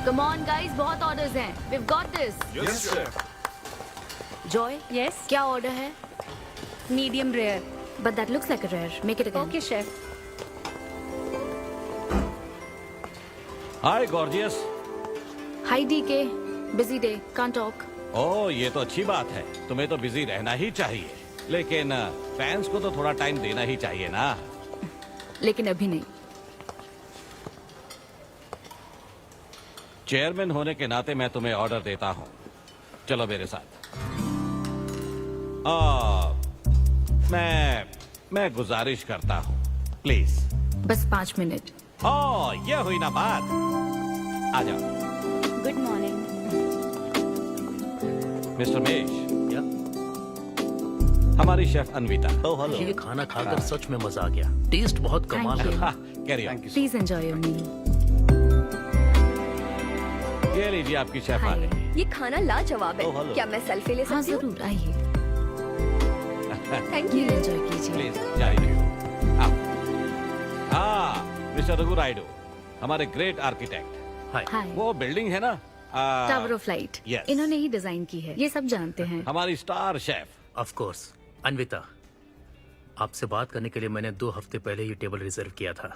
Come on guys, बहुत orders हैं. We've got this. Yes, chef. Joy, Yes, क्या order है? medium rare. But that looks like a rare. Make it again. Okay, chef. Hi gorgeous. Hi DK. Busy day. Can't talk. ओह ये तो अच्छी बात है, तुम्हें तो बिजी रहना ही चाहिए, लेकिन फैंस को तो थोड़ा टाइम देना ही चाहिए ना। लेकिन अभी नहीं. चेयरमैन होने के नाते मैं तुम्हें ऑर्डर देता हूँ, चलो मेरे साथ। मैं गुजारिश करता हूँ, प्लीज। बस 5 मिनट. ओह ये हुई ना बात, आ जाओ। Good morning. मिस्टर मेश, या? हमारी शेफ अन्विता। Oh hello. ये खाना खाकर सच में मजा आ गया। टेस्ट बहुत कमाल Thank you. का। Carry on. Please enjoy your meal. ये लीजिए आपकी शेफ आ Hi. गई। ये खाना लाजवाब Oh, है. hello. क्या मैं सेल्फी ले हाँ सकती हूँ? जरूर आइए. Thank Meal you. enjoy कीजिए. प्लीज जारी रखिए। हाँ मिस्टर रघु राइडू, हमारे ग्रेट आर्किटेक्ट। हाय। Hi. वो बिल्डिंग है ना, टावर ऑफ लाइट. Yes. इन्होंने ही डिजाइन की है. ये सब जानते हैं. हमारी star chef. Of course. Anvita, आपसे बात करने के लिए मैंने 2 हफ्ते पहले ये टेबल रिजर्व किया था।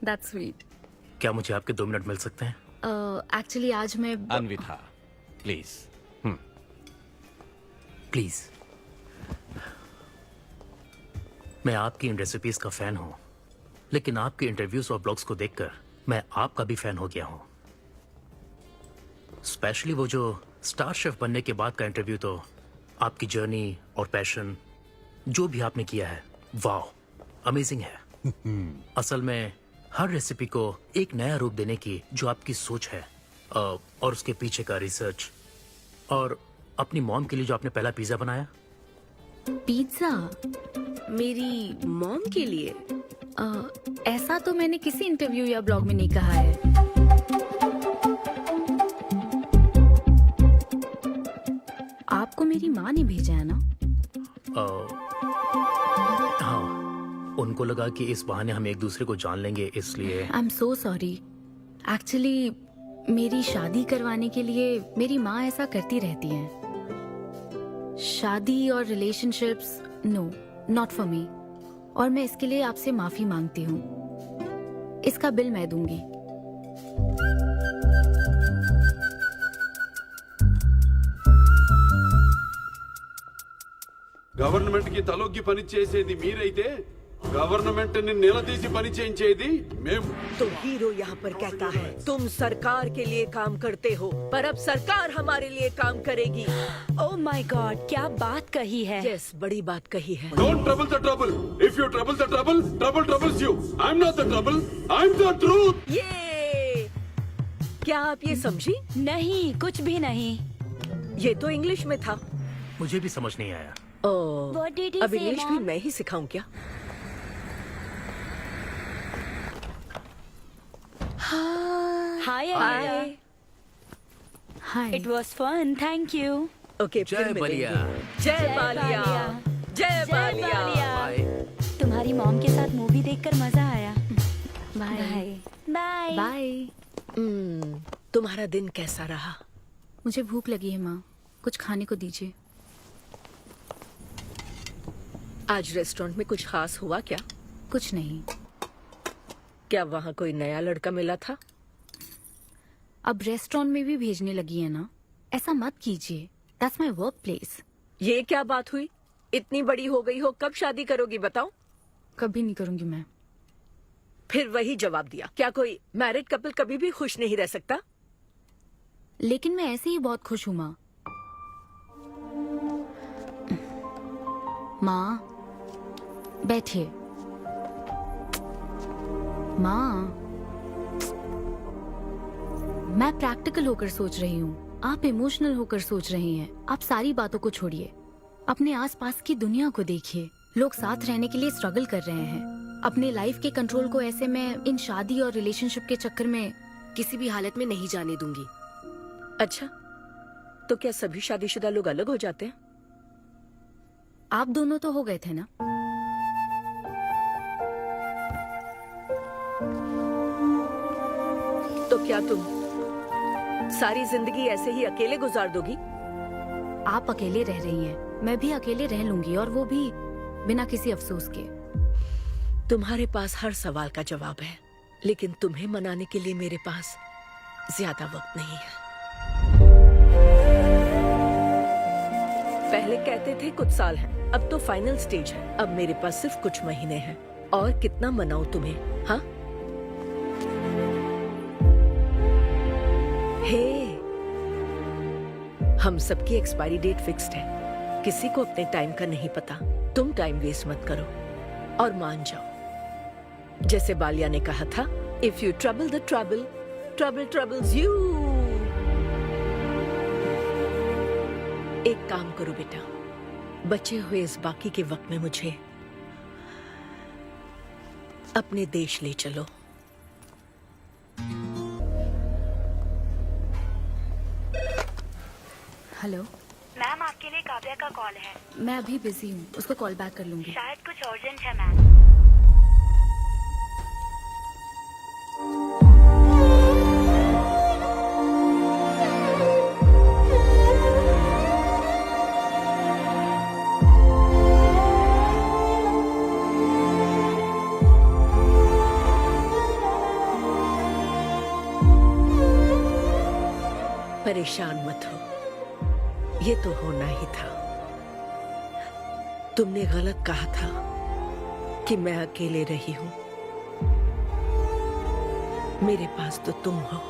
That's sweet. क्या मुझे आपके 2 मिनट मिल सकते हैं? Actually आज मैं अन्विता प्लीज। प्लीज। मैं आपकी इन रेसिपीज का फैन हूँ, लेकिन आपके इंटरव्यूज और ब्लॉग्स को देखकर मैं आपका भी फैन हो गया हूँ। स्पेशली वो जो स्टार शेफ बनने के बाद का इंटरव्यू, तो आपकी जर्नी और पैशन जो भी आपने किया है, वाह अमेजिंग है। असल में हर रेसिपी को एक नया रूप देने की जो आपकी सोच है, और उसके पीछे का रिसर्च, और अपनी मॉम के लिए जो आपने पहला पिज्जा बनाया। पिज्जा. मेरी मॉम के लिए. ऐसा तो मैंने किसी इंटरव्यू या ब्लॉग में नहीं कहा है. आपको मेरी माँ ने भेजा है ना? हाँ, उनको लगा कि इस बहाने हम एक दूसरे को जान लेंगे, इसलिए। I am so sorry. Actually मेरी शादी करवाने के लिए मेरी माँ ऐसा करती रहती हैं. शादी और relationships, no, not for me. और मैं इसके लिए आपसे माफी मांगती हूँ. इसका बिल मैं दूंगी. గవర్నమెంట్ కి తలొగ్గి పని చేసేది మీరైతే గవర్నమెంట్ ని నిలదీసి పని చేయించేది మేము. तो हीरो यहाँ पर कहता है तुम सरकार के लिए काम करते हो, पर अब सरकार हमारे लिए काम करेगी. Oh my God, क्या बात कही है. यस, बड़ी बात कही है. Don't trouble the trouble. If you trouble the trouble, trouble troubles you. I'm not the trouble. I'm the truth. ये क्या आप ये समझी? नहीं, कुछ भी नहीं. ये तो इंग्लिश में था. मुझे भी समझ नहीं आया। ओह, What did he अब say, इंग्लिश भी Mom? मैं ही सिखाऊं क्या? Hi, Anita. Hi. Hi. It was fun, thank you. Okay, जय फिर बलिया। मिलेंगे. जय बालिया. जय बालिया. बाय। तुम्हारी मॉम के साथ मूवी देखकर मजा आया. बाय. बाय. बाय. तुम्हारा दिन कैसा रहा? मुझे भूख लगी है माँ. कुछ खाने को दीजिए. आज रेस्टोरेंट में कुछ खास हुआ क्या? कुछ नहीं. क्या वहाँ कोई नया लड़का मिला था? अब रेस्टोरेंट में भी भेजने लगी है ना. ऐसा मत कीजिए. That's my work place. ये क्या बात हुई? इतनी बड़ी हो गई हो, कब शादी करोगी बताओ? कभी नहीं करूंगी मैं. फिर वही जवाब दिया. क्या कोई मैरिड कपल कभी भी खुश नहीं रह सकता? लेकिन मैं ऐसे ही बहुत खुश हूँ माँ. माँ बैठिए. माँ, मैं प्रैक्टिकल होकर सोच रही हूँ. आप इमोशनल होकर सोच रही हैं. आप सारी बातों को छोड़िए. अपने आसपास की दुनिया को देखिए. लोग साथ रहने के लिए स्ट्रगल कर रहे हैं. अपने लाइफ के कंट्रोल को ऐसे में इन शादी और रिलेशनशिप के चक्कर में किसी भी हालत में नहीं जाने दूंगी. अच्छा, तो क्या सभी शादीशुदा लोग अलग हो जाते हैं? आप दोनों तो हो गए थे ना. तो क्या तुम सारी जिंदगी ऐसे ही अकेले गुजार दोगी? आप अकेले रह रही हैं, मैं भी अकेले रह लूंगी, और वो भी बिना किसी अफसोस के। तुम्हारे पास हर सवाल का जवाब है, लेकिन तुम्हें मनाने के लिए मेरे पास ज्यादा वक्त नहीं है। पहले कहते थे कुछ साल हैं, अब तो फाइनल स्टेज है। अब मेरे पास सिर्फ कुछ महीने हैं, और कितना मनाऊं तुम्हें? हाँ, हे, हम सबकी एक्सपायरी डेट फिक्स्ड है। किसी को अपने टाइम का नहीं पता। तुम टाइम वेस्ट मत करो और मान जाओ। जैसे बालिया ने कहा था, if you trouble the trouble, trouble troubles you. एक काम करो बेटा, बचे हुए इस बाकी के वक्त में मुझे अपने देश ले चलो। हेलो मैम, आपके लिए काव्या का कॉल है। मैं अभी बिजी हूँ, उसको कॉल बैक कर लूंगी। शायद कुछ अर्जेंट है मैम। परेशान मत हो, ये तो होना ही था। तुमने गलत कहा था कि मैं अकेले रही हूं। मेरे पास तो तुम हो,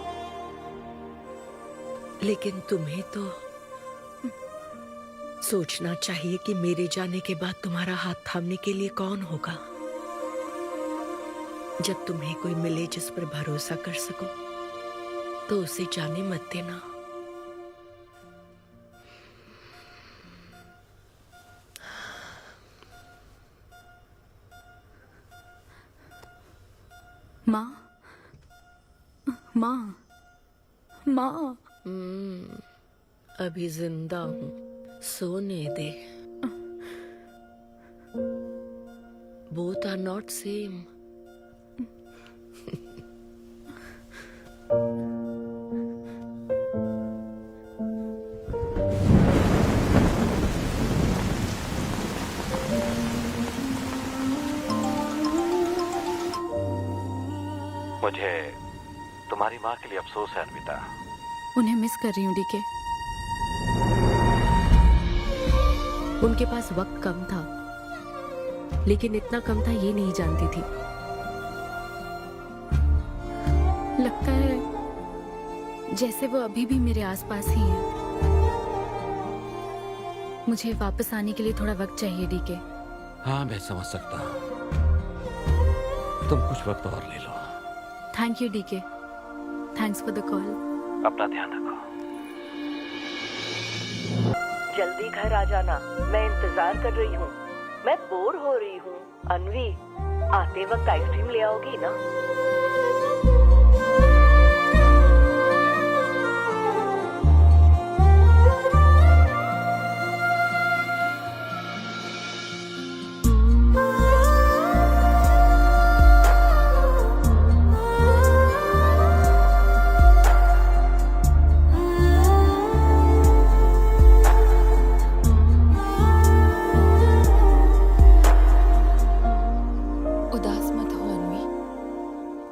लेकिन तुम्हें तो सोचना चाहिए कि मेरे जाने के बाद तुम्हारा हाथ थामने के लिए कौन होगा। जब तुम्हें कोई मिले जिस पर भरोसा कर सको, तो उसे जाने मत देना। माँ, माँ, माँ। अभी जिंदा हूँ, सोने दे। Both are not same. मुझे तुम्हारी माँ के लिए अफसोस है अन्विता। उन्हें मिस कर रही हूँ डीके। उनके पास वक्त कम था, लेकिन इतना कम था ये नहीं जानती थी। लगता है जैसे वो अभी भी मेरे आसपास ही है। मुझे वापस आने के लिए थोड़ा वक्त चाहिए डीके। हाँ, मैं समझ सकता हूँ। तुम कुछ वक्त और ले लो। Thank you D K. Thanks for the call. अपना ध्यान रखो। जल्दी घर आ जाना, मैं इंतजार कर रही हूँ। मैं बोर हो रही हूँ। अन्वी, आते वक्त आइसक्रीम ले आओगी ना?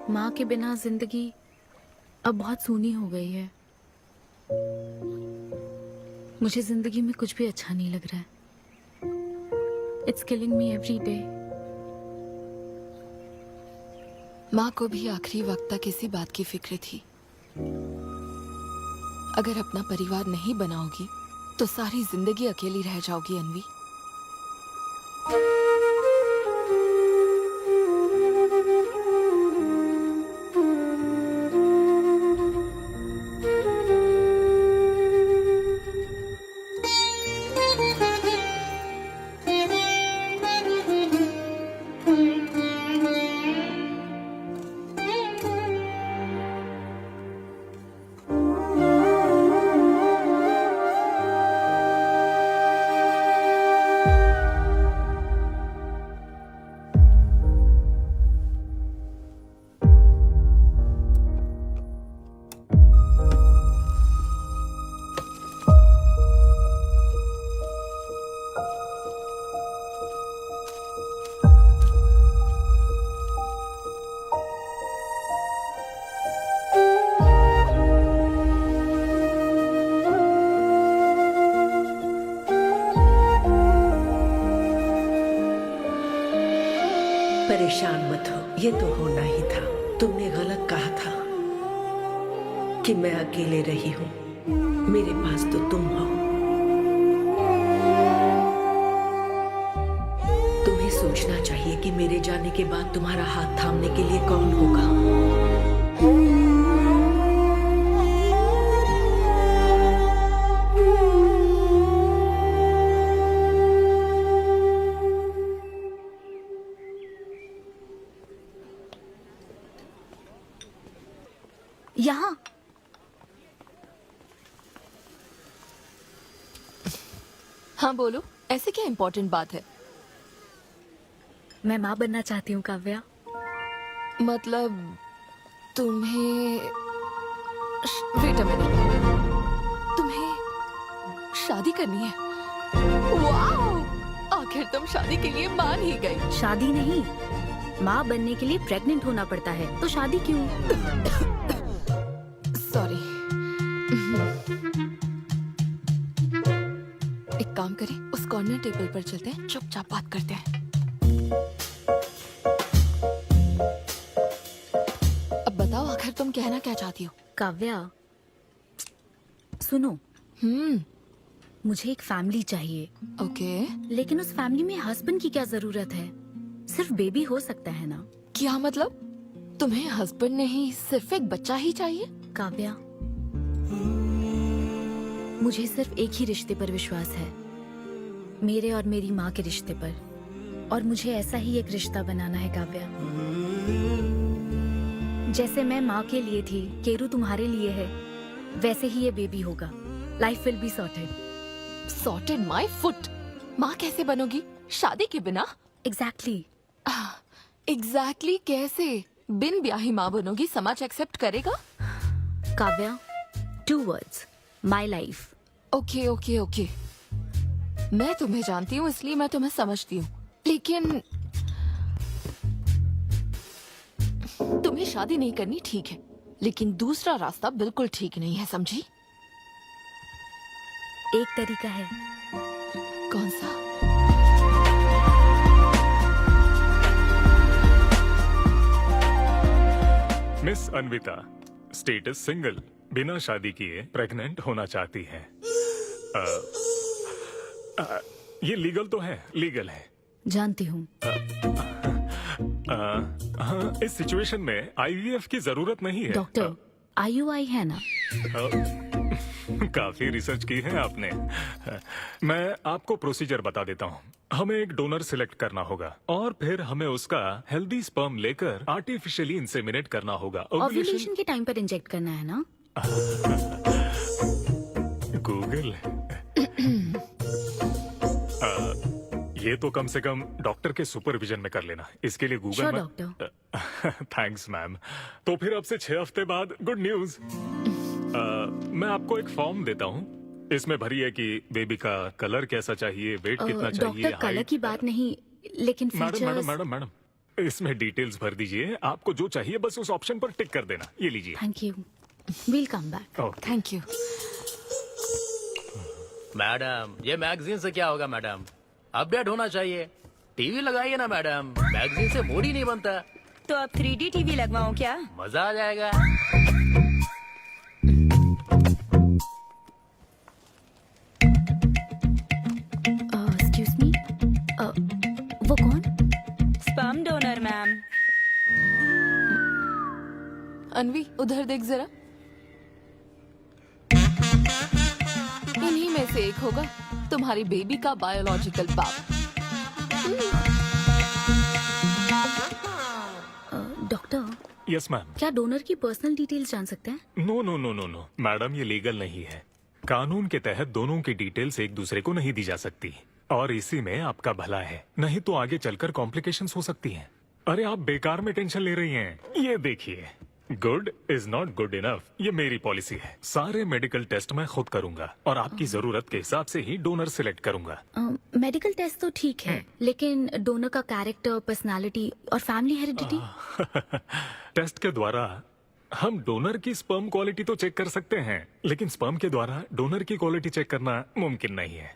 माँ के बिना जिंदगी अब बहुत सूनी हो गई है। मुझे जिंदगी में कुछ भी अच्छा नहीं लग रहा है। It's killing me every day. माँ को भी आखिरी वक्त तक इसी बात की फिक्र थी। अगर अपना परिवार नहीं बनाओगी तो सारी जिंदगी अकेली रह जाओगी अन्वी। परेशान मत हो, ये तो होना ही था। तुमने गलत कहा था कि मैं अकेले रही हूँ। मेरे पास तो तुम हो। तुम्हें सोचना चाहिए कि मेरे जाने के बाद तुम्हारा हाथ थामने के लिए कौन होगा। यहाँ हाँ बोलो, ऐसे क्या इम्पोर्टेंट बात है? मैं माँ बनना चाहती हूँ काव्या। मतलब तुम्हें वेट अ मिनट, तुम्हें शादी करनी है? वाओ! आखिर तुम शादी के लिए मान ही गई। शादी नहीं, माँ बनने के लिए प्रेग्नेंट होना पड़ता है, तो शादी क्यों? सॉरी। एक काम करें, उस कॉर्नर टेबल पर चलते हैं, चुपचाप बात करते हैं। अब बताओ, आखिर तुम कहना क्या चाहती हो? काव्या सुनो, मुझे एक फैमिली चाहिए, ओके। लेकिन उस फैमिली में हस्बैंड की क्या जरूरत है? सिर्फ बेबी हो सकता है ना? क्या मतलब? तुम्हें हस्बैंड नहीं, सिर्फ एक बच्चा ही चाहिए? काव्या, मुझे सिर्फ एक ही रिश्ते पर विश्वास है, मेरे और मेरी माँ के रिश्ते पर, और मुझे ऐसा ही एक रिश्ता बनाना है काव्या। जैसे मैं माँ के लिए थी, केरू तुम्हारे लिए है, वैसे ही ये बेबी होगा। Life will be sorted. Sorted my foot. माँ कैसे बनोगी शादी के बिना? एग्जैक्टली। एग्जैक्टली कैसे? बिन ब्याही माँ बनोगी, समाज एक्सेप्ट करेगा? Kavya, 2 words, my life. Okay okay okay, मैं तुम्हें जानती हूँ इसलिए मैं तुम्हें समझती हूँ, लेकिन तुम्हें शादी नहीं करनी ठीक है, लेकिन दूसरा रास्ता बिल्कुल ठीक नहीं है, समझी? एक तरीका है। कौन सा? मिस अन्विता, स्टेटस सिंगल, बिना शादी किए प्रेग्नेंट होना चाहती हैं। ये लीगल तो है? लीगल है। जानती हूँ। हाँ, इस सिचुएशन में आईवीएफ की जरूरत नहीं है। डॉक्टर, IUI है ना? काफी रिसर्च की है आपने। मैं आपको प्रोसीजर बता देता हूँ। हमें एक डोनर सिलेक्ट करना होगा और फिर हमें उसका हेल्दी स्पर्म लेकर आर्टिफिशियली इंसेमिनेट करना होगा। ओव्यूलेशन के टाइम पर इंजेक्ट करना है ना? गूगल। ये तो कम से कम डॉक्टर के सुपरविजन में कर लेना, इसके लिए गूगल Sure, में। डॉक्टर। Thanks ma'am. तो फिर अब से 6 हफ्ते बाद गुड न्यूज। मैं आपको एक फॉर्म देता हूँ, इसमें भरिए कि बेबी का कलर कैसा चाहिए, वेट कितना चाहिए। डॉक्टर, कलर की बात नहीं, लेकिन madam features. Madam madam madam, इसमें डिटेल्स भर दीजिए। आपको जो चाहिए बस उस ऑप्शन पर टिक कर देना। ये लीजिए। Thank you, will come back. Okay. Thank you. Madam, ये मैगजीन से क्या होगा मैडम? अपडेट होना चाहिए। टीवी लगाइए ना मैडम, मैगजीन से मूड ही नहीं बनता। तो अब 3D टीवी लगवाऊं क्या? मजा आ जाएगा। एक्सक्यूज मी, वो कौन? Sperm donor ma'am. अनवी, उधर देख जरा। इन्हीं में से एक होगा तुम्हारी बेबी का बायोलॉजिकल बाप। Doctor, yes ma'am. क्या डोनर की पर्सनल डिटेल्स जान सकते हैं? No no no no no madam, ये लीगल नहीं है। कानून के तहत दोनों की डिटेल्स एक दूसरे को नहीं दी जा सकती, और इसी में आपका भला है, नहीं तो आगे चलकर कॉम्प्लिकेशंस हो सकती हैं। अरे आप बेकार में टेंशन ले रही हैं। ये देखिए, good is not good enough, ये मेरी पॉलिसी है। सारे मेडिकल टेस्ट मैं खुद करूंगा और आपकी जरूरत के हिसाब से ही डोनर सिलेक्ट करूंगा। मेडिकल टेस्ट तो ठीक है, लेकिन डोनर का कैरेक्टर, पर्सनालिटी और फैमिली हेरिडिटी? टेस्ट के द्वारा हम डोनर की स्पर्म क्वालिटी तो चेक कर सकते हैं, लेकिन स्पर्म के द्वारा डोनर की क्वालिटी चेक करना मुमकिन नहीं है।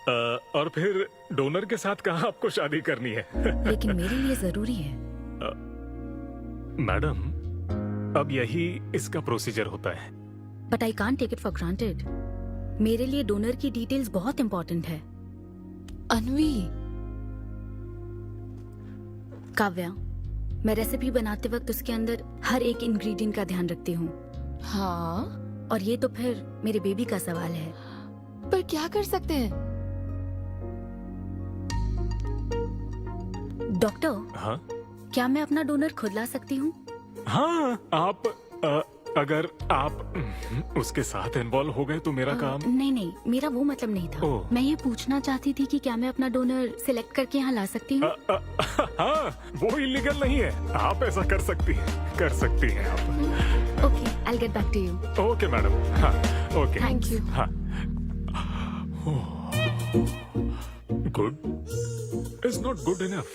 और फिर डोनर के साथ कहाँ आपको शादी करनी है? लेकिन मेरे लिए जरूरी है। मैडम, अब यही इसका प्रोसीजर होता है। But I can't take it for granted. मेरे लिए डोनर की डिटेल्स बहुत इंपॉर्टेंट है। अनवी, काव्या, मैं रेसिपी बनाते वक्त उसके अंदर हर एक इंग्रेडिएंट का ध्यान रखती हूँ। हाँ, और ये तो फिर मेरे बेबी का सवाल है। पर क्या कर सकते हैं? डॉक्टर, हाँ क्या मैं अपना डोनर खुद ला सकती हूँ? हाँ, आप अगर आप उसके साथ इन्वॉल्व हो गए तो मेरा काम। नहीं नहीं, मेरा वो मतलब नहीं था। ओह। मैं ये पूछना चाहती थी कि क्या मैं अपना डोनर सिलेक्ट करके यहाँ ला सकती हूँ? हाँ, वो इलीगल नहीं है। आप ऐसा कर सकती हैं आप। Okay, I get back to you. Okay madam. हाँ, ओके, थैंक यू। हाँ। Good is not good enough.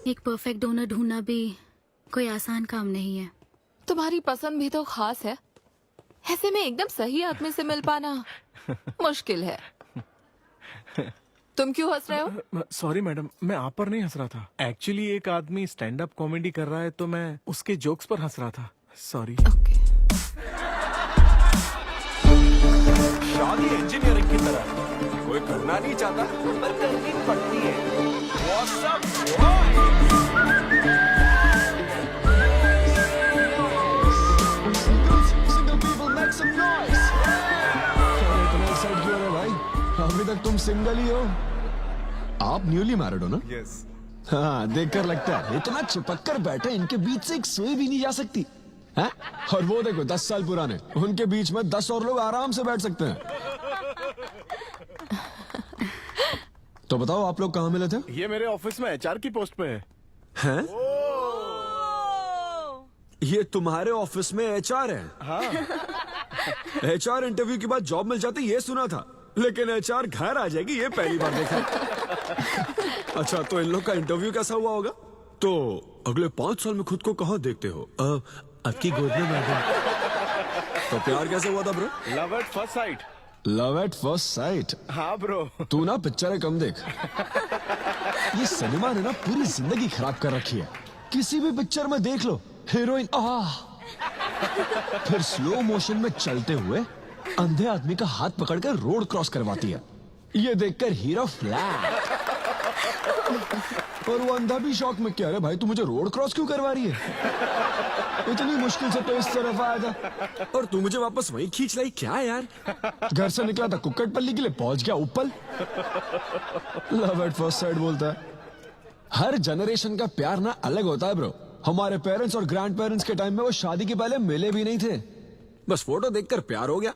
एक परफेक्ट डोनर ढूंढना भी कोई आसान काम नहीं है। तुम्हारी पसंद भी तो खास है, ऐसे में एकदम सही आदमी से मिल पाना मुश्किल है। तुम क्यों हंस रहे हो? सॉरी मैडम, मैं आप पर नहीं हंस रहा था। एक्चुअली एक आदमी स्टैंड अप कॉमेडी कर रहा है तो मैं उसके जोक्स पर हंस रहा था। सॉरी। ओके। शादी इंजीनियरिंग की तरह है। कोई करना नहीं चाहता पर करनी पड़ती है। What's up, अभी तक तुम सिंगल ही हो। आप न्यूली मैरिड हो ना? यस। हाँ, देखकर लगता है इतना चिपक कर बैठे, इनके बीच से एक सुई भी नहीं जा सकती है? और वो देखो 10 साल पुराने, उनके बीच में 10 और लोग आराम से बैठ सकते हैं। तो बताओ आप लोग कहाँ मिले थे? ये मेरे ऑफिस में एचआर की पोस्ट पे है। हैं? ये तुम्हारे ऑफिस में एचआर है? हाँ। एचआर इंटरव्यू के बाद जॉब मिल जाती ये सुना था, लेकिन एचआर घर आ जाएगी ये पहली बार देखा। अच्छा, तो इन लोग का इंटरव्यू कैसा हुआ होगा? तो अगले 5 साल में खुद को कहाँ देखते हो? आपकी गोद में मैडम। तो प्यार कैसे हुआ था bro? Love at first sight. Love at first sight? हाँ ब्रो। तू ना पिक्चरें कम देख। ये सिनेमा ने ना पूरी जिंदगी खराब कर रखी है। किसी भी पिक्चर में देख लो, हीरोइन फिर स्लो मोशन में चलते हुए अंधे आदमी का हाथ पकड़कर रोड क्रॉस करवाती है। ये देखकर हीरो फ्लैट। और वो अंधा भी शौक में, क्या रे भाई तू मुझे रोड क्रॉस क्यों करवा रही है? इतनी मुश्किल से तो इस तरफ आया था और तू मुझे वापस वहीं खींच लाई। क्या यार, घर से निकला था कुक्कटपल्ली के लिए, पहुंच गया ऊपर। लव एट फर्स्ट साइट बोलता है। हर जनरेशन का प्यार ना अलग होता है ब्रो। हमारे पेरेंट्स और ग्रैंड पेरेंट्स के टाइम में वो शादी के पहले मिले भी नहीं थे, बस फोटो देखकर प्यार हो गया।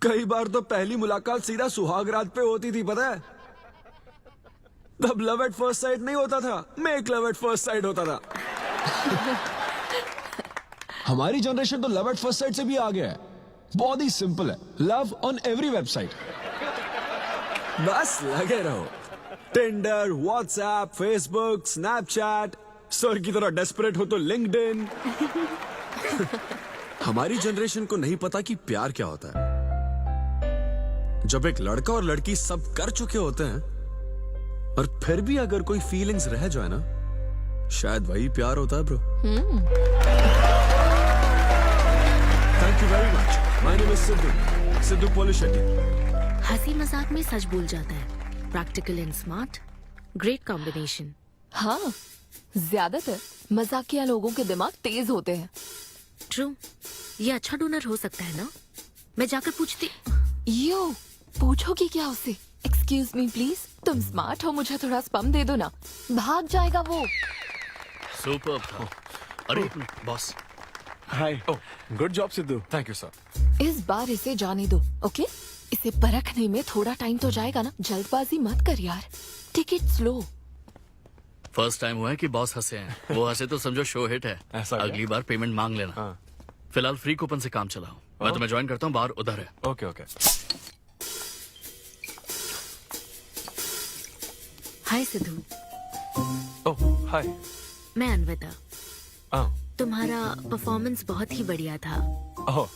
कई बार तो पहली मुलाकात सीधा सुहाग रात पे होती थी, पता है? तब लव एट फर्स्ट साइट नहीं होता था, make love at first sight होता था। हमारी जनरेशन तो लव एट फर्स्ट साइट से भी आगे है। बहुत ही सिंपल है, लव ऑन एवरी वेबसाइट। बस लगे रहो, Tinder, WhatsApp, Facebook, Snapchat, sir की तरह डेस्परेट हो तो लिंक्डइन। हमारी जनरेशन को नहीं पता कि प्यार क्या होता है। जब एक लड़का और लड़की सब कर चुके होते हैं और फिर भी अगर कोई फीलिंग्स रह जाए ना, शायद वही प्यार होता है bro. Thank you very much. My name is Siddhu Polishetty. हंसी मजाक में सच बोल जाता है। Practical and smart, great combination. हाँ, ज्यादातर मजाकिया लोगों के दिमाग तेज होते हैं। ट्रू, ये अच्छा डोनर हो सकता है ना? मैं जाकर पूछती। यो, पूछोगी क्या उससे? एक्सक्यूज मी प्लीज, तुम स्मार्ट हो, मुझे थोड़ा स्पम दे दो ना। भाग जाएगा वो। सुपर था। अरे boss. Hi. Good job Sidhu. Thank you sir. इस बार इसे जाने दो, ओके? इसे परखने में थोड़ा टाइम तो जाएगा ना, जल्दबाजी मत कर यार। Take it slow. First time हुआ है कि बॉस हंसे हैं। वो हंसे तो समझो शो हिट है। ऐसा अगली बार पेमेंट मांग लेना। हाँ। फिलहाल फ्री कूपन से काम चलाओ। मैं तुम्हें ज्वाइन करता हूँ, बाहर उधर है। Okay okay. Hi Siddhu. Oh hi. मैं अनविता। हाँ। तुम्हारा परफॉर्मेंस बहुत ही बढ़िया था। Oh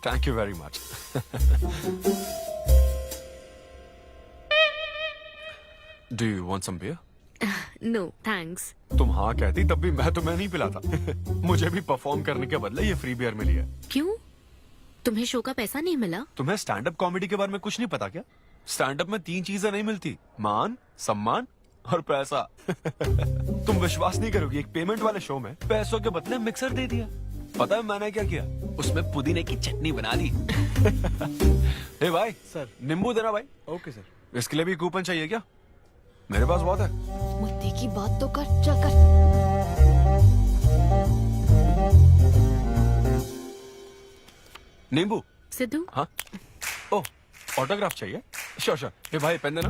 thank you very much. Do you want some beer? No thanks. तुम हाँ कहती तब भी मैं तुम्हें नहीं पिलाता। मुझे भी परफॉर्म करने के बदले ये फ्री बियर मिली है। क्यों? तुम्हें शो का पैसा नहीं मिला? तुम्हें स्टैंड अप कॉमेडी के बारे में कुछ नहीं पता क्या? स्टैंड अप में 3 चीजें नहीं मिलती, मान, सम्मान और पैसा। तुम विश्वास नहीं करोगी, एक पेमेंट वाले शो में पैसों के बदले मिक्सर दे दिया। पता है मैंने क्या किया? उसमें पुदीने की चटनी बना दी। हे भाई सर, नींबू देना भाई। Okay sir. इसके लिए भी कूपन चाहिए क्या? मेरे पास बहुत है। मुद्दे की बात तो कर, चल कर। नींबू। सिद्धू। हाँ। ओह, ऑटोग्राफ चाहिए? Sure sure. हे भाई पेन देना।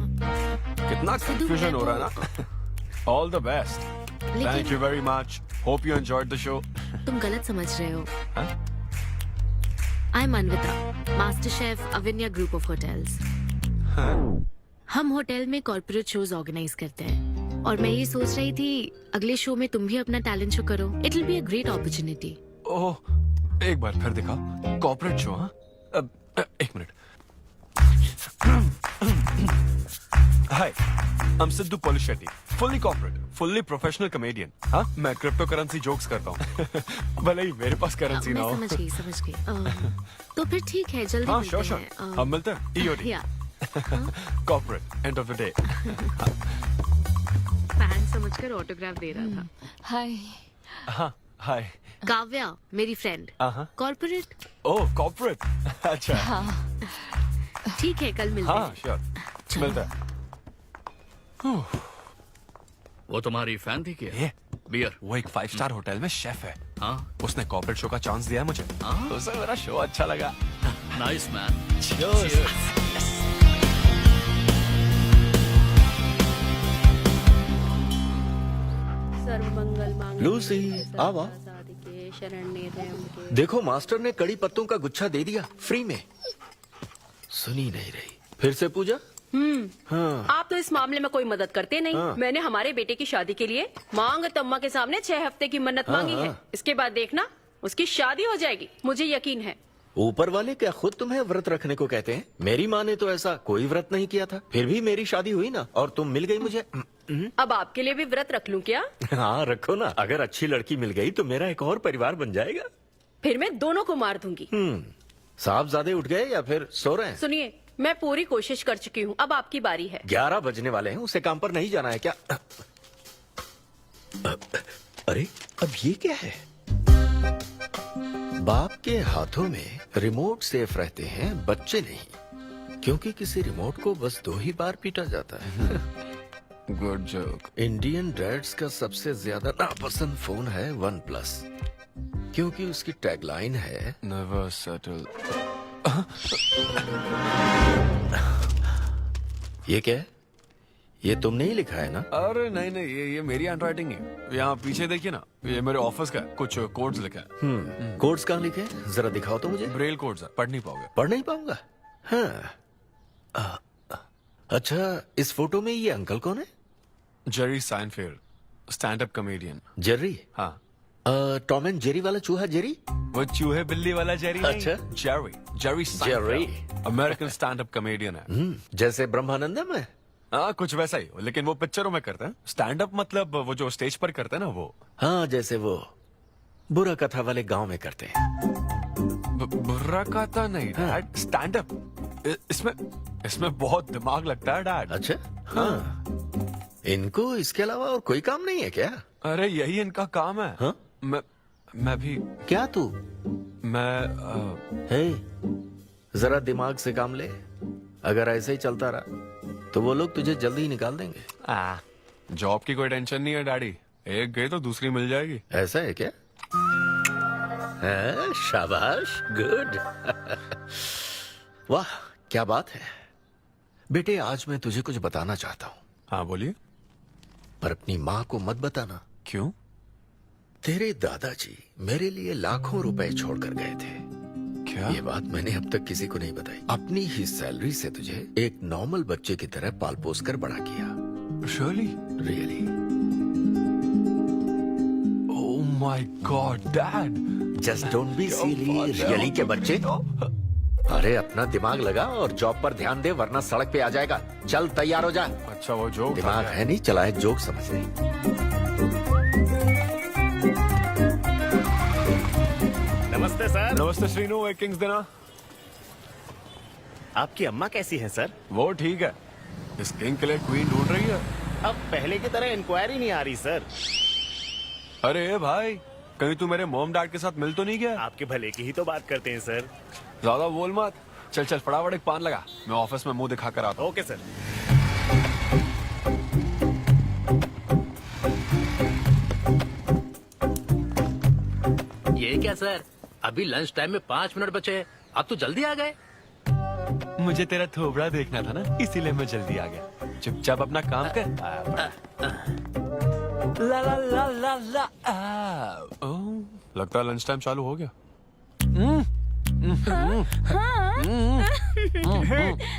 कितना कंफ्यूजन हो रहा है ना। All the best. Thank you very much. Hope you enjoyed the show. तुम गलत समझ रहे हो। I am Anvita, master chef Avinya group of hotels. हम होटल में कॉर्पोरेट शोज ऑर्गेनाइज करते हैं और मैं ये सोच रही थी अगले शो में तुम भी अपना टैलेंट शो करो। It will be a great opportunity. Oh, एक बार फिर दिखा। Corporate show? हाँ, एक minute. Hi, I am Siddhu Polishetty, fully corporate, fully professional comedian. हाँ, मैं क्रिप्टो करेंसी जोक्स करता हूँ। भले ही मेरे पास करेंसी ना हो। मैं समझ गई। तो फिर ठीक है, जल्दी हाँ, मिलते श्योर श्योर। हैं। हम मिलते हैं। EOD। Corporate, end of the day. Fan समझकर ऑटोग्राफ दे रहा था। हाय। हाँ, हाय। काव्या, मेरी फ्रेंड। कॉर्पोरेट। ओह, कॉर्पोरेट। अच्छा। ठीक है, कल मिलते हैं। हाँ, श्योर। मिलते हैं। वो तुम्हारी फैन थी क्या? ये बियर। वो एक 5 स्टार होटल में शेफ है। हाँ, उसने कॉर्पोरेट शो का चांस दिया है मुझे। तो उसे मेरा शो अच्छा लगा। Nice man. लूसी, आवा। देखो मास्टर ने कड़ी पत्तों का गुच्छा दे दिया फ्री में। सुनी नहीं रही। फिर से पूजा? हाँ। आप तो इस मामले में कोई मदद करते नहीं। मैंने हमारे बेटे की शादी के लिए मांग तम्मा के सामने 6 हफ्ते की मन्नत मांगी है। इसके बाद देखना उसकी शादी हो जाएगी, मुझे यकीन है। ऊपर वाले क्या खुद तुम्हें व्रत रखने को कहते हैं? मेरी माँ ने तो ऐसा कोई व्रत नहीं किया था, फिर भी मेरी शादी हुई ना, और तुम मिल गई मुझे। अब आपके लिए भी व्रत रख लूं क्या? हाँ रखो ना, अगर अच्छी लड़की मिल गई तो मेरा एक और परिवार बन जाएगा। फिर मैं दोनों को मार दूंगी। साहबजादे उठ गए या फिर सो रहे हैं? सुनिए, मैं पूरी कोशिश कर चुकी हूँ, अब आपकी बारी है। 11 बजने वाले हैं, उसे काम पर नहीं जाना है क्या? अरे अब ये क्या है? बाप के हाथों में रिमोट सेफ रहते हैं, बच्चे नहीं, क्योंकि किसी रिमोट को बस 2 ही बार पीटा जाता है। Good joke. इंडियन डैड्स का सबसे ज्यादा नापसंद फोन है OnePlus, क्योंकि उसकी टैगलाइन है नेवर सेटल। ये क्या है? ये तुमने ही लिखा है ना? अरे नहीं नहीं, ये मेरी हैंडराइटिंग है। यहाँ पीछे देखिए ना, ये मेरे ऑफिस का है, कुछ कोड्स लिखा है। कोड्स कहाँ लिखे हैं? जरा दिखाओ तो मुझे। ब्रेल कोड्स है, पढ़ नहीं पाओगे। पढ़ नहीं पाऊंगा? हाँ। अच्छा, इस फोटो में ये अंकल कौन है? Jerry Seinfeld, stand up comedian. Jerry? हाँ। टॉम एंड जेरी वाला चूहा जेरी? वो चूहे बिल्ली वाला जेरी नहीं। अच्छा। Jerry Seinfeld American stand up comedian है। जैसे ब्रह्मानंदम है? हाँ, कुछ वैसा ही, लेकिन वो पिक्चरों में करते हैं। स्टैंड अप मतलब वो जो स्टेज पर करते हैं ना, वो। हाँ, जैसे वो बुरा कथा वाले गांव में करते हैं। बुरा कथा नहीं डैड, स्टैंड अप। इसमें बहुत दिमाग लगता है डैड। अच्छा। हाँ। इनको इसके अलावा और कोई काम नहीं है क्या? अरे यही इनका काम है। हाँ? मैं भी। क्या तू? मैं जरा दिमाग से काम ले। अगर ऐसे ही चलता रहा तो वो लोग तुझे जल्दी ही निकाल देंगे। जॉब की कोई टेंशन नहीं है डैडी, एक गई तो दूसरी मिल जाएगी। ऐसा है क्या? शाबाश, गुड। वाह क्या बात है बेटे। आज मैं तुझे कुछ बताना चाहता हूँ। हाँ बोलिए। पर अपनी माँ को मत बताना। क्यों? तेरे दादाजी मेरे लिए लाखों रुपए छोड़कर गए थे। क्या? ये बात मैंने अब तक किसी को नहीं बताई। अपनी ही सैलरी से तुझे एक नॉर्मल बच्चे की तरह पाल पोस कर बड़ा किया। Really? Oh my God dad, just don't be silly. Really के बच्चे? अरे अपना दिमाग लगा और जॉब पर ध्यान दे, वरना सड़क पे आ जाएगा। चल तैयार हो जा। अच्छा वो जोक दिमाग है नहीं, चला है जोक समझ नहीं। नमस्ते सर। नमस्ते श्रीनू, एक किंग्स देना। आपकी अम्मा कैसी है सर? वो ठीक है, इस किंग के लिए क्वीन ढूंढ रही है। अब पहले की तरह इंक्वायरी नहीं आ रही सर। अरे भाई, कहीं तू मेरे मॉम डैड के साथ मिल तो नहीं गया? आपके भले की ही तो बात करते हैं सर। ज्यादा बोल मत। चल चल फटाफट एक पान लगा, मैं ऑफिस में मुंह दिखा कर आता हूँ। Okay sir. ये क्या सर, अभी लंच टाइम में 5 मिनट बचे हैं, आप तो जल्दी आ गए। मुझे तेरा थोबड़ा देखना था ना, इसीलिए मैं जल्दी आ गया। चुपचाप अपना काम कर। ला ला ला ला ला लगता है लंच टाइम चालू हो गया।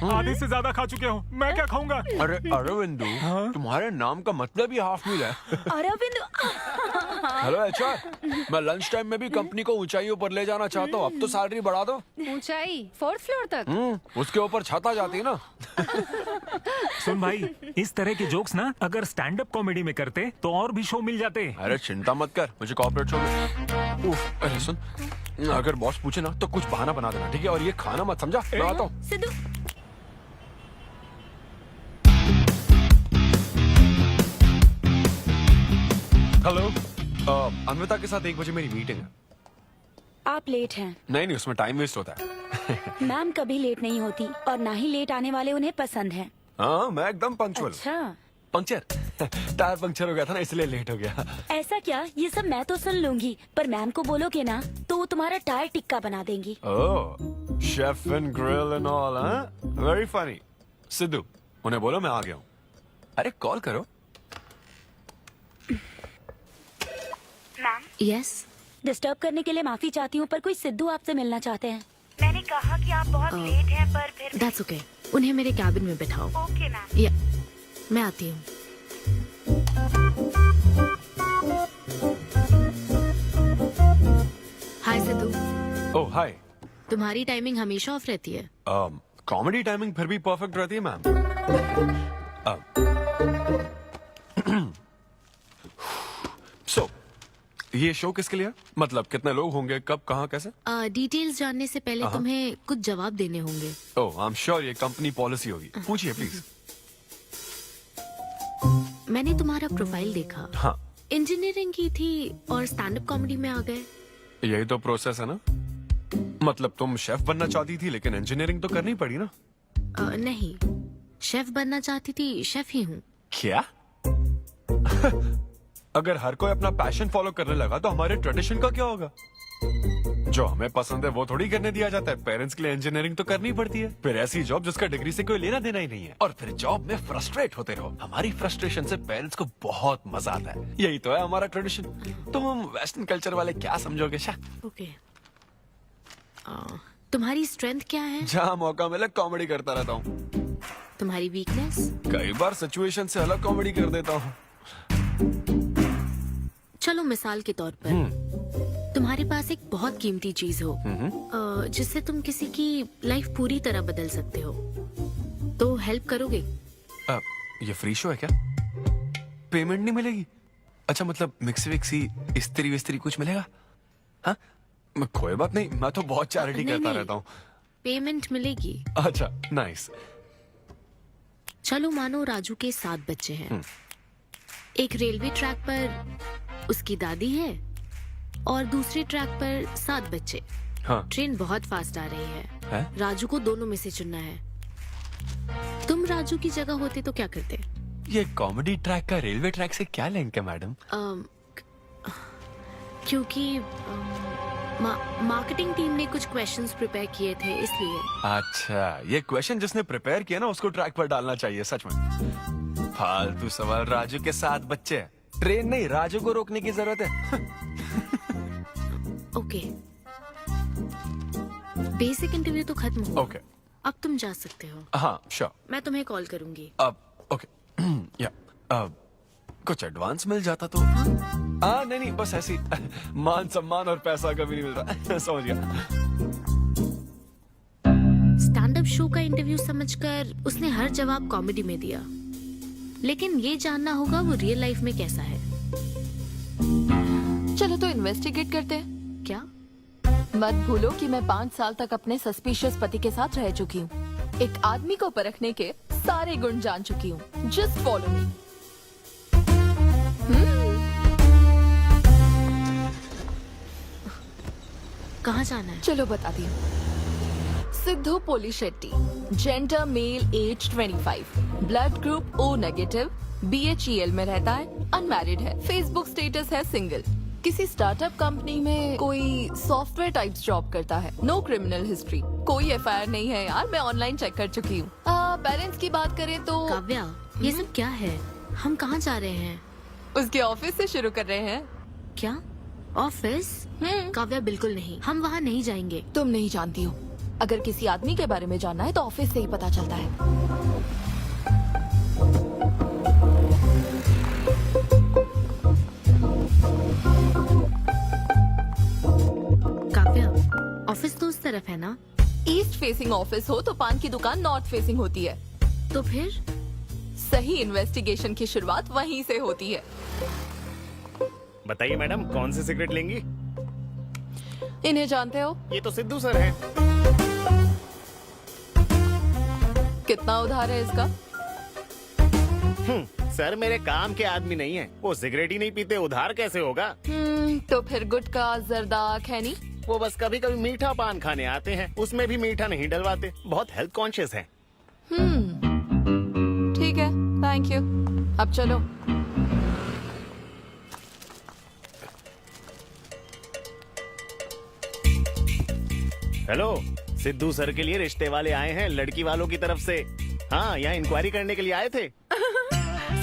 आधे से ज्यादा खा चुके हो, मैं क्या खाऊंगा? अरे अरविंदु, तुम्हारे नाम का मतलब ही हाफ मील है। अरविंद हेलो एचआर, मैं लंच टाइम में भी कंपनी को ऊंचाइयों पर ले जाना चाहता हूँ। अब तो सैलरी बढ़ा दो। ऊंचाई 4th फ्लोर तक? उसके ऊपर छत आ जाती है ना। सुन भाई, इस तरह के जोक्स ना अगर स्टैंड अप कॉमेडी में करते तो और भी शो मिल जाते। अरे चिंता मत कर, मुझे कॉर्पोरेट शो में। अरे सुन, अगर बॉस पूछे ना तो कुछ बहाना बना देना, ठीक है? और ये खाना मत समझा। मैं आता हूँ। सिद्धू हेलो, अन्विता के साथ 1 बजे मेरी मीटिंग है। आप लेट हैं। नहीं, उसमें टाइम वेस्ट होता है। मैम कभी लेट नहीं होती और ना ही लेट आने वाले उन्हें पसंद है। हाँ, मैं एकदम पंक्चुअल। अच्छा, पंक्चर टायर पंक्चर हो गया था ना, इसलिए लेट हो गया। ऐसा क्या? ये सब मैं तो सुन लूंगी, पर मैम को बोलोगे ना तो वो तुम्हारा टायर टिक्का बना देंगी। Oh, chef and grill and all, हाँ? Very funny. सिद्धू, उन्हें बोलो मैं आ गया हूँ। अरे कॉल करो। मैम, यस, डिस्टर्ब करने के लिए माफी चाहती हूँ, पर कोई सिद्धू आपसे मिलना चाहते हैं। मैंने कहा कि आप बहुत लेट हैं, पर फिर दैट्स ओके। उन्हें मेरे कैबिन में बिठाओ। Okay ma'am. या मैं आती हूँ। हाय सिद्धू, ओह हाय। तुम्हारी टाइमिंग हमेशा ऑफ रहती है? कॉमेडी टाइमिंग फिर भी परफेक्ट रहती है मैम। सो ये शो किसके लिए? मतलब कितने लोग होंगे, कब, कहाँ, कैसे? डिटेल्स जानने से पहले तुम्हें कुछ जवाब देने होंगे। ओह, आई एम श्योर ये कंपनी पॉलिसी होगी। पूछिए प्लीज। मैंने तुम्हारा प्रोफाइल देखा। हाँ, इंजीनियरिंग की थी और स्टैंड अप कॉमेडी में आ गए। यही तो प्रोसेस है ना। मतलब तुम शेफ बनना चाहती थी, लेकिन इंजीनियरिंग तो करनी पड़ी ना। नहीं, शेफ बनना चाहती थी, शेफ ही हूँ। क्या? अगर हर कोई अपना पैशन फॉलो करने लगा तो हमारे ट्रेडिशन का क्या होगा? जो हमें पसंद है वो थोड़ी करने दिया जाता है। पेरेंट्स के लिए इंजीनियरिंग तो करनी पड़ती है, फिर ऐसी जॉब जिसका डिग्री से कोई लेना देना ही नहीं है, और फिर जॉब में फ्रस्ट्रेट होते रहो। हमारी फ्रस्ट्रेशन से पेरेंट्स को बहुत मजा आता है। यही तो है हमारा ट्रेडिशन। तुम वेस्टर्न कल्चर वाले क्या समझोगे? ओके, तुम्हारी स्ट्रेंथ क्या है? जहाँ मौका मिले कॉमेडी करता रहता हूँ। तुम्हारी वीकनेस? कई बार सिचुएशन से अलग कॉमेडी कर देता हूँ। चलो मिसाल के तौर पर तुम्हारे पास एक बहुत कीमती चीज हो जिससे तुम किसी की लाइफ पूरी तरह बदल सकते हो, तो हेल्प करोगे? ये फ्री शो है क्या? पेमेंट नहीं मिलेगी? अच्छा, मतलब मिक्सी विक्सी इस्त्री विस्त्री कुछ मिलेगा? हाँ, कोई बात नहीं, मैं तो बहुत चैरिटी करता रहता हूँ। पेमेंट मिलेगी। अच्छा, नाइस। चलो मानो राजू के 7 बच्चे हैं। एक रेलवे ट्रैक पर उसकी दादी है और दूसरे ट्रैक पर 7 बच्चे। हाँ। ट्रेन बहुत फास्ट आ रही है। राजू को दोनों में से चुनना है। तुम राजू की जगह होते तो क्या करते? ये कॉमेडी ट्रैक का रेलवे ट्रैक से क्या लिंक है मैडम? क्योंकि मार्केटिंग टीम ने कुछ क्वेश्चंस प्रिपेयर किए थे, इसलिए। अच्छा, ये क्वेश्चन जिसने प्रिपेयर किया ना उसको ट्रैक पर डालना चाहिए। सच में फालतू सवाल। राजू के 7 बच्चे हैं, ट्रेन नहीं, राजू को रोकने की जरूरत है। ओके, बेसिक इंटरव्यू तो खत्म हो। ओके, अब तुम जा सकते हो। हाँ श्योर। मैं तुम्हें कॉल करूंगी। अब ओके। या कुछ एडवांस मिल जाता तो। नहीं, बस ऐसी मान सम्मान और पैसा कभी नहीं मिलता। समझ गया। स्टैंड अप शो का इंटरव्यू समझकर उसने हर जवाब कॉमेडी में दिया, लेकिन ये जानना होगा वो रियल लाइफ में कैसा है। चलो तो इन्वेस्टिगेट करते हैं। क्या? मत भूलो कि मैं 5 साल तक अपने सस्पिशियस पति के साथ रह चुकी हूँ। एक आदमी को परखने के सारे गुण जान चुकी हूँ। Just follow me. कहाँ जाना है? चलो बताती हूँ। Siddhu Polishetty, gender male, age 25, blood group O negative, BHEL में रहता है, अनमैरिड है, फेसबुक स्टेटस है सिंगल, किसी स्टार्टअप कंपनी में कोई सॉफ्टवेयर टाइप्स जॉब करता है, नो क्रिमिनल हिस्ट्री, कोई FIR नहीं है यार, मैं ऑनलाइन चेक कर चुकी हूँ। पेरेंट्स की बात करें तो काव्या, ये सब क्या है? हम कहाँ जा रहे हैं? उसके ऑफिस से शुरू कर रहे हैं। क्या? ऑफिस? काव्या बिल्कुल नहीं, हम वहाँ नहीं जाएंगे। तुम नहीं जानती हो, अगर किसी आदमी के बारे में जानना है तो ऑफिस से ही पता चलता है। काव्या, ऑफिस तो उस तरफ है ना? ईस्ट फेसिंग ऑफिस हो तो पान की दुकान नॉर्थ फेसिंग होती है। तो फिर सही इन्वेस्टिगेशन की शुरुआत वहीं से होती है। बताइए मैडम, कौन सी सिगरेट लेंगी? इन्हें जानते हो? ये तो सिद्धू सर हैं। कितना उधार है इसका? सर मेरे काम के आदमी नहीं है, वो सिगरेट ही नहीं पीते, उधार कैसे होगा? तो फिर गुटखा जर्दा खैनी? वो बस कभी कभी मीठा पान खाने आते हैं, उसमें भी मीठा नहीं डलवाते, बहुत हेल्थ कॉन्शियस हैं। ठीक है, थैंक यू। अब चलो। हेलो, सिद्धू सर के लिए रिश्ते वाले आए हैं, लड़की वालों की तरफ से। हाँ, यहाँ इंक्वायरी करने के लिए आए थे।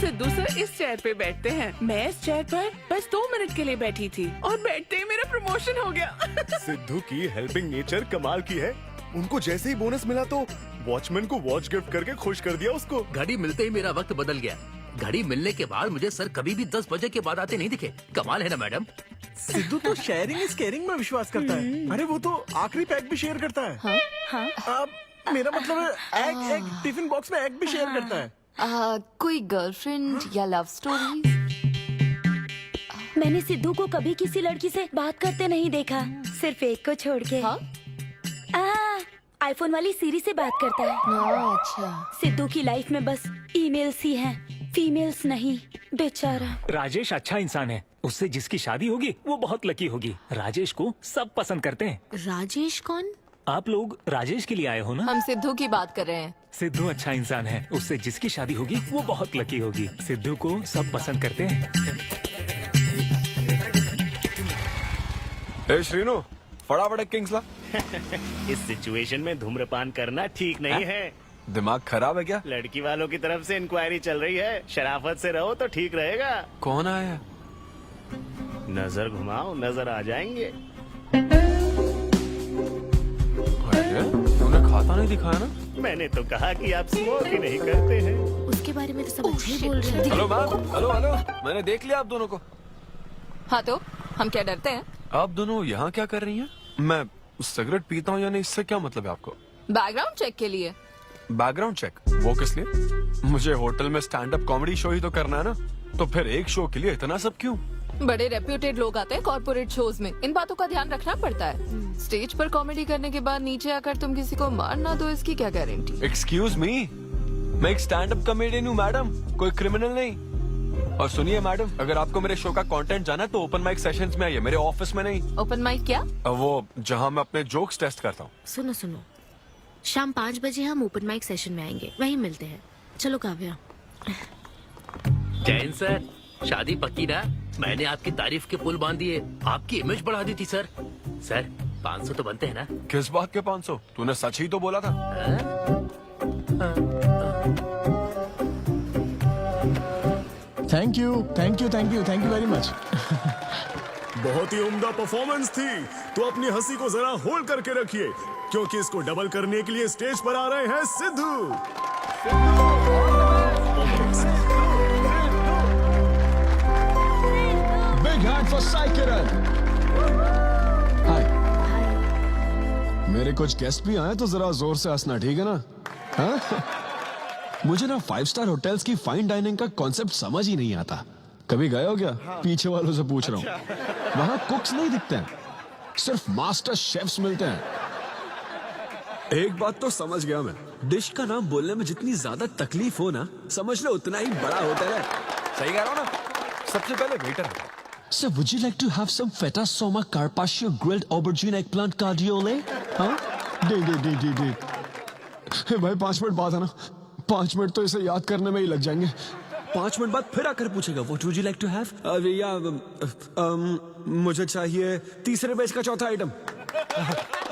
सिद्धू सर इस चेयर पे बैठते हैं, मैं इस चेयर पर बस 2 मिनट के लिए बैठी थी और बैठते ही मेरा प्रमोशन हो गया। सिद्धू की हेल्पिंग नेचर कमाल की है। उनको जैसे ही बोनस मिला तो वॉचमैन को वॉच गिफ्ट करके खुश कर दिया उसको। घड़ी मिलते ही मेरा वक्त बदल गया। घड़ी मिलने के बाद मुझे सर कभी भी 10 बजे के बाद आते नहीं दिखे। कमाल है ना मैडम? सिद्धू तो शेयरिंग इज केयरिंग में विश्वास करता है। अरे वो तो आखिरी पैक भी शेयर करता है। हाँ? मेरा मतलब है एग टिफिन बॉक्स में एग भी शेयर करता है। कोई गर्लफ्रेंड या लव स्टोरी? मैंने सिद्धू को कभी किसी लड़की से बात करते नहीं देखा, सिर्फ एक को छोड़ के। आईफोन वाली सीरी से बात करता है। अच्छा। सिद्धू की लाइफ में बस ईमेल्स ही हैं, फीमेल्स नहीं, बेचारा। राजेश अच्छा इंसान है, उससे जिसकी शादी होगी वो बहुत लकी होगी। राजेश को सब पसंद करते हैं। राजेश कौन? आप लोग राजेश के लिए आए हो ना? हम सिद्धू की बात कर रहे हैं। सिद्धू अच्छा इंसान है, उससे जिसकी शादी होगी वो बहुत लकी होगी। सिद्धू को सब पसंद करते हैं। श्रीनो, फटाफट एक किंग्स ला। इस सिचुएशन में धूम्रपान करना ठीक नहीं है। दिमाग खराब है क्या? लड़की वालों की तरफ से इंक्वायरी चल रही है, शराफत से रहो तो ठीक रहेगा। कौन आया? नजर घुमाओ, नजर आ जाएंगे। तूने खाता नहीं दिखाया ना? मैंने तो कहा कि आप स्मोक ही नहीं करते हैं। उसके बारे में तो सब अच्छे ही बोल रहे हैं। हेलो मैम, हेलो हेलो, मैंने देख लिया आप दोनों को। हाँ तो हम क्या डरते हैं? आप दोनों यहाँ क्या कर रही हैं? मैं सिगरेट पीता हूँ या नहीं, इससे क्या मतलब है आपको? बैकग्राउंड चेक के लिए। Background check? वो किस लिए? मुझे होटल में स्टैंड अप कॉमेडी शो ही तो करना है ना, तो फिर एक शो के लिए इतना सब क्यों? बड़े रेप्यूटेड लोग आते हैं कॉर्पोरेट शोज में, इन बातों का ध्यान रखना पड़ता है। स्टेज पर कॉमेडी करने के बाद नीचे आकर तुम किसी को मार ना दो, इसकी क्या गारंटी? एक्सक्यूज मी, मैं एक स्टैंड अप कॉमेडियन हूँ मैडम, कोई क्रिमिनल नहीं। और सुनिए मैडम, अगर आपको मेरे शो का कंटेंट जाना है तो ओपन माइक सेशंस में आइए, मेरे ऑफिस में नहीं। ओपन माइक क्या? वो जहाँ मैं अपने जोक्स टेस्ट करता हूँ। सुनो सुनो, शाम 5 बजे हम ओपन माइक सेशन में आएंगे, वहीं मिलते हैं। चलो काव्या। जैन सर, शादी पक्की ना? मैंने आपकी तारीफ के पुल बांध दिए, आपकी इमेज बढ़ा दी थी सर। सर 500 तो बनते हैं ना? किस बात के 500? तूने सच ही तो बोला था। Thank you thank you thank you thank you very much. बहुत ही उम्दा परफॉर्मेंस थी, तो अपनी हंसी को जरा होल्ड करके रखिए, क्योंकि इसको डबल करने के लिए स्टेज पर आ रहे हैं Siddhu. Big hand for Sai Kiran. Hi, मेरे कुछ गेस्ट भी आए तो जरा जोर से हंसना, ठीक है ना? हाँ? मुझे ना 5 स्टार होटल्स की फाइन डाइनिंग का कॉन्सेप्ट समझ ही नहीं आता। कभी गए हो क्या? पीछे वालों से पूछ रहा हूँ। वहाँ कुक्स नहीं दिखते हैं, सिर्फ मास्टर शेफ्स मिलते हैं। एक बात तो समझ गया मैं, डिश का नाम बोलने में जितनी ज्यादा तकलीफ हो ना, समझ लो उतना ही बड़ा होटल है। सही कह रहा हूँ ना? सबसे पहले वेटर है। So would you like to have some feta soma carpaccio grilled aubergine eggplant cardiole? हाँ? दे। हे भाई 5 मिनट बाद है ना, 5 मिनट तो इसे याद करने में ही लग जाएंगे। 5 मिनट बाद फिर आकर पूछेगा What would you like to have? मुझे चाहिए तीसरे बेच का चौथा आइटम।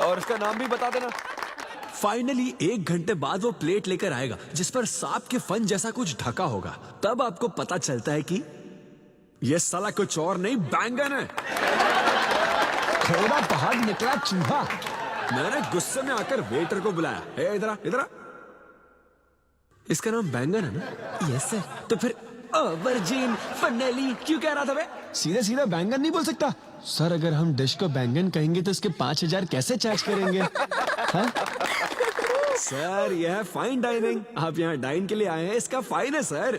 और इसका नाम भी बता देना। फाइनली 1 घंटे बाद वो प्लेट लेकर आएगा जिस पर सांप के फन जैसा कुछ ढका होगा। तब आपको पता चलता है कि ये साला कुछ और नहीं, बैंगन है। थोड़ा बाहर निकला चूहा। मैंने गुस्से में आकर वेटर को बुलाया, ए इधर आ, इधर आ। इसका नाम बैंगन है ना? Yes sir. तो फिर ऑबरजीन फनेली क्यों कह रहा था बे? सीधे सीधे बैंगन नहीं बोल सकता सर। अगर हम डिश को बैंगन कहेंगे तो इसके 5000 कैसे चार्ज करेंगे? हाँ? सर यह है फाइन डाइनिंग, आप यहाँ डाइन के लिए आए हैं, इसका फाइन है sir.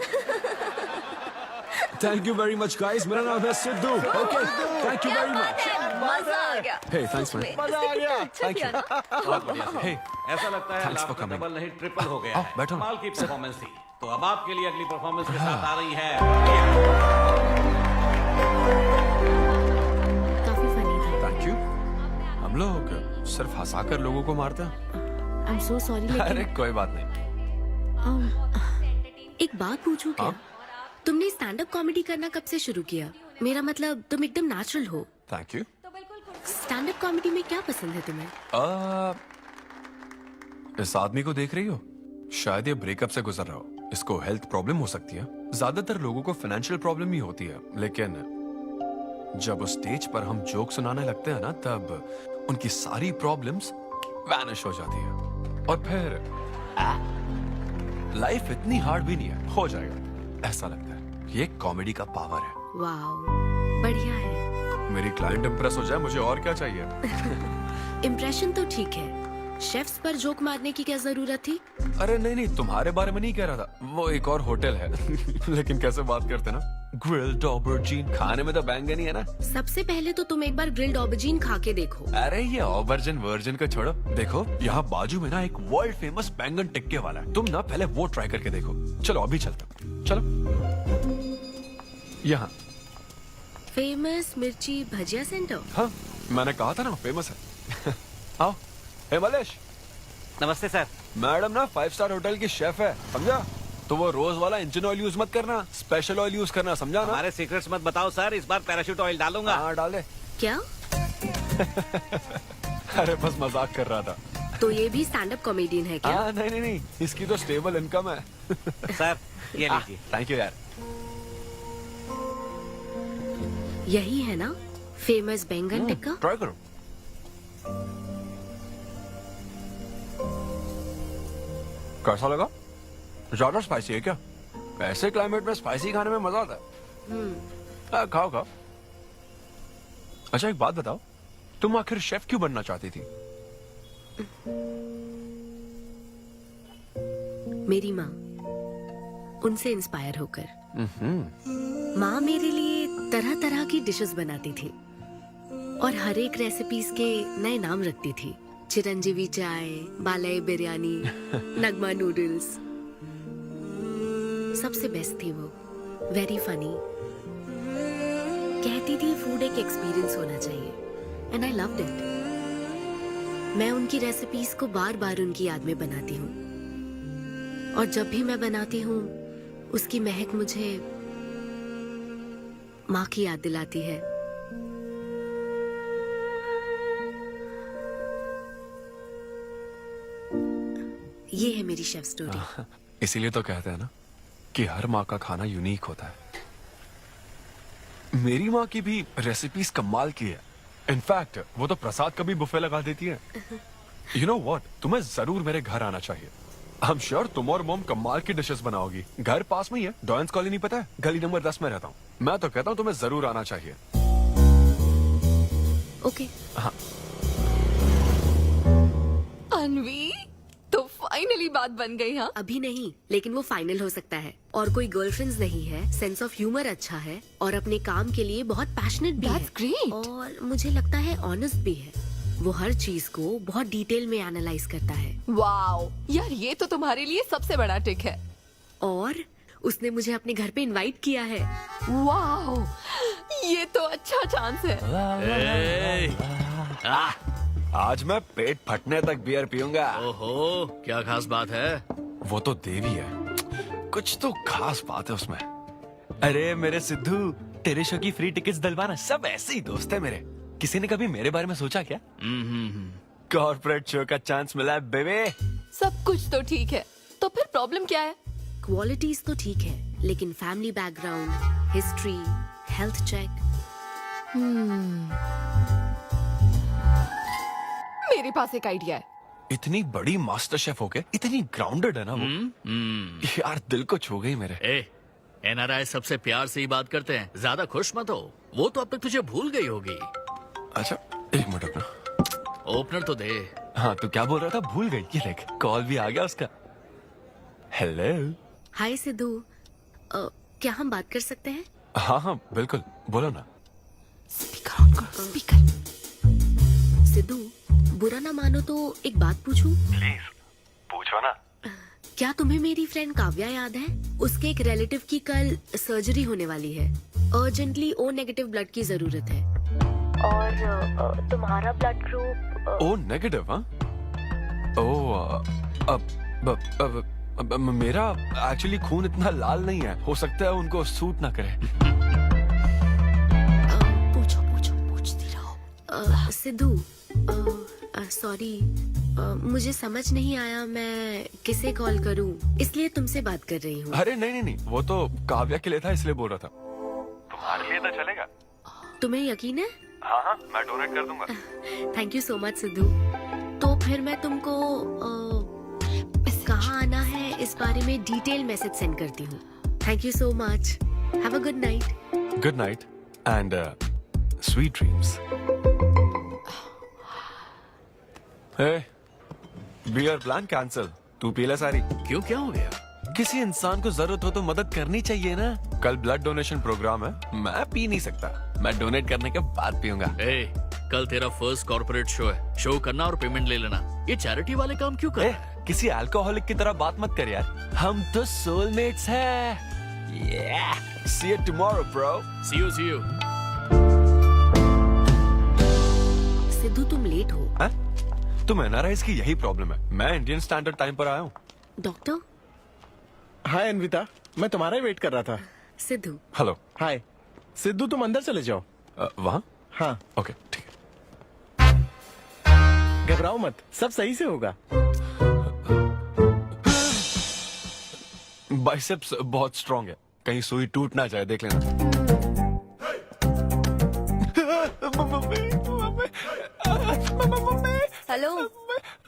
Thank you very much guys, मेरा नाम है Sidhu. Okay, thank you very much. मजा आ गया। हे थैंक्स मैन। मजा आ गया। Thank you. बहुत बढ़िया। हे, ऐसा लगता है Thanks लाख for में coming. डबल नहीं ट्रिपल हो गया है। बैठो ना। कमाल की परफॉर्मेंस थी। तो अब आपके लिए अगली परफॉर्मेंस के साथ आ रही है। काफी फनी था। Thank you. हम लोग सिर्फ हंसाकर लोगों को मारते हैं। आई एम सो सॉरी अरे लेकिन कोई बात नहीं। एक बात पूछूं क्या? हाँ? तुमने स्टैंड अप कॉमेडी करना कब से शुरू किया? मेरा मतलब तुम एकदम नेचुरल हो। Thank you. Stand up comedy में क्या पसंद है तुम्हें? इस आदमी को देख रही हो? शायद ये ब्रेकअप से गुजर रहा हो। इसको हेल्थ प्रॉब्लम हो सकती है। ज्यादातर लोगों को फाइनेंशियल प्रॉब्लम ही होती है, लेकिन जब उस स्टेज पर हम जोक सुनाने लगते हैं ना, तब उनकी सारी प्रॉब्लम्स वैनिश हो जाती है। और फिर लाइफ इतनी हार्ड भी नहीं है, हो जाएगा ऐसा लगता है। ये कॉमेडी का पावर है। वाओ, बढ़िया है। मेरी क्लाइंट इंप्रेस हो जाए, मुझे और क्या चाहिए? इम्प्रेशन तो ठीक है, शेफ्स पर जोक मारने की क्या जरूरत थी? अरे नहीं, तुम्हारे बारे में नहीं कह रहा था। वो एक और होटल है। लेकिन कैसे बात करते ना, ग्रिल्ड ऑबरजीन खाने में तो बैंगन ही है ना। सबसे पहले तो तुम एक बार ग्रिल्ड ऑबरजीन खा के देखो। अरे ये ऑबरजीन वर्जिन को छोड़ो, देखो यहाँ बाजू में ना एक वर्ल्ड फेमस बैंगन टिक्के वाला है। तुम ना पहले वो ट्राई करके देखो। चलो अभी चलते हैं। चलो यहाँ फेमस मिर्ची भजिया सेंटर। हाँ, मैंने कहा था ना फेमस है। आओ। हे मलेश। नमस्ते सर। मैडम ना 5 स्टार होटल की शेफ है, समझा? तो वो रोज वाला इंजन ऑयल यूज मत करना, स्पेशल ऑयल यूज करना, समझा ना? हमारे सीक्रेट्स मत बताओ सर, इस बार पैराशूट ऑयल डालूंगा। हाँ डाल दे। क्या? अरे बस मजाक कर रहा था। तो ये भी स्टैंड अप कॉमेडियन है क्या? हाँ नहीं, इसकी तो स्टेबल इनकम है। सर ये लीजिए। थैंक यू यार। यही है ना फेमस बैंगन टिक्का? ट्राई करो। कैसा लगा? ज्यादा स्पाइसी है क्या? ऐसे क्लाइमेट में स्पाइसी खाने में मजा आता है। खाओ खाओ। अच्छा एक बात बताओ, तुम आखिर शेफ क्यों बनना चाहती थी? मेरी माँ, उनसे इंस्पायर होकर। माँ मेरे लिए तरह तरह की डिशेस बनाती थी और हर एक रेसिपीज के नए नाम रखती थी। चिरंजीवी चाय, बालाई बिरयानी, नगमा नूडल्स। सबसे बेस्ट थी वो, वेरी फनी। कहती थी फूड एक एक्सपीरियंस होना चाहिए, एंड आई लव्ड इट। मैं उनकी रेसिपीज को बार बार उनकी याद में बनाती हूँ, और जब भी मैं बनाती हूँ उसकी महक मुझे माँ की याद दिलाती है। ये है मेरी शेफ स्टोरी। इसीलिए तो कहते हैं ना कि हर माँ का खाना यूनिक होता है। मेरी माँ की भी रेसिपीज कमाल की है। इनफैक्ट वो तो प्रसाद का भी बुफे लगा देती है। यू नो व्हाट, तुम्हें जरूर मेरे घर आना चाहिए। आई एम श्योर तुम और मोम कमाल की डिशेस बनाओगी। घर पास में ही है, डॉयंस कॉलोनी पता है? गली नंबर 10 में रहता हूँ। मैं तो कहता हूँ तुम्हें जरूर आना चाहिए। ओके। हाँ अन्वी, तो फाइनली बात बन गई। हाँ, अभी नहीं, लेकिन वो फाइनल हो सकता है। और कोई गर्लफ्रेंड्स नहीं है, सेंस ऑफ ह्यूमर अच्छा है और अपने काम के लिए बहुत पैशनेट भी That's है। great. और मुझे लगता है ऑनेस्ट भी है। वो हर चीज को बहुत डिटेल में एनालाइज करता है। वाओ यार, ये तो तुम्हारे लिए सबसे बड़ा टिक है। और उसने मुझे अपने घर पे इनवाइट किया है। वाओ, ये तो अच्छा चांस है। आज मैं पेट फटने तक बियर पीऊंगा। ओहो, क्या खास बात है? वो तो देवी है, कुछ तो खास बात है उसमें। अरे मेरे सिद्धू, तेरे शो की फ्री टिकट्स दिलवाना, सब ऐसे ही दोस्त है मेरे। किसी ने कभी मेरे बारे में सोचा क्या? कॉर्पोरेट शो का चांस मिला है बेबे। सब कुछ तो ठीक है, तो फिर प्रॉब्लम क्या है? क्वालिटीज तो ठीक है, लेकिन family background, history, health check. मेरे पास एक आइडिया है। इतनी बड़ी मास्टर शेफ हो गए, इतनी ग्राउंडेड है ना वो। यार दिल को छू गई मेरे। एनआरआई सबसे प्यार से ही बात करते हैं, ज्यादा खुश मत हो। वो तो अब तक तुझे भूल गई होगी। अच्छा एक मिनट अपना ओपनर तो दे। हाँ तू क्या बोल रहा था? भूल गई? ये देख, कॉल भी आ गया उसका। हेलो। हाय सिद्धू, क्या हम बात कर सकते हैं? हाँ हाँ बिल्कुल, बोलो ना। स्पीकर ऑन करो, स्पीकर। सिद्धू, बुरा ना मानो तो एक बात पूछूं? प्लीज पूछो ना। क्या तुम्हें मेरी फ्रेंड काव्या याद है? उसके एक रिलेटिव की कल सर्जरी होने वाली है। अर्जेंटली ओ नेगेटिव ब्लड की जरूरत है। और तुम्हारा ब्लड ग्रुप? O negative? हाँ। ओ अब मेरा एक्चुअली खून इतना लाल नहीं है, हो सकता है उनको सूट ना करे। पूछती रहो। सिद्धू, सॉरी, मुझे समझ नहीं आया मैं किसे कॉल करूं, इसलिए तुमसे बात कर रही हूँ। अरे नहीं, वो तो काव्या के लिए था, इसलिए बोल रहा था। तुम्हारे लिए तो चलेगा? तुम्हें यकीन है? हाँ, मैं डोनेट कर दूंगा। Thank you so much Sidhu. तो फिर मैं तुमको कहाँ आना है इस बारे में डिटेल मैसेज सेंड करती हूँ। Thank you so much. Have a good night. Good night and sweet dreams. Beer plan cancel. तू पी ले सारी। क्यों, क्या हो गया? किसी इंसान को जरूरत हो तो मदद करनी चाहिए ना। कल ब्लड डोनेशन प्रोग्राम है, मैं पी नहीं सकता। मैं डोनेट करने के बाद पीऊंगा। कल तेरा फर्स्ट कॉर्पोरेट शो है, शो करना और पेमेंट ले लेना। ये चैरिटी वाले काम क्यों कर? किसी अल्कोहलिक की तरह बात मत कर यार, हम तो सोलमेट्स हैं। See you tomorrow, bro. See you. Sidhu तुम लेट हो। तुम एनआरआईज की यही प्रॉब्लम है। मैं इंडियन स्टैंडर्ड टाइम पर आया हूँ। डॉक्टर। हाय अन्विता, मैं तुम्हारा ही वेट कर रहा था। सिद्धू। हेलो। हाय सिद्धू, तुम अंदर चले जाओ। वहाँ? हाँ ओके ठीक है। घबराओ मत, सब सही से होगा। बाइसेप्स बहुत स्ट्रांग है, कहीं सुई टूट ना जाए, देख लेना। हेलो,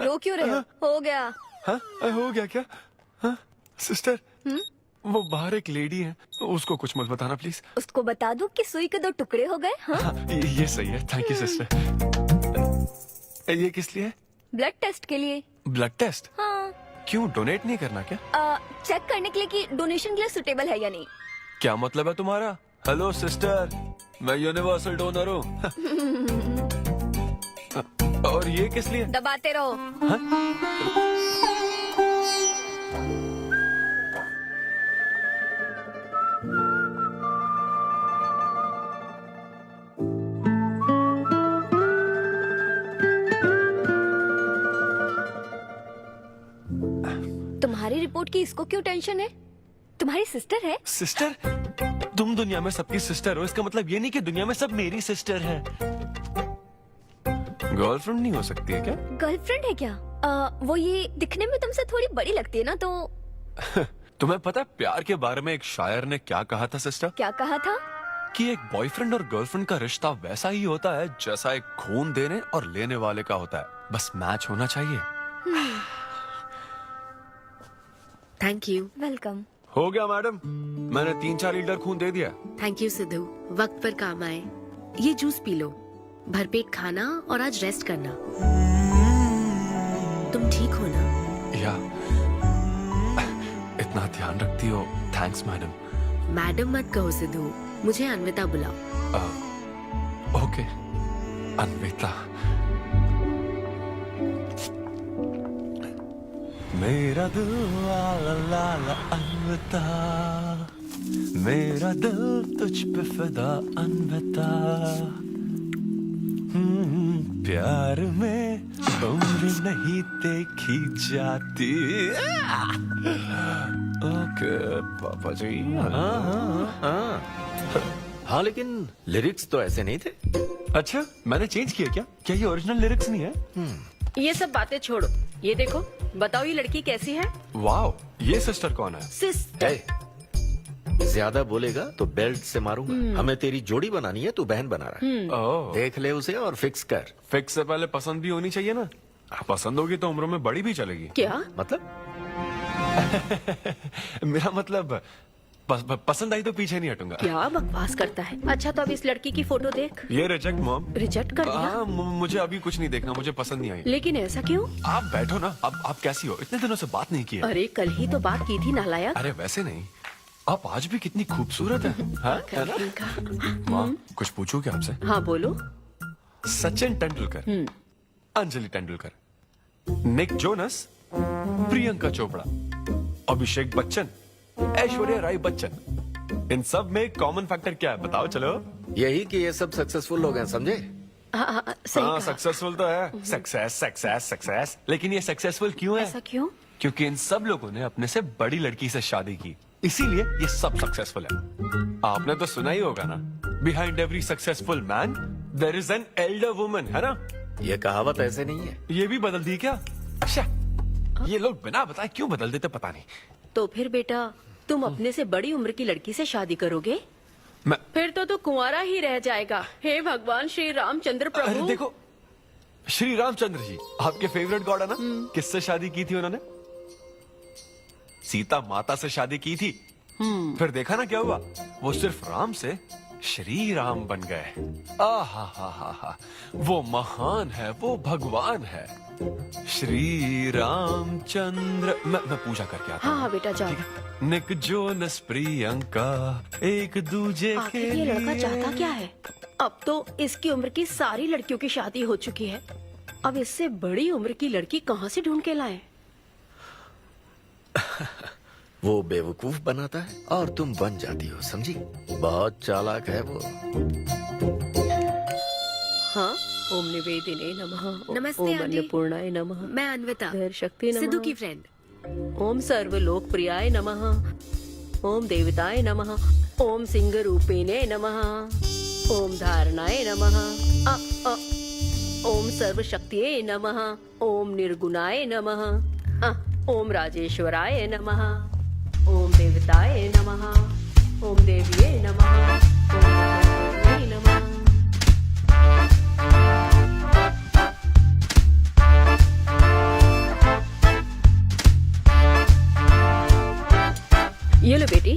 रो क्यों रहे हो? हो गया। हाँ, हो गया क्या? हाँ, सिस्टर, वो बाहर एक लेडी है, उसको कुछ मत बताना प्लीज। उसको बता दूं कि सुई के 2 टुकड़े हो गए। हाँ? ये सही है, थैंक यू सिस्टर। ये किस लिए? ब्लड टेस्ट के लिए। Blood test? हाँ। क्यों, डोनेट नहीं करना क्या? चेक करने के लिए कि डोनेशन के लिए सुटेबल है या नहीं। क्या मतलब है तुम्हारा? हेलो सिस्टर, मैं यूनिवर्सल डोनर हूँ। और ये किस लिए? दबाते रहो। तुम्हारी रिपोर्ट की इसको क्यों टेंशन है? तुम्हारी सिस्टर है। सिस्टर? तुम दुनिया में सबकी सिस्टर हो, इसका मतलब ये नहीं कि दुनिया में सब मेरी सिस्टर है। गर्लफ्रेंड नहीं हो सकती है क्या? गर्लफ्रेंड है क्या? वो ये दिखने में तुमसे थोड़ी बड़ी लगती है ना, तो तुम्हें पता है प्यार के बारे में एक शायर ने क्या कहा था सिस्टर? क्या कहा था? कि एक बॉयफ्रेंड और गर्लफ्रेंड का रिश्ता वैसा ही होता है जैसा एक खून देने और लेने वाले का होता है, बस मैच होना चाहिए। Thank you. वेलकम। हो गया मैडम, मैंने 3-4 लीटर खून दे दिया। थैंक यू सिद्धू, वक्त पर काम आए। ये जूस पी लो, भरपेट खाना और आज रेस्ट करना। तुम ठीक हो ना? या इतना ध्यान रखती हो, थैंक्स मैडम। मैडम मत कहो सिद्धू, मुझे अन्विता बुलाओ। ओके अन्विता। मेरा दिल ला ला ला ला अन्विता, मेरा दिल तुझ पे फिदा अन्विता। प्यार में उम्र नहीं देखी जाती। ओके पापा जी। हाँ लेकिन लिरिक्स तो ऐसे नहीं थे। अच्छा मैंने चेंज किया क्या ये ओरिजिनल लिरिक्स नहीं है? ये सब बातें छोड़ो, ये देखो, बताओ ये लड़की कैसी है? वाओ, ये सिस्टर कौन है? सिस्टर। ज्यादा बोलेगा तो बेल्ट से मारूंगा। हमें तेरी जोड़ी बनानी है, तू बहन बना रहा है। ओह, देख ले उसे और फिक्स कर। फिक्स से पहले पसंद भी होनी चाहिए ना। पसंद होगी तो उम्र में बड़ी भी चलेगी। क्या मतलब? मेरा मतलब पसंद आई तो पीछे नहीं हटूंगा। क्या बकवास करता है। अच्छा तो अब इस लड़की की फोटो देख। ये रिजेक्ट मॉम। रिजेक्ट कर दिया? मुझे अभी कुछ नहीं देखना, मुझे पसंद नहीं आई। लेकिन ऐसा क्यों? आप बैठो ना। अब आप कैसी हो? इतने दिनों से बात नहीं की है। अरे कल ही तो बात की थी नालायक। अरे वैसे नहीं, आप आज भी कितनी खूबसूरत है, है ना? माँ कुछ पूछूं क्या आपसे? हाँ बोलो। सचिन तेंदुलकर, अंजलि तेंदुलकर, निक जोनस, प्रियंका चोपड़ा, अभिषेक बच्चन, ऐश्वर्या राय बच्चन, इन सब में कॉमन फैक्टर क्या है बताओ? चलो यही कि ये सब सक्सेसफुल लोग हैं, समझे? हाँ सक्सेसफुल तो है। Success success success. लेकिन ये सक्सेसफुल क्यों है? ऐसा क्यों? क्योंकि इन सब लोगों ने अपने से बड़ी लड़की से शादी की, इसीलिए ये सब सक्सेसफुल है। आपने तो सुना ही होगा ना, behind every successful man there is an elder woman, है ना? ये कहावत ऐसे नहीं है। ये भी बदल दी क्या? अच्छा, ये लोग बिना बताए क्यों बदल देते पता नहीं। तो फिर बेटा तुम अपने से बड़ी उम्र की लड़की से शादी करोगे? मैं फिर तो कुंवारा ही रह जाएगा। हे भगवान श्री रामचंद्र अरे प्रभु। देखो, श्री रामचंद्र जी आपके फेवरेट गॉड है ना? किससे शादी की थी उन्होंने? सीता माता से शादी की थी। फिर देखा ना क्या हुआ, वो सिर्फ राम से श्री राम बन गए। हा, वो महान है, वो भगवान है श्री रामचंद्र। मैं पूजा करके आता हूँ। हाँ बेटा जाओ। निक जोनस प्रियंका एक दूजे के आखिर ये लड़का लिए। चाहता क्या है? अब तो इसकी उम्र की सारी लड़कियों की शादी हो चुकी है, अब इससे बड़ी उम्र की लड़की कहाँ से ढूंढ के लाए? वो बेवकूफ बनाता है और तुम बन जाती हो, समझी? बहुत चालाक है वो। हाँ, ओम निवेदिने नमः। नमस्ते, ओम आंटी। अन्नपूर्णाय नमः। मैं अन्विता, धैर्य शक्ति नमः। सिद्धू की फ्रेंड। ओम सर्वलोकप्रियाय नमः। ओम देवताय नमः। ओम सिंह रूपेणे नमः। ओम धारणाय नमः। ओम सर्वशक्तिये नमः। ओम निर्गुणाय नमः। ओम राजेश्वराय नमः। ओम देवताय नमः। ओम देव्ये नमः। ओम देव्ये नमः। ये लो बेटी,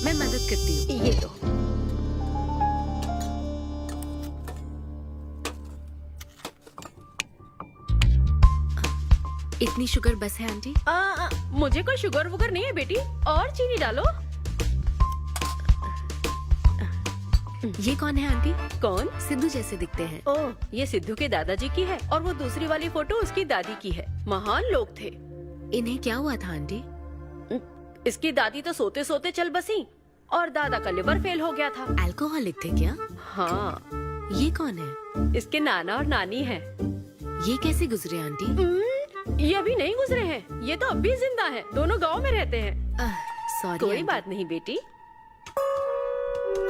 मैं मदद करती हूँ। ये लो। इतनी शुगर बस है आंटी? मुझे कोई शुगर वुगर नहीं है बेटी, और चीनी डालो। ये कौन है आंटी? कौन? सिद्धू जैसे दिखते हैं। ओह, ये सिद्धू के दादाजी की है और वो दूसरी वाली फोटो उसकी दादी की है। महान लोग थे। इन्हें क्या हुआ था आंटी? इसकी दादी तो सोते सोते चल बसी और दादा का लिवर फेल हो गया था। अल्कोहलिक थे क्या? हाँ। ये कौन है? इसके नाना और नानी है। ये कैसे गुजरे आंटी? ये अभी नहीं गुजरे हैं, ये तो अब भी जिंदा है। दोनों गांव में रहते हैं। सॉरी। कोई बात नहीं बेटी।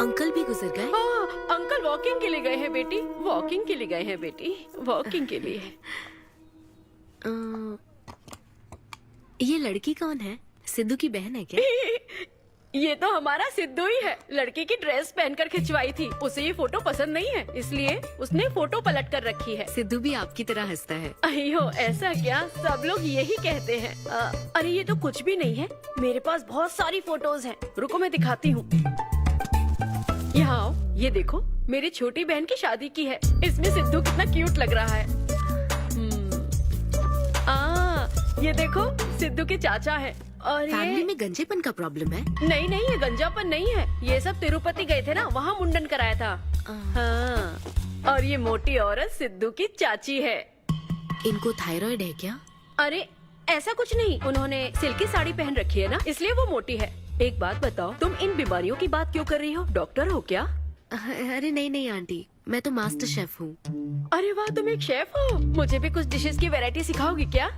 अंकल भी गुजर गए? हाँ, अंकल वॉकिंग के लिए गए हैं बेटी। वॉकिंग के लिए गए हैं बेटी, वॉकिंग के लिए। ये लड़की कौन है? सिद्धू की बहन है क्या? ये तो हमारा सिद्धू ही है। लड़की की ड्रेस पहनकर खिंचवाई थी, उसे ये फोटो पसंद नहीं है, इसलिए उसने फोटो पलट कर रखी है। सिद्धू भी आपकी तरह हंसता है। अयो ऐसा क्या, सब लोग यही कहते हैं। अरे ये तो कुछ भी नहीं है, मेरे पास बहुत सारी फोटोज हैं। रुको मैं दिखाती हूँ। यहाँ आओ, ये देखो मेरी छोटी बहन की शादी की है। इसमें सिद्धू कितना क्यूट लग रहा है। देखो सिद्धू के चाचा है। और फैमिली में गंजेपन का प्रॉब्लम है? नहीं नहीं, ये गंजापन नहीं है। ये सब तिरुपति गए थे ना, वहाँ मुंडन कराया था। हाँ। और ये मोटी औरत सिद्धू की चाची है। इनको थायराइड है क्या? अरे ऐसा कुछ नहीं, उन्होंने सिल्की साड़ी पहन रखी है ना, इसलिए वो मोटी है। एक बात बताओ, तुम इन बीमारियों की बात क्यों कर रही हो? डॉक्टर हो क्या? अरे नहीं नहीं आंटी, मैं तो मास्टर शेफ हूँ। अरे वाह, तुम एक शेफ हो। मुझे भी कुछ डिशेस की वैरायटी सिखाओगी क्या?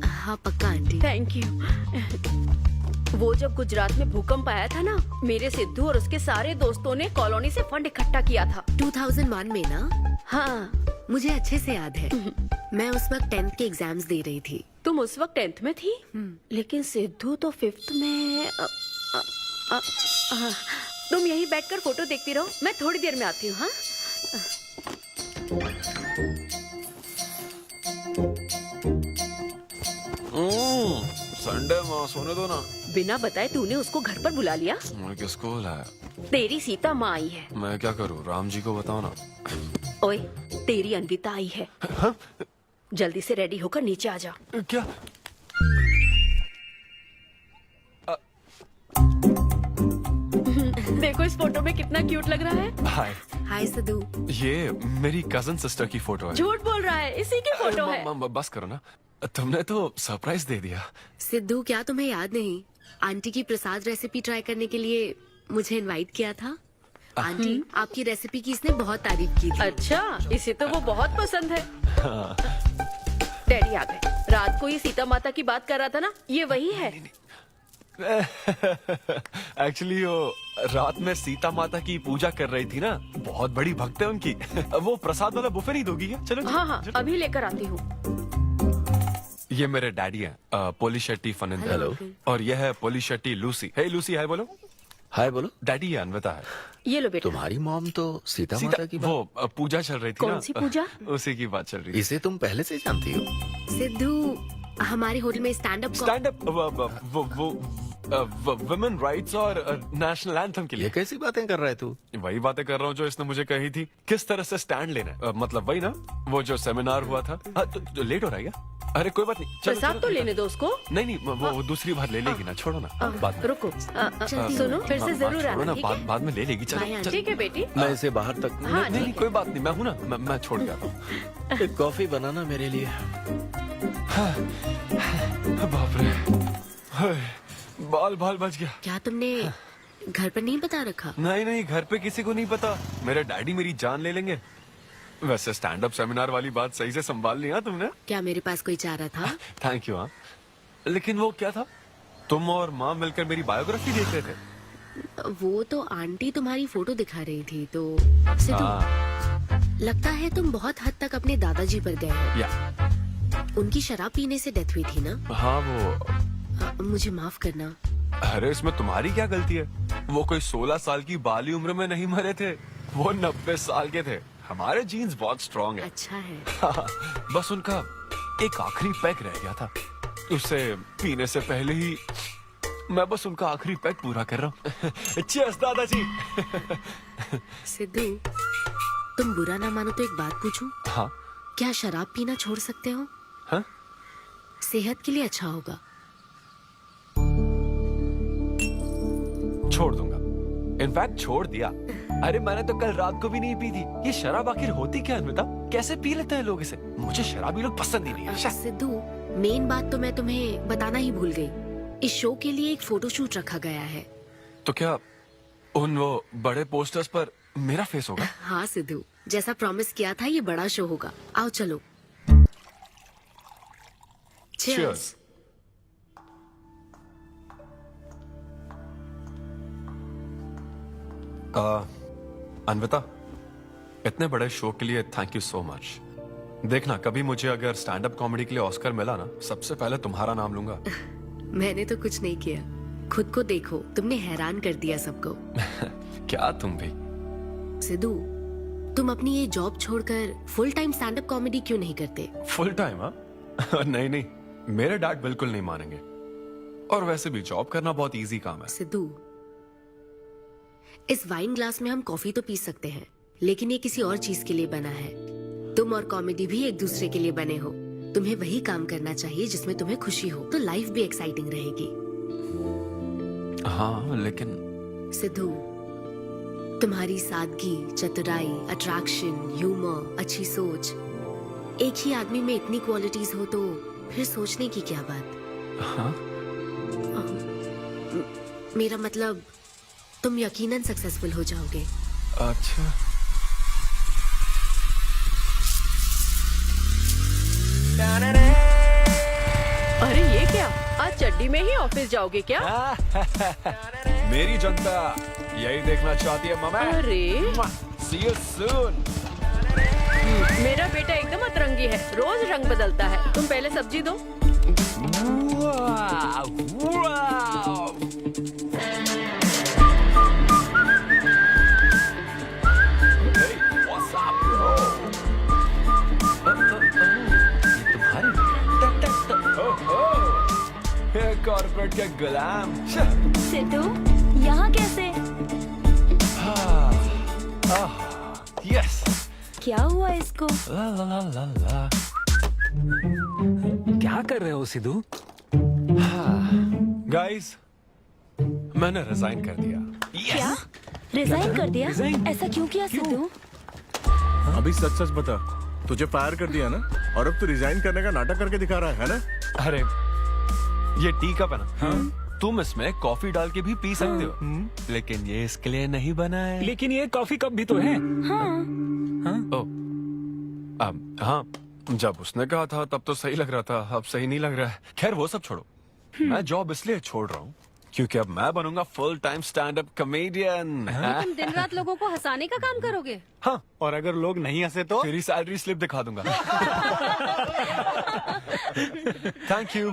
हाँ पक्का आंटी। Thank you. वो जब गुजरात में भूकंप आया था ना, मेरे सिद्धू और उसके सारे दोस्तों ने कॉलोनी से फंड इकट्ठा किया था। 2001 में ना? हाँ मुझे अच्छे से याद है। मैं उस वक्त 10th के एग्जाम्स दे रही थी। तुम उस वक्त 10th में थी? लेकिन सिद्धू तो 5th में। तुम यहीं बैठकर फोटो देखती रहो, मैं थोड़ी देर में आती हूँ। हाँ संडे माँ सोने दो ना। बिना बताए तूने उसको घर पर बुला लिया? मैं किसको बुलाया? तेरी सीता माँ आई है। मैं क्या करूँ, राम जी को बताओ ना। ओए, तेरी अन्विता आई है। हाँ? जल्दी से रेडी होकर नीचे आ जा। क्या? देखो इस फोटो में कितना क्यूट लग रहा है। हाय। हाय सिद्धू। ये मेरी कजन सिस्टर की फोटो है। झूठ बोल रहा है, इसी की फोटो है। बस करो ना, तुमने तो सरप्राइज दे दिया। सिद्धू, क्या तुम्हें याद नहीं, आंटी की प्रसाद रेसिपी ट्राई करने के लिए मुझे इनवाइट किया था? आंटी, आपकी रेसिपी की इसने बहुत तारीफ की थी। अच्छा, इसे तो वो बहुत पसंद है। डैडी आ गए। रात को ये सीता माता की बात कर रहा था ना, ये वही है। एक्चुअली वो रात में सीता माता की पूजा कर रही थी ना, बहुत बड़ी भक्त है उनकी। वो प्रसाद वाला बुफे नहीं दोगी क्या? चलो हाँ हाँ, अभी लेकर आती हूँ। ये मेरे डैडी हैं, पोली शेट्टी फनिंदर। हेलो। और ये है पोली शेट्टी लूसी। हे लूसी, हाय बोलो। हाय बोलो। डैडी ये अन्विता है। ये लो बेटा। तुम्हारी मॉम तो सीता माता की बात। वो पूजा चल रही थी ना। कौन सी पूजा? उसी की बात चल रही थी। इसे तुम पहले से जानती हो? सिद्धू, हमारे होटल में स्टैंड अप वुमेन राइट्स और नेशनल एंथम के लिए। ये कैसी बातें कर रहा है तू? वही बातें कर रहा हूँ जो इसने मुझे कही थी, किस तरह से स्टैंड लेना है। मतलब वही ना, वो जो सेमिनार हुआ था। तो लेट हो रहा है क्या? अरे कोई बात नहीं, चलो, प्रसाद चलो, तो लेने दो उसको। नहीं नहीं, वो दूसरी बार ले लेगी ना, छोड़ो ना। बात रुको, सुनो, फिर से जरूर छोड़ो आना, ना, ठीक है? बाद में ले लेगी। चलो ठीक है बेटी। मैं इसे बाहर तक हाँ, नहीं ठीक कोई बात नहीं, मैं हूँ ना, मैं छोड़ के आता हूँ। एक कॉफी बनाना मेरे लिए। बाप रे, हाय, बाल बच गया। क्या तुमने घर पर नहीं बता रखा? नहीं नहीं, घर पे किसी को नहीं पता। मेरे डैडी मेरी जान ले लेंगे। वैसे स्टैंड अप सेमिनार वाली बात सही से संभाल लिया तुमने। क्या मेरे पास कोई चारा था? Thank you. हाँ, लेकिन वो क्या था, तुम और माँ मिलकर मेरी बायोग्राफी देख रहे थे। वो तो आंटी तुम्हारी फोटो दिखा रही थी। तो सिद्धू, लगता है तुम बहुत हद तक अपने दादाजी पर गए हो। या उनकी शराब पीने से डेथ हुई थी ना? हाँ, वो मुझे माफ करना। अरे इसमें तुम्हारी क्या गलती है? वो कोई 16 साल की बाली उम्र में नहीं मरे थे, वो 90 साल के थे। हमारे जीन्स बहुत स्ट्रॉन्ग है। अच्छा है। बस उनका एक आखिरी पैक रह गया था, उसे पीने से पहले ही मैं बस उनका आखिरी पैक पूरा कर रहा हूँ। चीयर्स दादाजी। सिद्धू, तुम बुरा ना मानो तो एक बात पूछूं? हाँ। क्या शराब पीना छोड़ सकते हो? हाँ? सेहत के लिए अच्छा होगा। छोड़ दूंगा, इनफैक्ट छोड़ दिया। अरे मैंने तो कल रात को भी नहीं पी थी। ये शराब आखिर होती क्या है? कैसे पी लेते हैं लोग इसे? मुझे शराबी लोग पसंद ही नहीं है। सिद्धू, मेन बात तो मैं तुम्हें बताना ही भूल गई। इस शो के लिए एक फोटोशूट रखा गया है। तो क्या उन वो बड़े पोस्टर्स पर मेरा फेस होगा? हाँ सिद्धू, जैसा प्रॉमिस किया था, ये बड़ा शो होगा। आओ चलो। Cheers. अन्विता, इतने बड़े शो के लिए थैंक यू सो मच। देखना, कभी मुझे अगर स्टैंड अप कॉमेडी के लिए ऑस्कर मिला ना, सबसे पहले तुम्हारा नाम लूंगा। मैंने तो कुछ नहीं किया, खुद को देखो, तुमने हैरान कर दिया सबको। क्या तुम भी? सिद्धू, तुम अपनी ये जॉब छोड़कर full time stand up comedy क्यों नहीं करते? Full time? हाँ नहीं नहीं, मेरे डैड बिल्कुल नहीं मानेंगे। और वैसे भी जॉब करना बहुत इजी काम है। सिद्धू, इस वाइन ग्लास में हम कॉफी तो पी सकते हैं, लेकिन ये किसी और चीज के लिए बना है। तुम और कॉमेडी भी एक दूसरे के लिए बने हो। तुम्हें वही काम करना चाहिए जिसमें तुम्हें खुशी हो, तो लाइफ भी एक्साइटिंग रहेगी। हाँ लेकिन सिद्धू, तुम्हारी सादगी, चतुराई, अट्रैक्शन, ह्यूमर, अच्छी सोच, एक ही आदमी में इतनी क्वालिटीज हो तो फिर सोचने की क्या बात। हाँ? मेरा मतलब तुम यकीनन सक्सेसफुल हो जाओगे। अच्छा। अरे ये क्या, आज चड्डी में ही ऑफिस जाओगे क्या? मेरी जनता यही देखना चाहती है मम्मी। अरे See you soon। मेरा बेटा एकदम अतरंगी है, रोज रंग बदलता है। तुम पहले सब्जी दो। कॉर्पोरेट के गुलाम। सिद्धू, यहाँ कैसे? यस। क्या हुआ इसको? ला ला ला ला ला। क्या कर रहे हो सिद्धू? गाइस, मैंने रिजाइन कर दिया। क्या? रिजाइन कर दिया? ऐसा क्यों किया सिद्धू? अभी सच सच बता, तुझे फायर कर दिया ना, और अब तू रिजाइन करने का नाटक करके दिखा रहा है ना? अरे ये टी कप है ना? हाँ? तुम इसमें कॉफी डाल के भी पी सकते हो, लेकिन ये इसके लिए नहीं बना है। लेकिन ये कॉफी कप भी तो है। हाँ, जब उसने कहा था तब तो सही लग रहा था, अब सही नहीं लग रहा है। खैर वो सब छोड़ो, मैं जॉब इसलिए छोड़ रहा हूँ क्योंकि अब मैं बनूंगा full time stand up comedian. तुम दिन रात लोगों को हंसाने का काम करोगे? हाँ, और अगर लोग नहीं हंसे तो तेरी सैलरी स्लिप दिखा दूंगा। Thank you.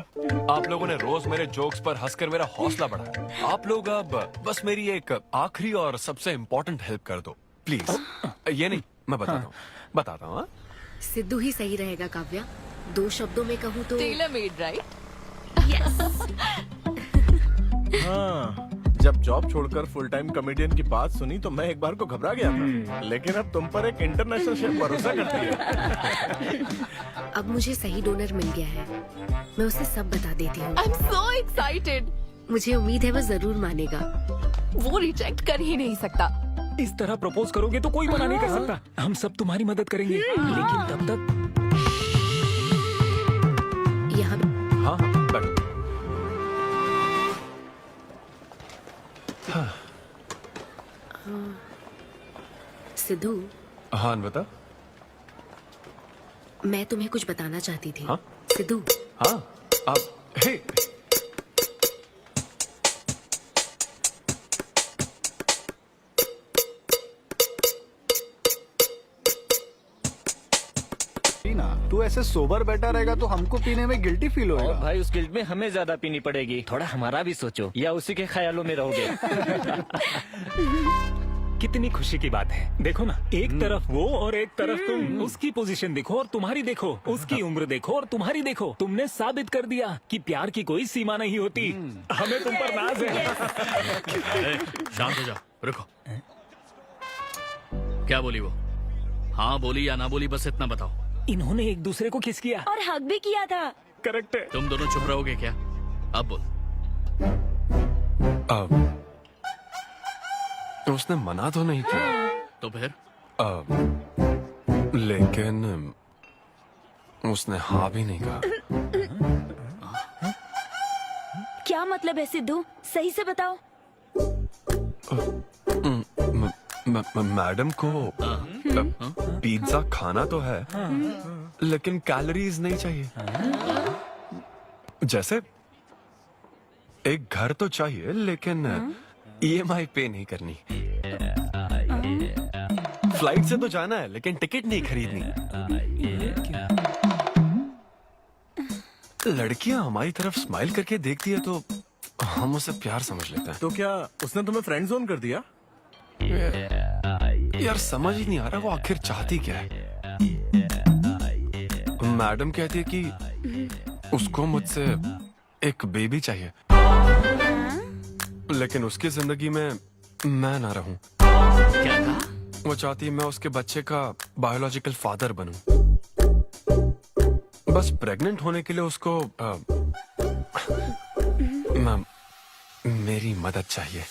आप लोगों ने रोज मेरे जोक्स पर हंसकर मेरा हौसला बढ़ाया। आप लोग अब बस मेरी एक आखिरी और सबसे इम्पोर्टेंट हेल्प कर दो प्लीज। ये नहीं, मैं बताता हूँ। सिद्धू ही सही रहेगा काव्या। 2 शब्दों में कहूँ तो टेलर मेड, राइट? हाँ, जब जॉब छोड़कर फुल टाइम कॉमेडियन की बात सुनी तो मैं एक बार को घबरा गया था, लेकिन अब तुम पर एक इंटरनेशनल शेफ भरोसा करती है। अब मुझे सही डोनर मिल गया है, मैं उसे सब बता देती हूँ। I am so excited. मुझे उम्मीद है वो जरूर मानेगा। वो रिजेक्ट कर ही नहीं सकता। इस तरह प्रपोज करोगे तो कोई मना नहीं कर सकता। हम सब तुम्हारी मदद करेंगे, लेकिन तब तक यहाँ। हाँ बैठो। सिद्धू। हाँ बता। मैं तुम्हें कुछ बताना चाहती थी। हाँ? सिद्धू। हाँ, आप हे। तू ऐसे सोबर बैठा रहेगा तो हमको पीने में गिल्टी फील होगा। भाई उस गिल्ट में हमें ज्यादा पीनी पड़ेगी। थोड़ा हमारा भी सोचो, या उसी के ख्यालों में रहोगे। कितनी खुशी की बात है। देखो ना, एक तरफ वो और एक तरफ तुम। उसकी पोजीशन देखो और तुम्हारी देखो, उसकी उम्र देखो और तुम्हारी देखो। तुमने साबित कर दिया कि प्यार की कोई सीमा नहीं होती। हमें तुम पर नाज है। शांत हो जाओ, रुको। क्या बोली वो? हाँ बोली या ना बोली, बस इतना बताओ। इन्होंने एक दूसरे को किस किया और हक भी किया था। करेक्ट है। तुम दोनों चुप रहोगे क्या? अब बोल। उसने मना तो नहीं किया। तो फिर? लेकिन उसने हाँ भी नहीं कहा। क्या मतलब है सिद्धू? सही से बताओ। मैडम को पिज्जा खाना तो है, लेकिन कैलोरीज नहीं चाहिए। जैसे एक घर तो चाहिए, लेकिन EMI पे नहीं करनी। फ्लाइट से तो जाना है, लेकिन टिकट नहीं खरीदनी। लड़कियां हमारी तरफ स्माइल करके देखती है तो हम उसे प्यार समझ लेते हैं। तो क्या उसने तुम्हें फ्रेंड जोन कर दिया? यार समझ ही नहीं आ रहा वो आखिर चाहती क्या है। मैडम कहती है कि उसको मुझसे एक बेबी चाहिए, लेकिन उसकी जिंदगी में मैं ना रहूं। क्या कहा? वो चाहती है मैं उसके बच्चे का बायोलॉजिकल फादर बनूं। बस प्रेग्नेंट होने के लिए उसको मेरी मदद चाहिए।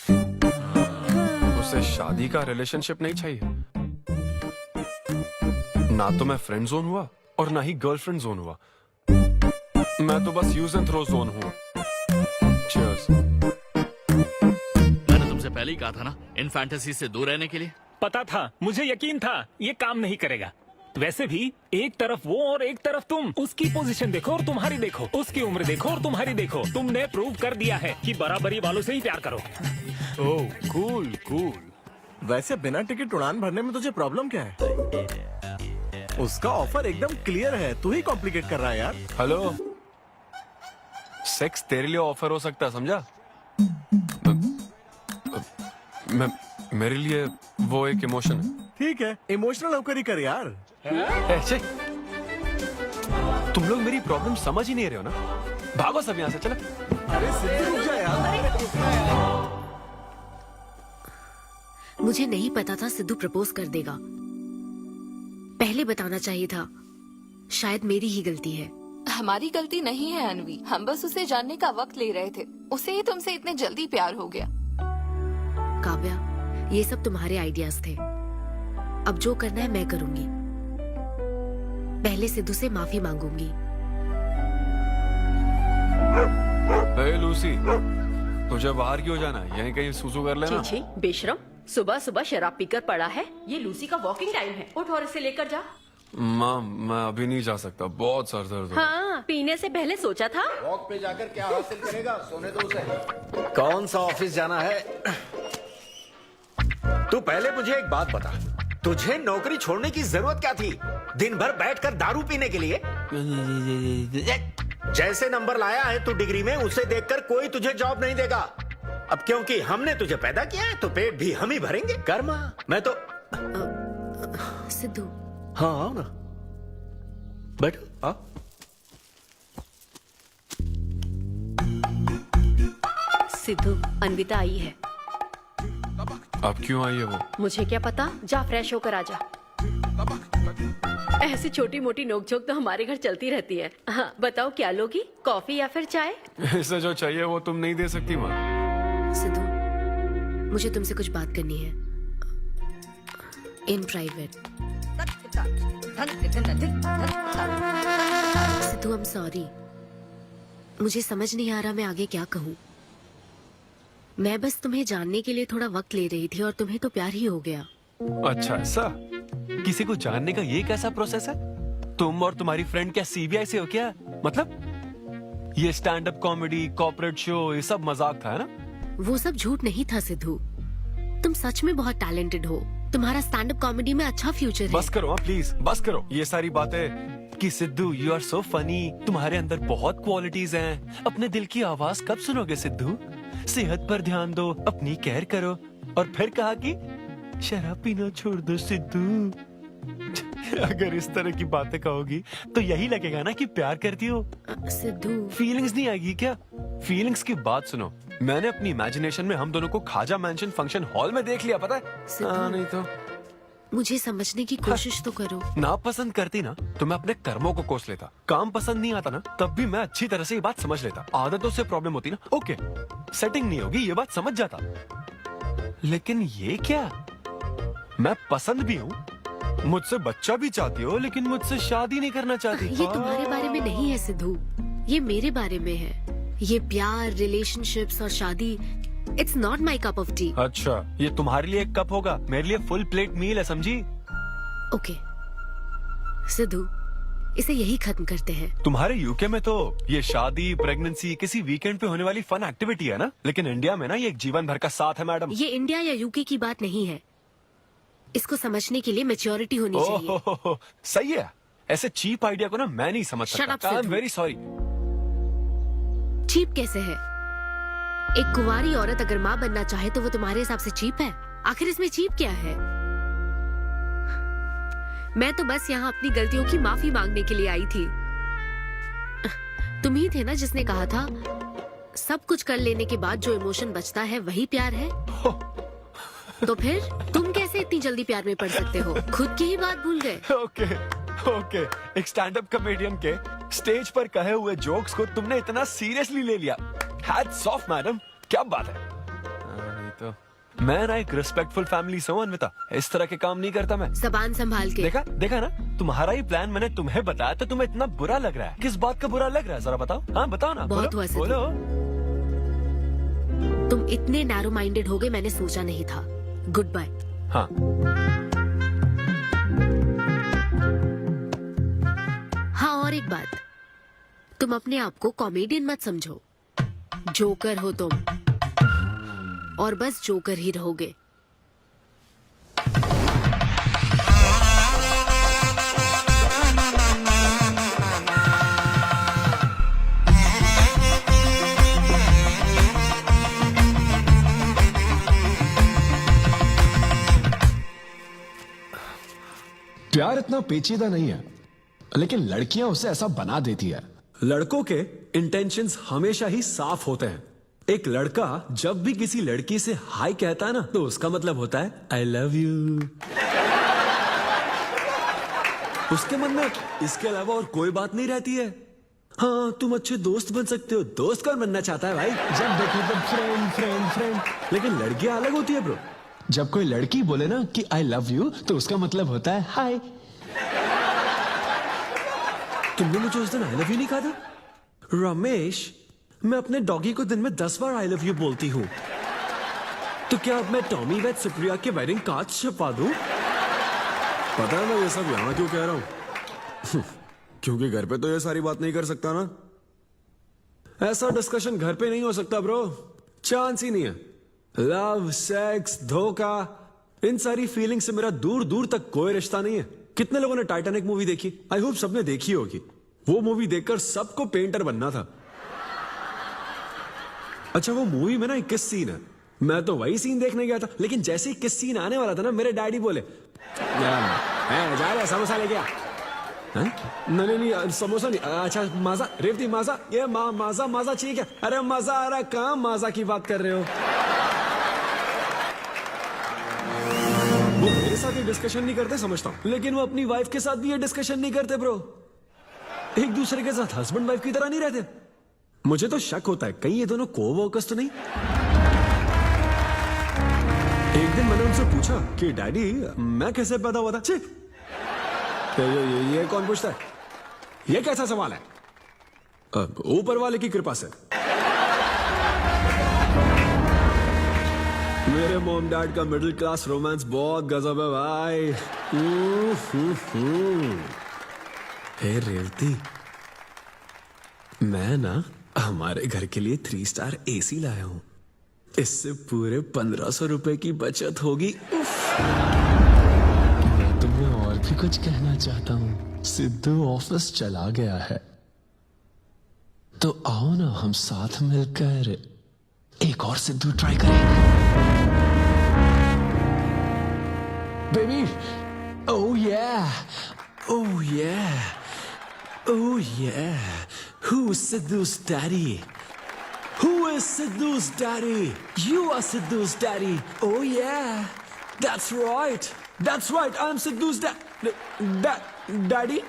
उसे शादी का रिलेशनशिप नहीं चाहिए। ना तो मैं फ्रेंड जोन हुआ और ना ही गर्लफ्रेंड जोन हुआ। मैं तो बस यूज एंड थ्रो जोन हूँ। Cheers. मैंने तुमसे पहले ही कहा था ना इन फैंटेसी से दूर रहने के लिए। पता था, मुझे यकीन था ये काम नहीं करेगा। वैसे भी एक तरफ वो और एक तरफ तुम, उसकी पोजीशन देखो और तुम्हारी देखो, उसकी उम्र देखो और तुम्हारी देखो। तुमने प्रूव कर दिया है कि बराबरी वालों से ही प्यार करो। ओह कूल कूल। वैसे बिना टिकट उड़ान भरने में तुझे प्रॉब्लम क्या है? उसका ऑफर एकदम क्लियर है, तू ही कॉम्प्लिकेट कर रहा है यार। हेलो, सेक्स तेरे लिए ऑफर हो सकता है, समझा? मेरे लिए वो एक इमोशन है। ठीक है, इमोशनल होकर ही कर यार। ऐसे तुम लोग मेरी प्रॉब्लम समझ ही नहीं रहे हो ना। भागो सब यहाँ से, चलो। अरे सिद्धू रुक जा यार। मुझे नहीं पता था सिद्धू प्रपोज कर देगा। पहले बताना चाहिए था। शायद मेरी ही गलती है। हमारी गलती नहीं है अनवी, हम बस उसे जानने का वक्त ले रहे थे। उसे ही तुमसे इतने जल्दी प्यार हो गया। काव्या, ये सब तुम्हारे आइडियाज थे। अब जो करना है मैं करूंगी। पहले सिद्धू से माफी मांगूंगी। हे लूसी, तुझे बाहर क्यों जाना है? यहीं कहीं सुसु कर लेना। छी बेशरम, सुबह सुबह शराब पीकर पड़ा है। ये लूसी का वॉकिंग टाइम है, उठ और इसे लेकर जा। माँ, मैं अभी नहीं जा सकता, बहुत सर दर्द हो रहा है। हाँ, पीने से पहले सोचा था। वॉक पे जाकर क्या हासिल करेगा? सोने दो उसे। कौन सा ऑफिस जाना है? तू पहले मुझे एक बात बता, तुझे नौकरी छोड़ने की जरूरत क्या थी? दिन भर बैठकर दारू पीने के लिए? जैसे नंबर लाया है तू डिग्री में, उसे देखकर कोई तुझे जॉब नहीं देगा। अब क्योंकि हमने तुझे पैदा किया है तो पेट भी हम ही भरेंगे। कर्मा, मैं तो सिद्धू। हाँ आओ ना, बैठो। आओ। सिद्धू, अन्विता आई है। अब क्यों आई है वो? मुझे क्या पता, जा फ्रेश होकर आजा। ऐसी छोटी मोटी नोकझोंक तो हमारे घर चलती रहती है। हाँ, बताओ क्या लोगी, कॉफी या फिर चाय? इसे जो चाहिए वो तुम नहीं दे सकती माँ। सिद्धू, मुझे तुमसे कुछ बात करनी है, in private. Sidhu, I am sorry. मुझे समझ नहीं आ रहा मैं आगे क्या कहूँ। मैं बस तुम्हें जानने के लिए थोड़ा वक्त ले रही थी और तुम्हें तो प्यार ही हो गया। अच्छा ऐसा? किसी को जानने का ये कैसा प्रोसेस है? तुम और तुम्हारी फ्रेंड क्या सीबीआई से हो क्या? मतलब ये stand up comedy, corporate show, ये सब मजाक था, है ना? वो सब झूठ नहीं था सिद्धू। तुम सच में बहुत टैलेंटेड हो। तुम्हारा स्टैंड अप कॉमेडी में अच्छा फ्यूचर है। बस करो हाँ, प्लीज बस करो ये सारी बातें कि Sidhu you are so funny, तुम्हारे अंदर बहुत क्वालिटीज हैं। अपने दिल की आवाज कब सुनोगे सिद्धू? सेहत पर ध्यान दो, अपनी केयर करो। और फिर कहा कि शराब पीना छोड़ दो सिद्धू। अगर इस तरह की बातें कहोगी तो यही लगेगा ना कि प्यार करती हो। सिद्धू, फीलिंग्स नहीं आएगी क्या? फीलिंग्स की बात सुनो, मैंने अपनी इमेजिनेशन में हम दोनों को खाजा मैंशन फंक्शन हॉल में देख लिया, पता है? नहीं तो मुझे समझने की कोशिश तो करो। ना पसंद करती ना तो मैं अपने कर्मों को कोस लेता। काम पसंद नहीं आता ना तब भी मैं अच्छी तरह से ये बात समझ लेता। आदतों से प्रॉब्लम होती ना, ओके सेटिंग नहीं होगी, ये बात समझ जाता। लेकिन ये क्या, मैं पसंद भी हूँ, मुझसे बच्चा भी चाहती हो, लेकिन मुझसे शादी नहीं करना चाहती। ये तुम्हारे बारे में नहीं है सिद्धू, ये मेरे बारे में है। ये प्यार, रिलेशनशिप्स और शादी, it's not my cup of T. अच्छा, ये तुम्हारे लिए एक कप होगा, मेरे लिए फुल प्लेट मील है, समझी? ओके सिद्धू, इसे यही खत्म करते हैं। तुम्हारे यूके में तो ये शादी, प्रेगनेंसी किसी वीकेंड पे होने वाली फन एक्टिविटी है ना, लेकिन इंडिया में ना ये एक जीवन भर का साथ है मैडम। ये इंडिया या यूके की बात नहीं है। इसको समझने के लिए मैच्योरिटी होनी चाहिए। सही है, ऐसे चीप आइडिया को ना मैं नहीं समझ सकता। I am very sorry. Cheap कैसे है? एक कुंवारी औरत अगर माँ बनना चाहे तो वो तुम्हारे हिसाब से चीप है? आखिर इसमें चीप क्या है? मैं तो बस यहाँ अपनी गलतियों की माफी मांगने के लिए आई थी। तुम ही थे ना जिसने कहा था सब कुछ कर लेने के बाद जो इमोशन बचता है वही प्यार है। तो फिर तुम कैसे इतनी जल्दी प्यार में पड़ सकते हो? खुद की ही बात भूल गए। ओके, एक स्टैंड अप कॉमेडियन के स्टेज पर कहे हुए जोक्स को तुमने इतना सीरियसली ले लिया। हैट्स ऑफ मैडम, क्या बात है। नहीं तो मैं ना एक रिस्पेक्टफुल फैमिली से हूं अन्विता, इस तरह के काम नहीं करता मैं। जबान संभाल के। देखा देखा ना, तुम्हारा ही प्लान मैंने तुम्हें बताया तो तुम्हें इतना बुरा लग रहा है। किस बात का बुरा लग रहा है जरा बताओ। हाँ बताओ ना। बहुत हुआ बोलो। तुम इतने नैरो माइंडेड हो गए मैंने सोचा नहीं था। Good bye. हाँ हाँ, और एक बात, तुम अपने आप को कॉमेडियन मत समझो, जोकर हो तुम, और बस जोकर ही रहोगे। प्यार इतना पेचीदा नहीं है, लेकिन लड़कियां उसे ऐसा बना देती है। लड़कों के इंटेंशंस हमेशा ही साफ होते हैं। एक लड़का जब भी किसी लड़की से हाय कहता है ना, तो उसका मतलब होता है आई लव यू। उसके मन में इसके अलावा और कोई बात नहीं रहती है। हाँ, तुम अच्छे दोस्त बन सकते हो। दोस्त कौन बनना चाहता है भाई? जब देखो तब फ्रेंड फ्रेंड फ्रेंड। लेकिन लड़कियां अलग होती है ब्रो। जब कोई लड़की बोले ना कि आई लव यू, तो उसका मतलब होता है हाय। तुमने मुझे उस दिन आई लव यू नहीं कहा था? रमेश, मैं अपने डॉगी को दिन में 10 बार आई लव यू बोलती हूँ। तो क्या अब मैं टॉमी वेद सुप्रिया के वेडिंग कार्ड छपवा दूं? पता है मैं ये सब यहाँ क्यों कह रहा हूँ? क्योंकि घर पे तो ये सारी बात नहीं कर सकता ना। ऐसा डिस्कशन घर पे नहीं हो सकता ब्रो, चांस ही नहीं है। लव, सेक्स, धोखा, इन सारी फीलिंग से मेरा दूर दूर तक कोई रिश्ता नहीं है। कितने लोगों ने टाइटैनिक मूवी देखी? आई होप सबने देखी होगी। वो मूवी देखकर सबको पेंटर बनना था। अच्छा, वो मूवी में ना 21 सीन है। मैं तो वही सीन देखने गया था, लेकिन जैसे 21 सीन आने वाला था ना, मेरे डैडी बोले जा रहा समोसा लेके आ। नहीं नहीं, समोसा नहीं। अच्छा माजा, रेवती माजा, ये माजा माजा चाहिए क्या? अरे मजा आ रहा है, कहाँ माजा की बात कर रहे हो? वो मेरे साथ ये डिस्कशन नहीं करते समझता हूँ, लेकिन वो अपनी वाइफ के साथ भी ये डिस्कशन नहीं करते ब्रो। एक दूसरे के साथ हस्बैंड वाइफ की तरह नहीं रहते। मुझे तो शक होता है कहीं ये दोनों कोवर्कर्स तो नहीं। एक दिन मैंने उनसे पूछा कि डैडी मैं कैसे पैदा हुआ था? छी, ये कौन पूछता है? ये कैसा सवाल है? ऊपर वाले की कृपा से। मेरे मॉम डैड का मिडिल क्लास रोमांस बहुत गजब है भाई। हे रेवती, मैं ना हमारे घर के लिए 3 स्टार AC लाया हूं। इससे पूरे 1500 रुपए की बचत होगी। मैं तुम्हें और भी कुछ कहना चाहता हूँ। सिद्धू ऑफिस चला गया है, तो आओ ना हम साथ मिलकर एक और सिद्धू ट्राई करें। Baby, oh yeah, oh yeah, oh yeah. Who's Sidhu's daddy? Who is Sidhu's daddy? You are Sidhu's daddy. Oh yeah, that's right. That's right. I'm Sidhu's daddy.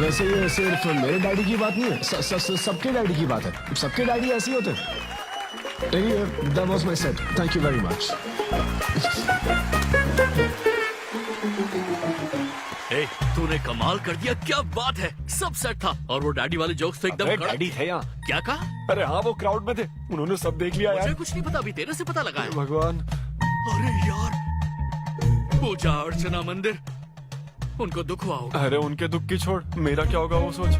वैसे ये सिर्फ मेरे डैडी की बात नहीं है, सबके डैडी की बात है। सबके डैडी ऐसे ही होते हैं। That was my set. Thank you very much. ए, तूने कमाल कर दिया, क्या बात है। सब सेट था और वो डैडी वाले जोक्स तो एकदम कड़क। डैडी थे यहाँ। क्या कहा? अरे हाँ, वो क्राउड में थे, उन्होंने सब देख लिया यार। मुझे कुछ नहीं पता, अभी तेरे से पता लगा है। भगवान। अरे यार, पूजा अर्चना मंदिर, उनको दुख हुआ होगा। अरे उनके दुख की छोड़, मेरा क्या होगा वो सोच।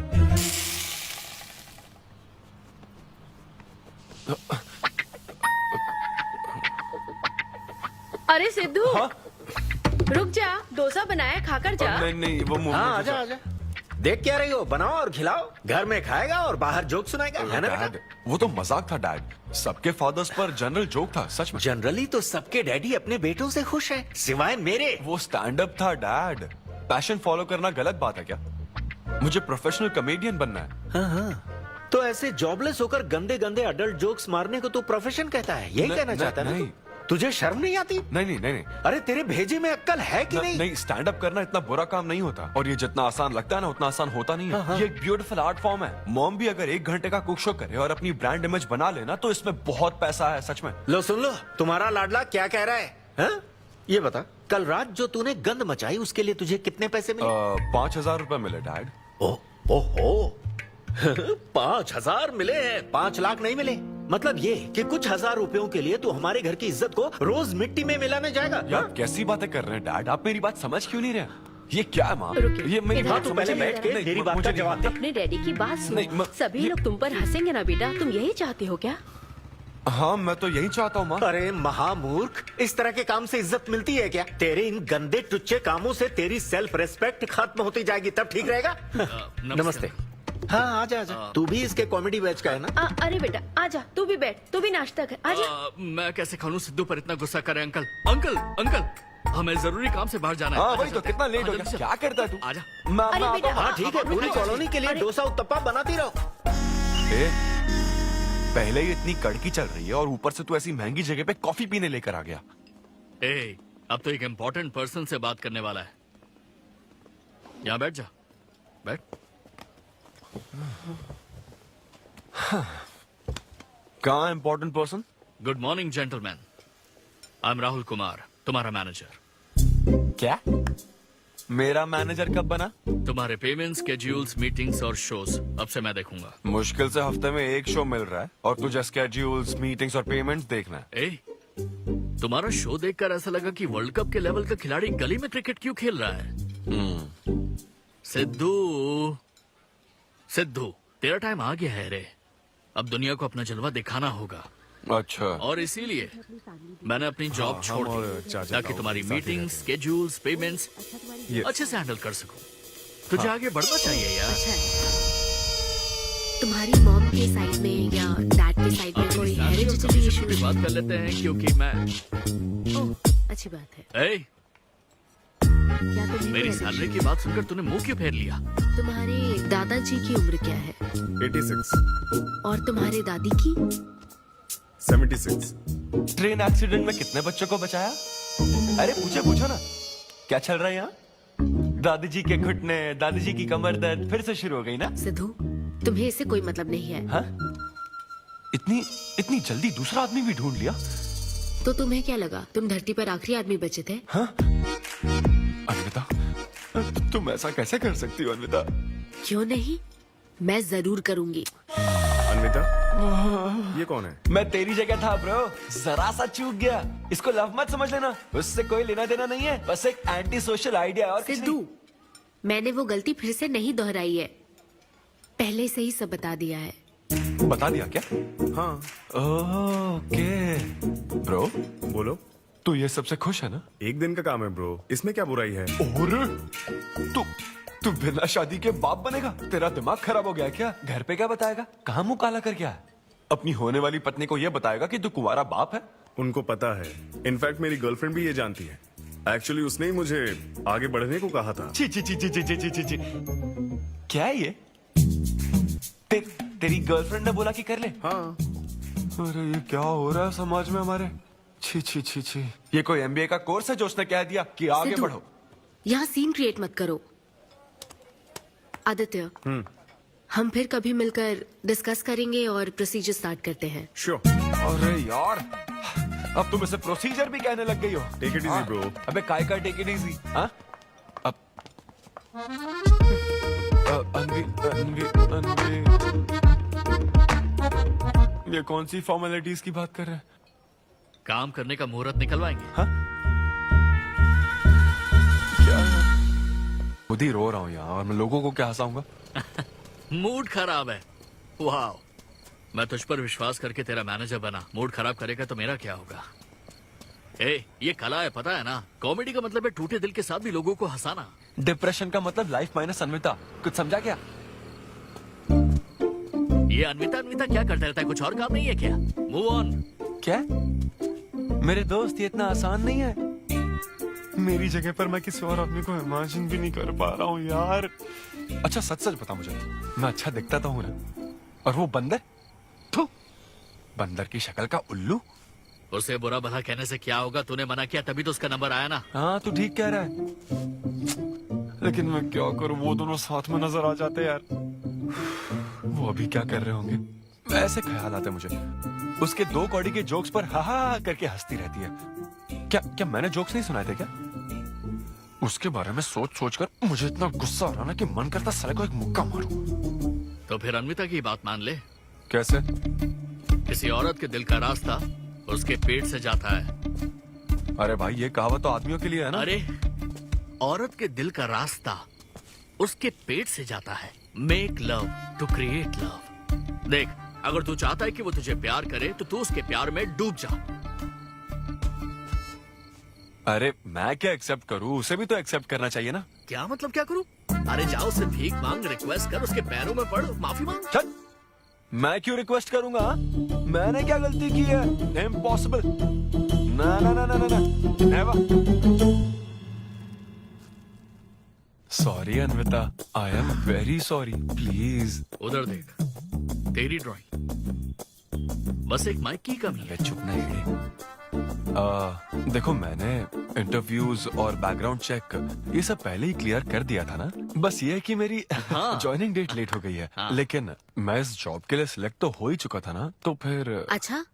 अरे सिद्धू, रुक जा, डोसा बनाया, खाकर जा। नहीं नहीं, वो मूवी। हाँ, आजा आजा। देख क्या रही हो? बनाओ और खिलाओ। घर में खाएगा और बाहर जोक सुनाएगा, है ना बेटा? वो तो मजाक था डैड। सबके फादर्स पर जनरल जोक था, सच में। जनरली तो सबके डैडी अपने बेटों से खुश हैं, सिवाय मेरे। वो स्टैंड अप था डैड। पैशन फॉलो करना गलत बात है क्या? मुझे प्रोफेशनल कॉमेडियन बनना है। हाँ हाँ, तो ऐसे जॉबलेस होकर गंदे गंदे अडल्ट जोक्स मारने को तो प्रोफेशन कहता है, यही कहना चाहता है ना? नहीं, तुझे शर्म नहीं आती? नहीं नहीं नहीं नहीं अरे तेरे भेजे में अक्कल है कि नहीं? नहीं, स्टैंड अप करना इतना बुरा काम नहीं होता, और ये जितना आसान लगता है ना उतना आसान होता नहीं है। ये एक ब्यूटीफुल आर्ट फॉर्म है। मॉम भी अगर 1 घंटे का कुक शो करे और अपनी ब्रांड इमेज बना लेना तो इसमें बहुत पैसा है, सच में। लो सुन लो, तुम्हारा लाडला क्या कह रहा है, हाँ? ये बता, कल रात जो तूने गंद मचाई उसके लिए तुझे कितने पैसे मिले? 5,000 रुपए मिले डैड। ओहो 5,000 मिले हैं, 5 लाख नहीं मिले। मतलब ये कि कुछ हजार रुपयों के लिए तू हमारे घर की इज्जत को रोज मिट्टी में मिलाने जाएगा? यार कैसी बातें कर रहे हैं डैड, आप मेरी बात समझ क्यों नहीं रहे? ये क्या है माँ? ये मेरी बात तू पहले बैठ के मेरी बात का जवाब दे। अपने डैडी की बात सुन। सभी लोग तुम पर हंसेंगे ना बेटा, तुम यही चाहते हो क्या? हाँ मैं तो यही चाहता हूँ माँ। अरे महामूर्ख, इस तरह के काम से इज्जत मिलती है क्या? तेरे इन गंदे टुच्चे कामों से तेरी सेल्फ रेस्पेक्ट खत्म होती जाएगी, तब ठीक रहेगा। नमस्ते। हाँ आजा आजा, तू भी इसके कॉमेडी बैच का है ना? अरे बेटा आजा, तू भी बैठ, तू भी नाश्ता कर, आजा। मैं कैसे खा लूं? सिद्धू पर इतना गुस्सा करे। अंकल अंकल अंकल, हमें जरूरी काम से बाहर जाना है। हाँ वही तो, कितना लेट हो गया, क्या करता है तू? आजा। अरे बेटा हाँ ठीक है, पूरी कॉलोनी के लिए डोसा उत्तप्पा बनाती रहो। पहले ही इतनी कड़की चल रही है और ऊपर से तू ऐसी महंगी जगह पे कॉफी पीने लेकर आ गया। अब तो एक इम्पोर्टेंट पर्सन से बात करने वाला है। यहाँ बैठ जा, बैठ। कहाँ important person? Good morning gentleman, I am Rahul Kumar, तुम्हारा मैनेजर। क्या? मेरा मैनेजर कब बना? तुम्हारे पेमेंट, स्केड्यूल्स, मीटिंग्स और शोज अब से मैं देखूंगा। मुश्किल से हफ्ते में 1 शो मिल रहा है और तुझे स्केड्यूल्स, मीटिंग्स और पेमेंट्स देखना है। तुम्हारा शो देखकर ऐसा लगा कि वर्ल्ड कप के लेवल का खिलाड़ी गली में क्रिकेट क्यों खेल रहा है। सिद्धू सिद्धू, तेरा टाइम आ गया है रे, अब दुनिया को अपना जलवा दिखाना होगा। अच्छा। और इसीलिए मैंने अपनी जॉब छोड़ दी ताकि तुम्हारी मीटिंग्स, स्केड्यूल्स, पेमेंट्स अच्छे से हैंडल कर सकूं। तुझे आगे बढ़ना चाहिए यार। तुम्हारी मॉम के साइड में या डैड के साइड में कोई हेरिडिटरी इशू? भी बात कर लेते हैं क्योंकि मैं अच्छी बात है। क्या मेरी सैलरी की बात सुनकर तूने मुंह क्यों फेर लिया? तुम्हारे दादाजी की उम्र क्या है? 86। और तुम्हारे दादी की? 76। ट्रेन एक्सीडेंट में कितने बच्चों को बचाया? अरे पूछो ना, क्या चल रहा है यहाँ? दादी जी के घुटने, दादी जी की कमर दर्द फिर से शुरू हो गई ना? सिद्धू, तुम्हें इससे कोई मतलब नहीं है। हाँ? इतनी जल्दी दूसरा आदमी भी ढूंढ लिया? तो तुम्हें क्या लगा तुम धरती पर आखिरी आदमी बचे थे? हाँ? अन्विता, तुम ऐसा कैसे कर सकती हो अन्विता? क्यों नहीं, मैं जरूर करूंगी। अन्विता, ये कौन है? मैं तेरी जगह था ब्रो, जरा सा चूक गया। इसको लव मत समझ लेना, उससे कोई लेना देना नहीं है, बस एक एंटी सोशल आइडिया। और सिद्धू, मैंने वो गलती फिर से नहीं दोहराई है, पहले से ही सब बता दिया है। बता दिया क्या? हाँ। ओके ब्रो, बोलो। तू ये सबसे खुश है ना? एक दिन का काम है ब्रो, इसमें क्या बुराई है? और तू बिना शादी के बाप बनेगा? तेरा दिमाग खराब हो गया क्या? घर पे क्या बताएगा? कहाँ मुंह काला कर क्या है? अपनी होने वाली पत्नी को ये बताएगा कि तू कुंवारा बाप है? उनको पता है, इनफैक्ट मेरी गर्लफ्रेंड भी ये जानती है। एक्चुअली उसने ही मुझे आगे बढ़ने को कहा था। ची ची ची ची ची ची ची ची। क्या है ये? तेरी गर्लफ्रेंड ने बोला कि कर ले? हाँ। अरे ये क्या हो रहा है समाज में हमारे? छी छी छी छी। ये कोई MBA का कोर्स है जो उसने कह दिया कि आगे बढ़ो? यहाँ सीन क्रिएट मत करो। आदित्य, हम फिर कभी मिलकर डिस्कस करेंगे और प्रोसीजर स्टार्ट करते हैं। श्योर। अरे यार, अब तुम इसे प्रोसीजर भी कहने लग गई हो। Take it easy bro. अबे काय का टेक इट इजी? हाँ? अब ये कौन सी फॉर्मेलिटीज की बात कर रहे हैं? काम करने का मुहूर्त निकलवाएंगे। हाँ? खुद ही रो रहा हूँ यहाँ, और मैं लोगों को क्या हंसाऊंगा? मूड खराब है। वाह, मैं तुझ पर विश्वास करके तेरा मैनेजर बना, मूड खराब करेगा तो मेरा क्या होगा? ये कला है, पता है ना? कॉमेडी का मतलब है टूटे दिल के साथ भी लोगों को हंसाना। डिप्रेशन का मतलब लाइफ माइनस अन्विता, कुछ समझा क्या? ये अन्विता क्या करता रहता है? कुछ और काम नहीं है क्या? Move on. क्या? मेरे दोस्त, ये इतना आसान नहीं है। मेरी जगह पर मैं किसी और आदमी को इमेजिन भी नहीं कर पा रहा हूँ यार। अच्छा सच बता मुझे, मैं अच्छा दिखता तो हूँ ना? और वो बंदर, बंदर की शक्ल का उल्लू, उसे बुरा भला कहने से क्या होगा? तूने मना किया तभी तो उसका नंबर आया ना। हाँ तू ठीक कह रहा है, लेकिन मैं क्या करूं, वो दोनों साथ में नजर आ जाते यार। वो अभी क्या कर रहे होंगे? ऐसे ख्याल आते मुझे, उसके 2 कौड़ी के जोक्स पर हा हा करके हंसती रहती है। क्या मैंने जोक्स नहीं सुनाए थे क्या? उसके बारे में सोच सोच कर मुझे इतना गुस्सा आ रहा ना कि मन करता साले को एक मुक्का मारूं। तो फिर अन्विता की बात मान ले। कैसे? किसी औरत के दिल का रास्ता उसके पेट से जाता है। अरे भाई ये कहावत तो आदमियों के लिए है ना। अरे औरत के दिल का रास्ता उसके पेट से जाता है। Make love to create love. देख, अगर तू चाहता है कि वो तुझे प्यार करे तो तू उसके प्यार में डूब जा। अरे मैं क्या एक्सेप्ट करूं, उसे भी तो एक्सेप्ट करना चाहिए ना। क्या मतलब क्या करूं? अरे जाओ उससे भीख मांग, रिक्वेस्ट कर, उसके पैरों में पड़, माफी मांग। चल, मैं क्यों रिक्वेस्ट करूंगा? मैंने क्या गलती की है? इम्पॉसिबल। ना ना ना ना ना never. Sorry Anvita, I am very sorry, please. उधर देख, तेरी ड्राइंग, बस एक माइक की कमी है। चुप नहीं। देखो मैंने इंटरव्यूज और बैकग्राउंड चेक ये सब पहले ही क्लियर कर दिया था ना। बस ये है कि मेरी ज्वाइनिंग डेट लेट हो गई है। लेकिन मैं इस जॉब के लिए सिलेक्ट तो हो ही चुका था ना, तो फिर। अच्छा,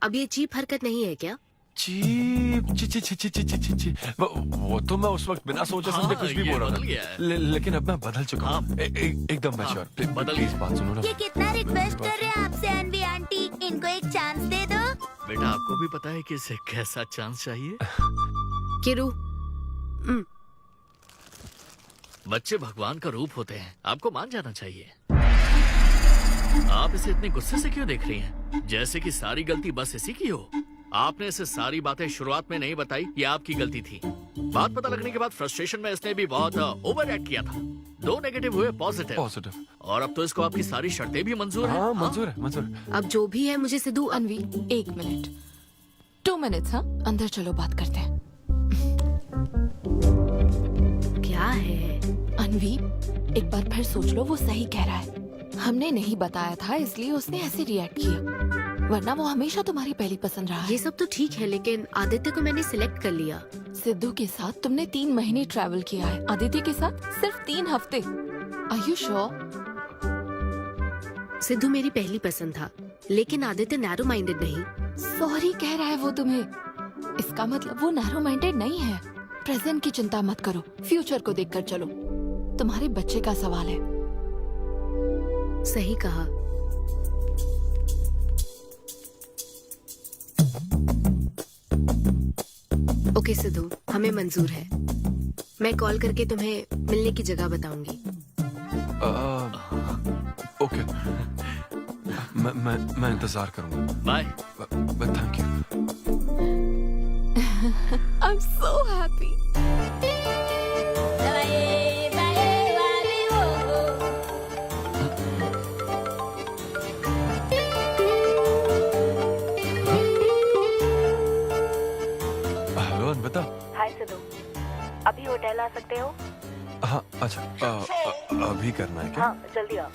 अब ये चीप हरकत नहीं है क्या? चीप ची ची ची ची ची ची ची वो तो मैं उस वक्त बिना सोचे समझे कुछ भी बोल रहा था। लेकिन अब मैं बदल चुका हूँ, एकदम मैच्योर। प्लीज बात सुनो ना। ये कितना रिक्वेस्ट कर रहे हैं आपसे अनवी आंटी, इनको एक चांस दे दो। बेटा आपको भी पता है कि इसे कैसा चांस चाहिए? किरू, बच्चे भगवान का रूप होते हैं, आपको मान जाना चाहिए। आप इसे इतने गुस्से से क्यों देख रही हैं? जैसे कि सारी गलती बस इसी की हो। आपने इसे सारी बातें शुरुआत में नहीं बताई, ये आपकी गलती थी। बात पता लगने के बाद फ्रस्ट्रेशन में इसने भी बहुत ओवर एक्ट किया था। 2 नेगेटिव हुए पॉजिटिव, और अब तो इसको आपकी सारी शर्तें भी मंजूर हैं। मंजूर है, मंजूर। अब जो भी है मुझे सिद्धू। अनवी 1 मिनट, 2 मिनट्स। हाँ, अंदर चलो बात करते हैं। क्या है अनवी, एक बार फिर सोच लो, वो सही कह रहा है। हमने नहीं बताया था इसलिए उसने ऐसे रिएक्ट किया, वरना वो हमेशा तुम्हारी पहली पसंद रहा है। ये सब तो ठीक है, लेकिन आदित्य को मैंने सिलेक्ट कर लिया। सिद्धू के साथ तुमने 3 महीने ट्रैवल किया है, आदित्य के साथ सिर्फ 3 हफ्ते। Are you sure? सिद्धू मेरी पहली पसंद था, लेकिन आदित्य नैरो माइंडेड नहीं। सॉरी कह रहा है वो तुम्हें, इसका मतलब वो नैरो माइंडेड नहीं है। प्रेजेंट की चिंता मत करो, फ्यूचर को देखकर चलो। तुम्हारे बच्चे का सवाल है। सही कहा। ओके सिद्धू, हमें मंजूर है। मैं कॉल करके तुम्हें मिलने की जगह बताऊंगी। ओके, मैं इंतजार करूंगा। Bye. Thank you. I'm so happy. Hello Anvita. Hi Siddhu, अभी होटल आ सकते हो? हाँ अच्छा, अभी करना है क्या? हाँ जल्दी आओ।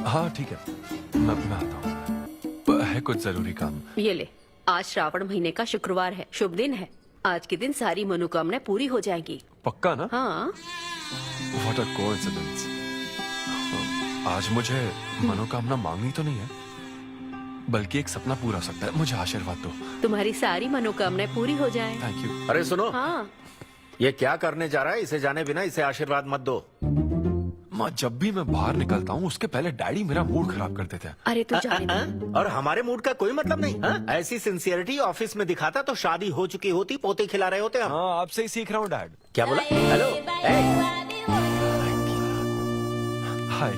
हाँ ठीक है, मैं आता हूँ, है कुछ जरूरी काम। ये ले, आज श्रावण महीने का शुक्रवार है, शुभ दिन है। आज के दिन सारी मनोकामनाएं पूरी हो जाएंगी। पक्का ना? हाँ। What a coincidence। आज मुझे मनोकामना मांगनी तो नहीं है, बल्कि एक सपना पूरा हो सकता है। मुझे आशीर्वाद दो। तुम्हारी सारी मनोकामनाएं पूरी हो जाएं। Thank you. अरे सुनो, हाँ। ये क्या करने जा रहा है? इसे जाने बिना इसे आशीर्वाद मत दो। माँ, जब भी मैं बाहर निकलता हूँ उसके पहले डैडी मेरा मूड खराब कर देते हैं। अरे तू जाने दे। और हमारे मूड का कोई मतलब नहीं। ऐसी सिंसियरिटी ऑफिस में दिखाता तो शादी हो चुकी होती, पोते खिला रहे होते हम। हाँ, आपसे ही सीख रहा हूँ डैड। क्या बोला? Hello. Hi.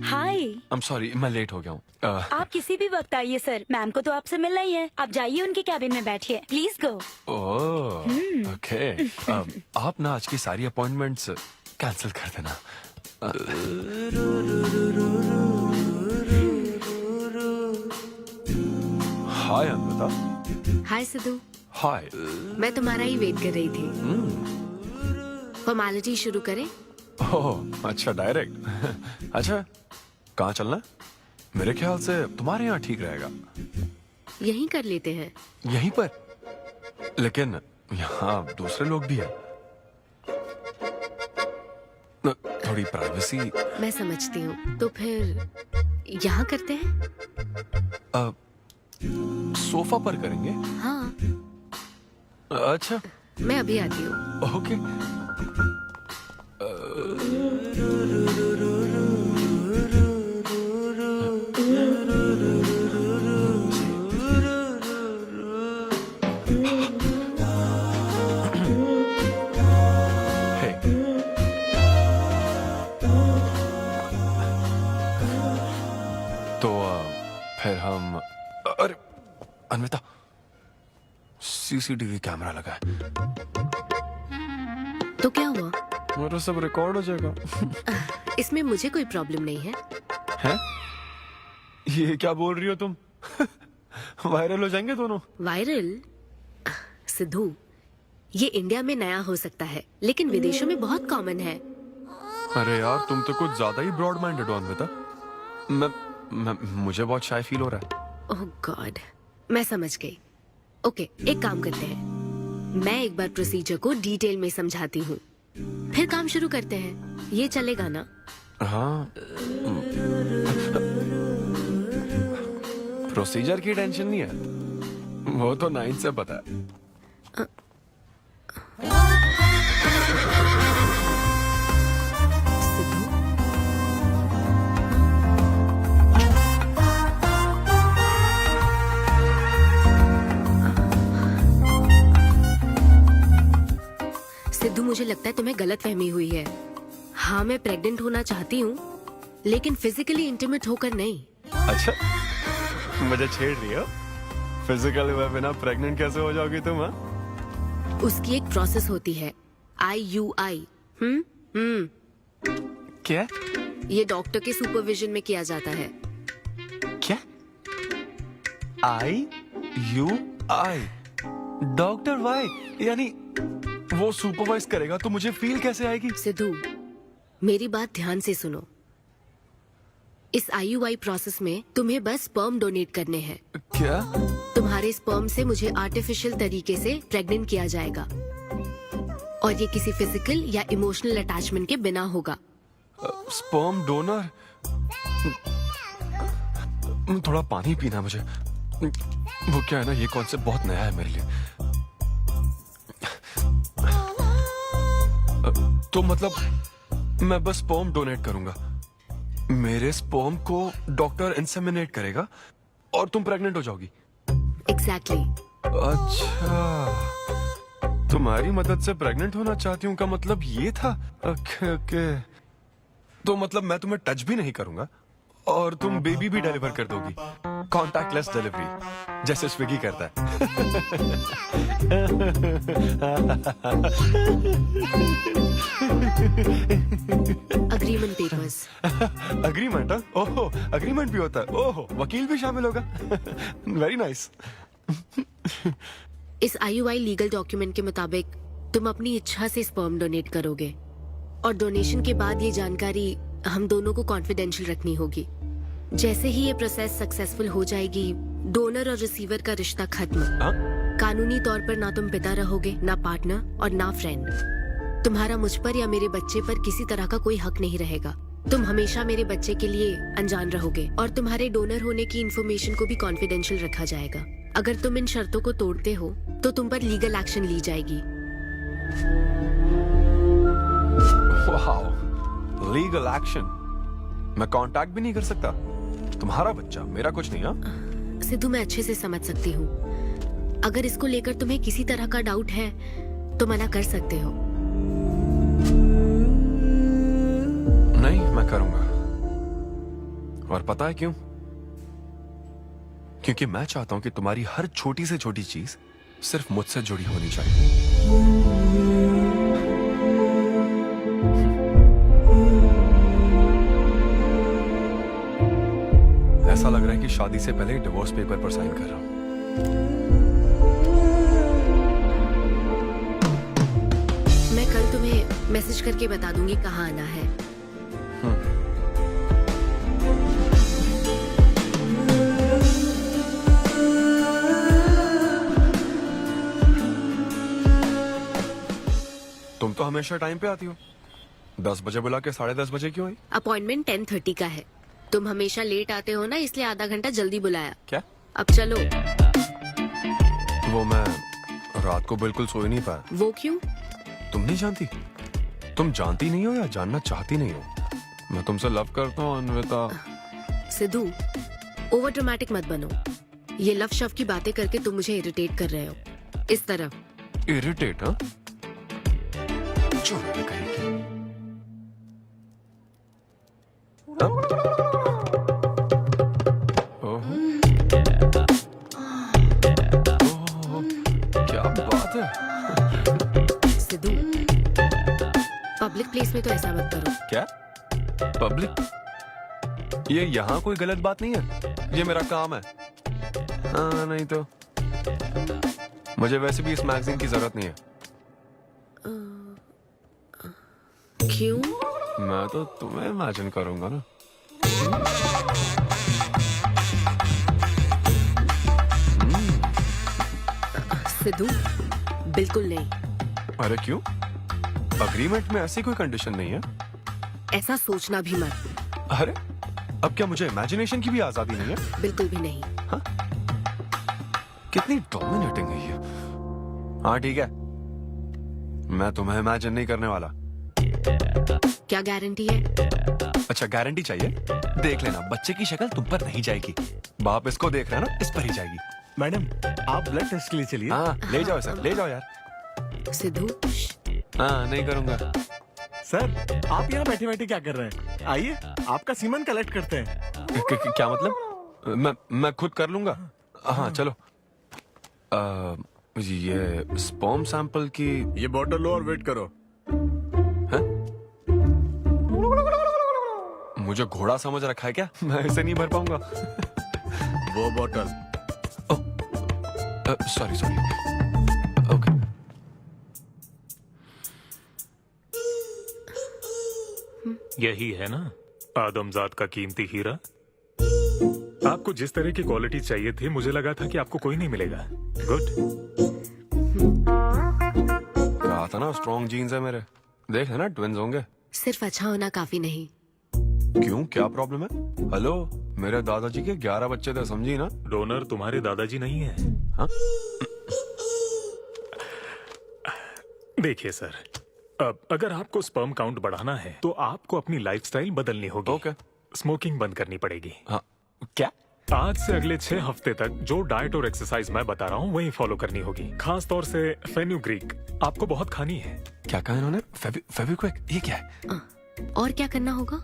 Hi. I am sorry, मैं लेट हो गया हूँ। आप किसी भी वक्त आइए सर, मैम को तो आपसे मिलना ही है। आप जाइए उनके कैबिन में बैठिए, प्लीज गो। Oh, okay. आप ना आज की सारी अपॉइंटमेंट्स कैंसिल कर देना। हाय अनविता। हाय सिद्धू। हाय। मैं तुम्हारा ही वेट कर रही थी। फॉर्मेलिटी शुरू करें? ओह अच्छा, डायरेक्ट। अच्छा, कहाँ चलना है? मेरे ख्याल से तुम्हारे यहाँ ठीक रहेगा। यहीं कर लेते हैं। यहीं पर? लेकिन यहाँ दूसरे लोग भी हैं। थोड़ी प्राइवेसी। मैं समझती हूँ, तो फिर यहाँ करते हैं। सोफा पर करेंगे? हाँ। अच्छा, मैं अभी आती हूँ। ओके। फिर हम, अरे अन्विता, सीसीटीवी कैमरा लगा है। तो क्या हुआ? मेरा सब रिकॉर्ड हो जाएगा। इसमें मुझे कोई प्रॉब्लम नहीं है। हैं? ये क्या बोल रही हो तुम? वायरल हो जाएंगे दोनों। वायरल? सिद्धू, ये इंडिया में नया हो सकता है, लेकिन विदेशों में बहुत कॉमन है। अरे यार, तुम तो कुछ ज्यादा ही ब्रॉड माइंडेड हो अन्विता। मुझे बहुत शाय फील हो रहा है। ओह गॉड, मैं समझ गई। ओके, एक काम करते हैं, मैं एक बार प्रोसीजर को डिटेल में समझाती हूँ, फिर काम शुरू करते हैं। ये चलेगा ना? हाँ। प्रोसीजर की टेंशन नहीं है, वो तो 9 से पता है। सिद्धू, मुझे लगता है तुम्हें गलतफहमी हुई है। हाँ, मैं प्रेग्नेंट होना चाहती हूँ, लेकिन फिजिकली इंटीमेट होकर नहीं। अच्छा, मुझे छेड़ रही हो? फिजिकली हुए बिना प्रेग्नेंट कैसे हो जाओगी तुम? हाँ, उसकी एक प्रोसेस होती है, IUI। क्या? ये डॉक्टर के सुपरविजन में किया जाता है। क्या? IUI? Doctor why? यानी वो सुपरवाइज करेगा तो मुझे फील कैसे आएगी? सिद्धू, मेरी बात ध्यान से सुनो। इस IUI प्रोसेस में तुम्हें बस स्पर्म डोनेट करने हैं। क्या? तुम्हारे स्पर्म से मुझे आर्टिफिशियल तरीके से प्रेग्नेंट किया जाएगा, और ये किसी फिजिकल या इमोशनल अटैचमेंट के बिना होगा। Sperm donor? थोड़ा पानी पीना मुझे। वो क्या है ना, ये कॉन्सेप्ट बहुत नया है मेरे लिए। तो मतलब मैं बस स्पर्म डोनेट करूंगा, मेरे स्पर्म को डॉक्टर इंसेमिनेट करेगा और तुम प्रेग्नेंट हो जाओगी? एग्जैक्टली। अच्छा, तुम्हारी मदद से प्रेग्नेंट होना चाहती हूँ का मतलब ये था? ओके। तो मतलब मैं तुम्हें टच भी नहीं करूंगा और तुम बेबी भी डिलीवर कर दोगी, कॉन्टैक्टलेस डिलीवरी, जैसे स्विगी करता है। Agreement papers. अग्रीमेंट? ओहो, अग्रीमेंट भी होता है? ओहो, वकील भी शामिल होगा। Very nice. इस IUI लीगल डॉक्यूमेंट के मुताबिक तुम अपनी इच्छा से स्पर्म डोनेट करोगे, और डोनेशन के बाद ये जानकारी हम दोनों को कॉन्फिडेंशियल रखनी होगी। जैसे ही ये प्रोसेस सक्सेसफुल हो जाएगी, डोनर और रिसीवर का रिश्ता खत्म। कानूनी तौर पर ना तुम पिता रहोगे, ना पार्टनर और ना फ्रेंड। तुम्हारा मुझ पर या मेरे बच्चे पर किसी तरह का कोई हक नहीं रहेगा। तुम हमेशा मेरे बच्चे के लिए अनजान रहोगे, और तुम्हारे डोनर होने की इन्फॉर्मेशन को भी कॉन्फिडेंशियल रखा जाएगा। अगर तुम इन शर्तों को तोड़ते हो तो तुम पर लीगल एक्शन ली जाएगी। Wow, legal action? मैं कांटेक्ट भी नहीं कर सकता? तुम्हारा बच्चा, मेरा कुछ नहीं। हाँ सिद्धू, मैं अच्छे से समझ सकती हूँ। अगर इसको लेकर तुम्हें किसी तरह का डाउट है तो मना कर सकते हो। नहीं, मैं करूंगा। और पता है क्यों? क्योंकि मैं चाहता हूं कि तुम्हारी हर छोटी से छोटी चीज सिर्फ मुझसे जुड़ी होनी चाहिए। ऐसा लग रहा है कि शादी से पहले डिवोर्स पेपर पर साइन कर रहा हूं। मैं कल तुम्हें मैसेज करके बता दूंगी कहाँ आना है। तुम तो हमेशा टाइम पे आती हो। 10 बजे बुला के 10:30 बजे क्यों आई? अपॉइंटमेंट 10:30 का है। तुम हमेशा लेट आते हो ना, इसलिए आधा घंटा जल्दी बुलाया। क्या? अब चलो। वो मैं रात को बिल्कुल सो ही नहीं पाया। वो क्यों? तुम नहीं जानती? तुम जानती नहीं हो या जानना चाहती नहीं हो? मैं तुमसे लव करता हूँ अन्विता। सिद्धू, ओवर ड्रामेटिक मत बनो। ये लव शव की बातें करके तुम मुझे इरिटेट कर रहे हो। इस तरह। इरिटेट? हाँ, क्या बात है। सिद्धू, पब्लिक प्लेस में तो ऐसा मत करो। क्या पब्लिक? ये यहाँ कोई गलत बात नहीं है, ये मेरा काम है। हाँ, नहीं तो मुझे वैसे भी इस मैगजीन की जरूरत नहीं है। क्यों? मैं तो तुम्हें इमेजिन करूंगा ना। सिद्धू, बिल्कुल नहीं। अरे क्यों? अग्रीमेंट में ऐसी कोई कंडीशन नहीं है। ऐसा सोचना भी मत। अरे अब क्या मुझे इमेजिनेशन की भी आजादी नहीं है? बिल्कुल भी नहीं। हाँ? कितनी डोमिनेटिंग है ये। हाँ ठीक है, मैं तुम्हें इमेजिन नहीं करने वाला। क्या गारंटी है? अच्छा, गारंटी चाहिए? देख लेना, बच्चे की शक्ल तुम पर नहीं जाएगी। बाप इसको देख रहा है ना, इस पर ही जाएगी। मैडम, आप ब्लड टेस्ट के लिए चलिए। हाँ, ले जाओ सर, ले जाओ यार। सिद्धू। हाँ, नहीं करूंगा। सर, आप यहाँ बैठे बैठे क्या कर रहे हैं? आइए, आपका सीमन कलेक्ट करते हैं। क्या मतलब? मैं खुद कर लूंगा। हाँ चलो। ये स्पर्म सैंपल की ये बॉटल लो और वेट करो। है? मुझे घोड़ा समझ रखा है क्या? मैं इसे नहीं भर पाऊंगा। वो बॉटल। Sorry sorry. ओके। यही है ना आदमजात का कीमती हीरा? आपको जिस तरह की क्वालिटी चाहिए थी, मुझे लगा था कि आपको कोई नहीं मिलेगा। गुड। कहा था ना, स्ट्रॉन्ग जीन्स है मेरे। देख है ना, ट्विंस होंगे। सिर्फ अच्छा होना काफी नहीं। क्यों, क्या प्रॉब्लम है? हेलो, मेरे दादाजी के 11 बच्चे थे, समझी ना? डोनर तुम्हारे दादाजी नहीं है। हाँ? देखिए सर, अब अगर आपको स्पर्म काउंट बढ़ाना है तो आपको अपनी लाइफस्टाइल बदलनी होगी। ओके। स्मोकिंग बंद करनी पड़ेगी। हाँ। क्या? आज से अगले 6 हफ्ते तक जो डाइट और एक्सरसाइज मैं बता रहा हूँ वही फॉलो करनी होगी। खास तौर से फेन्यूग्रीक आपको बहुत खानी है। क्या कहा इन्होंने? फेविक्विक? ये क्या है? और क्या करना होगा?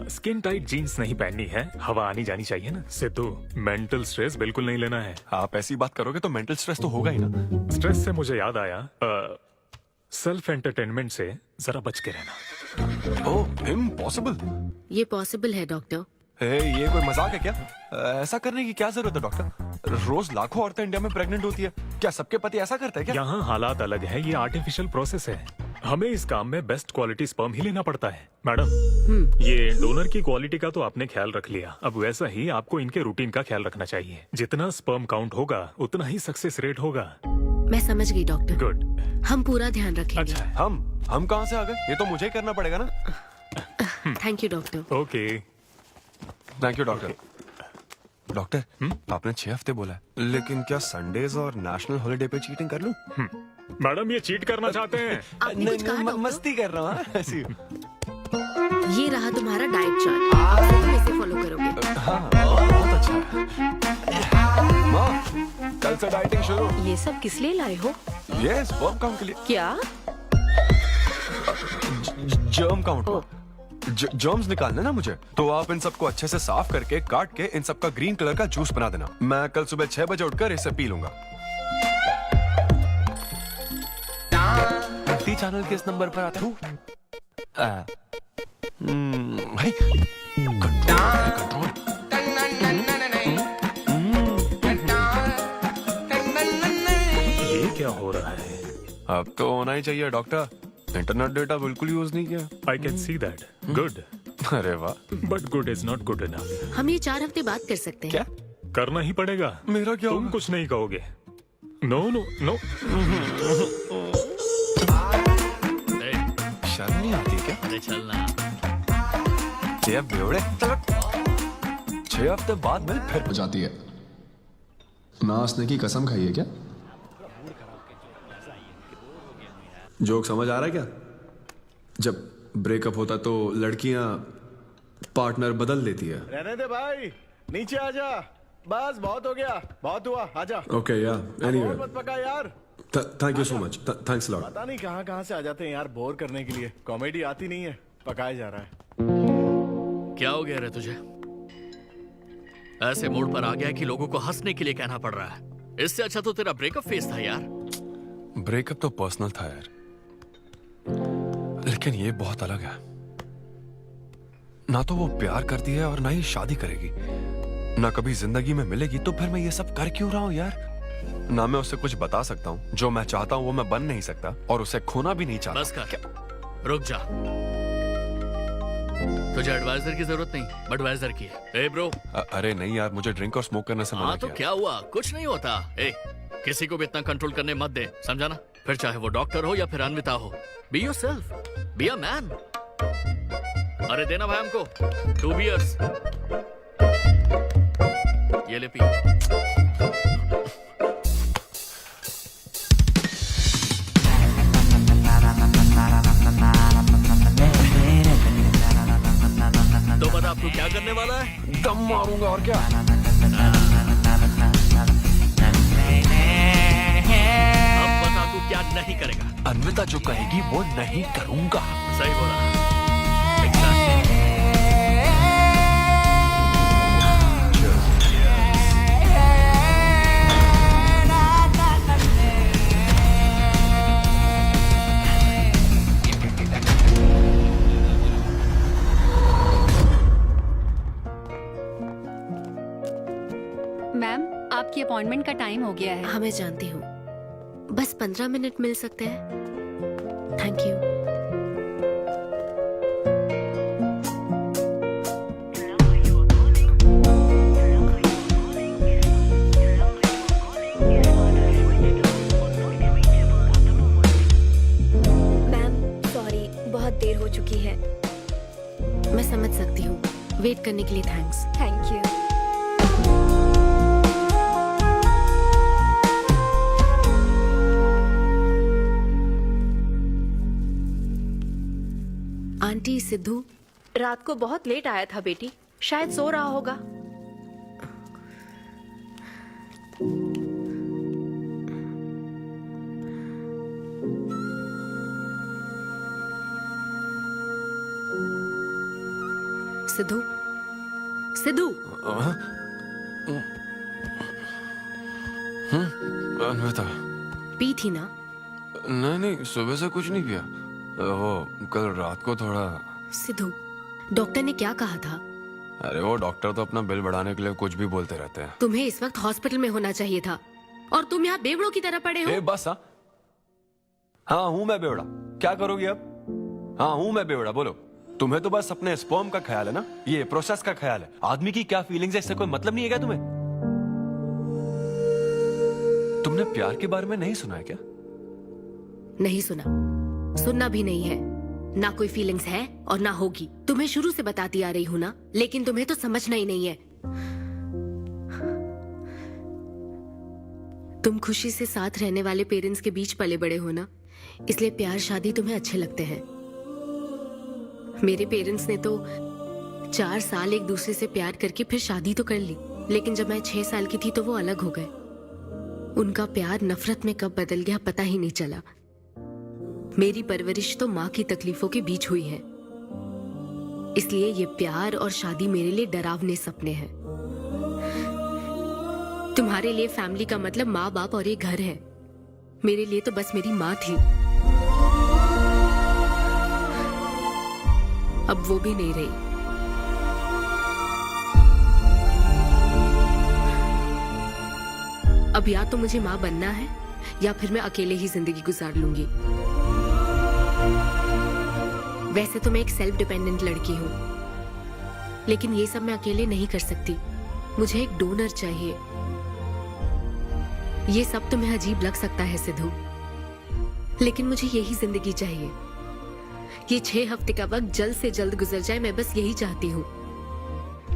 स्किन टाइट जीन्स नहीं पहननी है, हवा आनी जानी चाहिए ना। सिद्धू, मेंटल स्ट्रेस बिल्कुल नहीं लेना है। आप ऐसी बात करोगे तो मेंटल स्ट्रेस तो होगा ही ना। स्ट्रेस से मुझे याद आया, सेल्फ एंटरटेनमेंट से जरा बच के रहना। ओह, इम्पॉसिबल। ये पॉसिबल है डॉक्टर। ये कोई मजाक है क्या? ऐसा करने की क्या जरूरत है डॉक्टर? रोज लाखों औरतें इंडिया में प्रेग्नेंट होती है, क्या सबके पति ऐसा करते हैं क्या? यहाँ हालात अलग है, ये आर्टिफिशियल प्रोसेस है। हमें इस काम में बेस्ट क्वालिटी स्पर्म ही लेना पड़ता है। मैडम, ये डोनर की क्वालिटी का तो आपने ख्याल रख लिया, अब वैसा ही आपको इनके रूटीन का ख्याल रखना चाहिए। जितना स्पर्म काउंट होगा उतना ही सक्सेस रेट होगा। मैं समझ गई डॉक्टर। गुड। हम पूरा ध्यान रखेंगे। अच्छा, हम कहाँ से आ गए? ये तो मुझे ही करना पड़ेगा ना। Thank you doctor. Okay. Thank you doctor. Doctor, आपने 6 हफ्ते बोला है, लेकिन क्या संडेज और नेशनल हॉलिडे पे चीटिंग कर लूं? मैडम, ये चीट करना चाहते हैं? नहीं, मस्ती कर रहा हूँ ऐसी। ये रहा तुम्हारा डाइट चार्ट, अब से तुम इसे फॉलो करोगे। हाँ, बहुत अच्छा है। माँ, कल से डाइटिंग शुरू। ये सब किस लिए लाए हो? ये स्पर्म काउंट के लिए। क्या? Germ count. जर्म्स निकालने ना मुझे, तो आप इन सबको अच्छे से साफ करके काट के इन सबका ग्रीन कलर का जूस बना देना। मैं कल सुबह 6 बजे उठकर इसे पी लूंगा। टी चैनल के इस नंबर पर आता हूँ। कंट्रोल। ये क्या हो रहा है? अब तो होना ही चाहिए डॉक्टर, इंटरनेट डेटा बिल्कुल यूज नहीं किया। I can see that. Good. अरे वाह। But good is not good enough. हम ये 4 हफ्ते बाद कर सकते हैं। क्या करना ही पड़ेगा? मेरा क्या? तुम कुछ नहीं कहोगे। No no no. अरे चलना। ये बेवड़े 6 हफ्ते बाद मिल फिर हो जाती है। नाचने की कसम खाई है क्या? जोक समझ आ रहा है क्या? जब ब्रेकअप होता तो लड़कियां पार्टनर बदल देती है। रहने दे भाई, नीचे आजा। बस बहुत हो गया, बहुत हुआ, आजा। ओके या एनीवे, और मत पका यार। Thank you so much, thanks lot. पता नहीं कहाँ से आ जाते हैं यार बोर करने के लिए। कॉमेडी आती नहीं है, पकाया जा रहा है। क्या हो गया रे तुझे? ऐसे मूड पर आ गया कि लोगों को हंसने के लिए कहना पड़ रहा है। इससे अच्छा तो तेरा ब्रेकअप फेस था यार। ब्रेकअप तो पर्सनल था यार, लेकिन ये बहुत अलग है। ना तो वो प्यार करती है और ना ही शादी करेगी, ना कभी जिंदगी में मिलेगी, तो फिर मैं ये सब कर क्यों रहा हूं यार? ना मैं उससे कुछ बता सकता हूं, जो मैं चाहता हूं वो मैं बन नहीं सकता, और उसे खोना भी नहीं चाहता। बस कर, रुक जा। तुझे एडवाइजर की जरूरत नहीं, बडवाइजर की है। ए ब्रो। अरे नहीं यार, मुझे ड्रिंक और स्मोक करने से मना हाँ तो किया। क्या हुआ, कुछ नहीं होता। ए, किसी को भी इतना कंट्रोल करने मत दे, समझा ना? फिर चाहे वो डॉक्टर हो या फिर अन्विता हो, be yourself, be a man. अरे देना भाई हमको 2 बियर्स। ये ले पी। तो बता अब तू क्या करने वाला है? दम मारूंगा और क्या। अब बता तू क्या नहीं करेगा? अन्विता जो कहेगी वो नहीं करूंगा। सही बोला। मैम, आपकी अपॉइंटमेंट का टाइम हो गया है। हाँ मैं जानती हूँ, बस 15 मिनट मिल सकते हैं? Thank you. मैम सॉरी, बहुत देर हो चुकी है। मैं समझ सकती हूँ, वेट करने के लिए thanks. Thank you. Aunty, Sidhu रात को बहुत लेट आया था बेटी, शायद सो रहा होगा। सिद्धू, सिद्धू। अन्विता। पी थी ना? नहीं, सुबह से कुछ नहीं पिया। वो कल रात को थोड़ा। सिद्धू, डॉक्टर ने क्या कहा था? अरे वो डॉक्टर तो अपना बिल बढ़ाने के लिए कुछ भी बोलते रहते हैं। तुम्हें इस वक्त हॉस्पिटल में होना चाहिए था, और तुम यहाँ बेवड़ों की तरह पड़े हो। बस हाँ हूँ मैं बेवड़ा। क्या करोगी अब? हाँ हूँ मैं बेवड़ा, बोलो। तुम्हें तो बस अपने स्पर्म का ख्याल है ना, ये प्रोसेस का ख्याल है। आदमी की क्या फीलिंग्स है इससे कोई मतलब नहीं है क्या तुम्हें? तुमने प्यार के बारे में नहीं सुना है क्या? नहीं सुना, सुनना भी नहीं है। ना कोई फीलिंग्स है और ना होगी। तुम्हें शुरू से बताती आ रही हूँ ना, लेकिन तुम्हें तो समझना ही नहीं है। तुम खुशी से साथ रहने वाले पेरेंट्स के बीच पले बड़े हो ना, इसलिए प्यार शादी तुम्हें अच्छे लगते हैं। मेरे पेरेंट्स ने तो 4 साल एक दूसरे से प्यार करके फिर शादी तो कर ली, लेकिन जब मैं 6 साल की थी तो वो अलग हो गए। उनका प्यार नफरत में कब बदल गया पता ही नहीं चला। मेरी परवरिश तो माँ की तकलीफों के बीच हुई है, इसलिए ये प्यार और शादी मेरे लिए डरावने सपने हैं। तुम्हारे लिए फैमिली का मतलब माँ बाप और ये घर है, मेरे लिए तो बस मेरी माँ थी। अब वो भी नहीं रही। अब या तो मुझे माँ बनना है या फिर मैं अकेले ही जिंदगी गुजार लूंगी। वैसे तो मैं एक सेल्फ डिपेंडेंट लड़की हूँ, लेकिन ये सब मैं अकेले नहीं कर सकती। मुझे एक डोनर चाहिए। ये सब तुम्हें अजीब लग सकता है सिद्धू, लेकिन मुझे यही जिंदगी चाहिए। ये 6 हफ्ते का वक्त जल्द से जल्द गुजर जाए, मैं बस यही चाहती हूँ।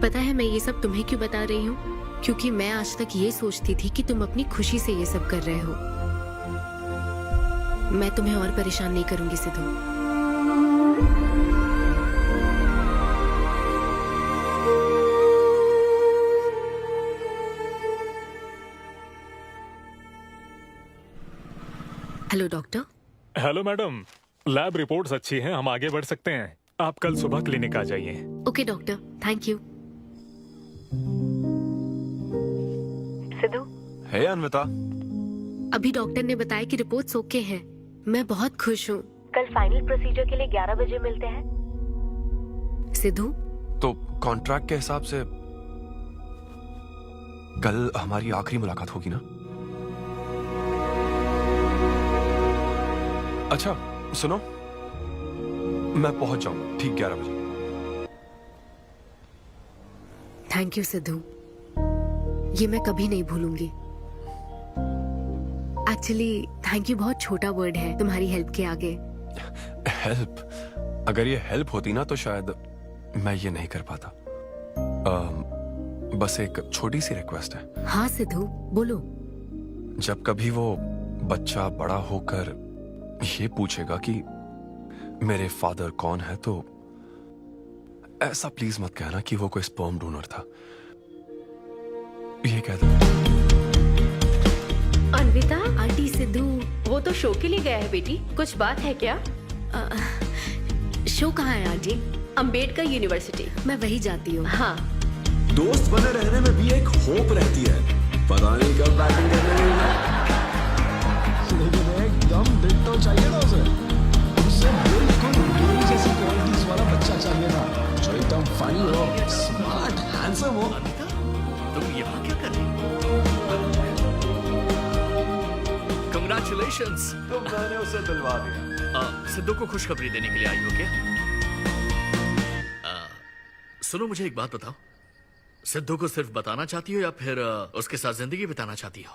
पता है मैं ये सब तुम्हें क्यों बता रही हूँ? क्योंकि मैं आज तक ये सोचती थी कि तुम अपनी खुशी से ये सब कर रहे हो। मैं तुम्हें और परेशान नहीं करूंगी Sidhu. Hello doctor. Hello madam, lab reports अच्छी हैं, हम आगे बढ़ सकते हैं। आप कल सुबह क्लिनिक आ जाइए। Okay doctor, thank you. Siddhu, hey Anvita. अभी डॉक्टर ने बताया कि रिपोर्ट्स ओके हैं। मैं बहुत खुश हूँ। कल फाइनल प्रोसीजर के लिए 11 बजे मिलते हैं। सिद्धू, तो कॉन्ट्रैक्ट के हिसाब से कल हमारी आखिरी मुलाकात होगी ना? अच्छा सुनो, मैं पहुंच जाऊंगा ठीक 11 बजे। थैंक यू सिद्धू, ये मैं कभी नहीं भूलूंगी। एक्चुअली थैंक यू बहुत छोटा वर्ड है तुम्हारी हेल्प के आगे। हेल्प? अगर ये हेल्प होती ना तो शायद मैं ये नहीं कर पाता। बस एक छोटी सी रिक्वेस्ट है। हाँ सिद्धू, बोलो। जब कभी वो बच्चा बड़ा होकर ये पूछेगा कि मेरे फादर कौन है, तो ऐसा प्लीज मत कहना कि वो कोई स्पर्म डोनर था। ये कह दो। अनविता, आंटी सिद्धू वो तो शो के लिए गया है बेटी, कुछ बात है क्या? शो कहाँ है आंटी? अंबेडकर यूनिवर्सिटी। मैं वही जाती हूँ। हाँ। दोस्त बने रहने में भी एक होप रहती है, पता नहीं कब बैटिंग करने में। लेकिन एकदम डिट्टो चाहिए था उसे बिल्कुल मेरी जैसी क्वालिटीज वाला बच्चा चाहिए था, जो एकदम फनी हो, स्मार्ट, हैंडसम हो। तुम यहाँ क्या कर रही हो? Congratulations! तो मैंने उसे दिलवा दिया। सिद्धू को खुशखबरी देने के लिए आई हो क्या? सुनो, मुझे एक बात बताओ, सिद्धू को सिर्फ बताना चाहती हो या फिर उसके साथ जिंदगी बिताना चाहती हो?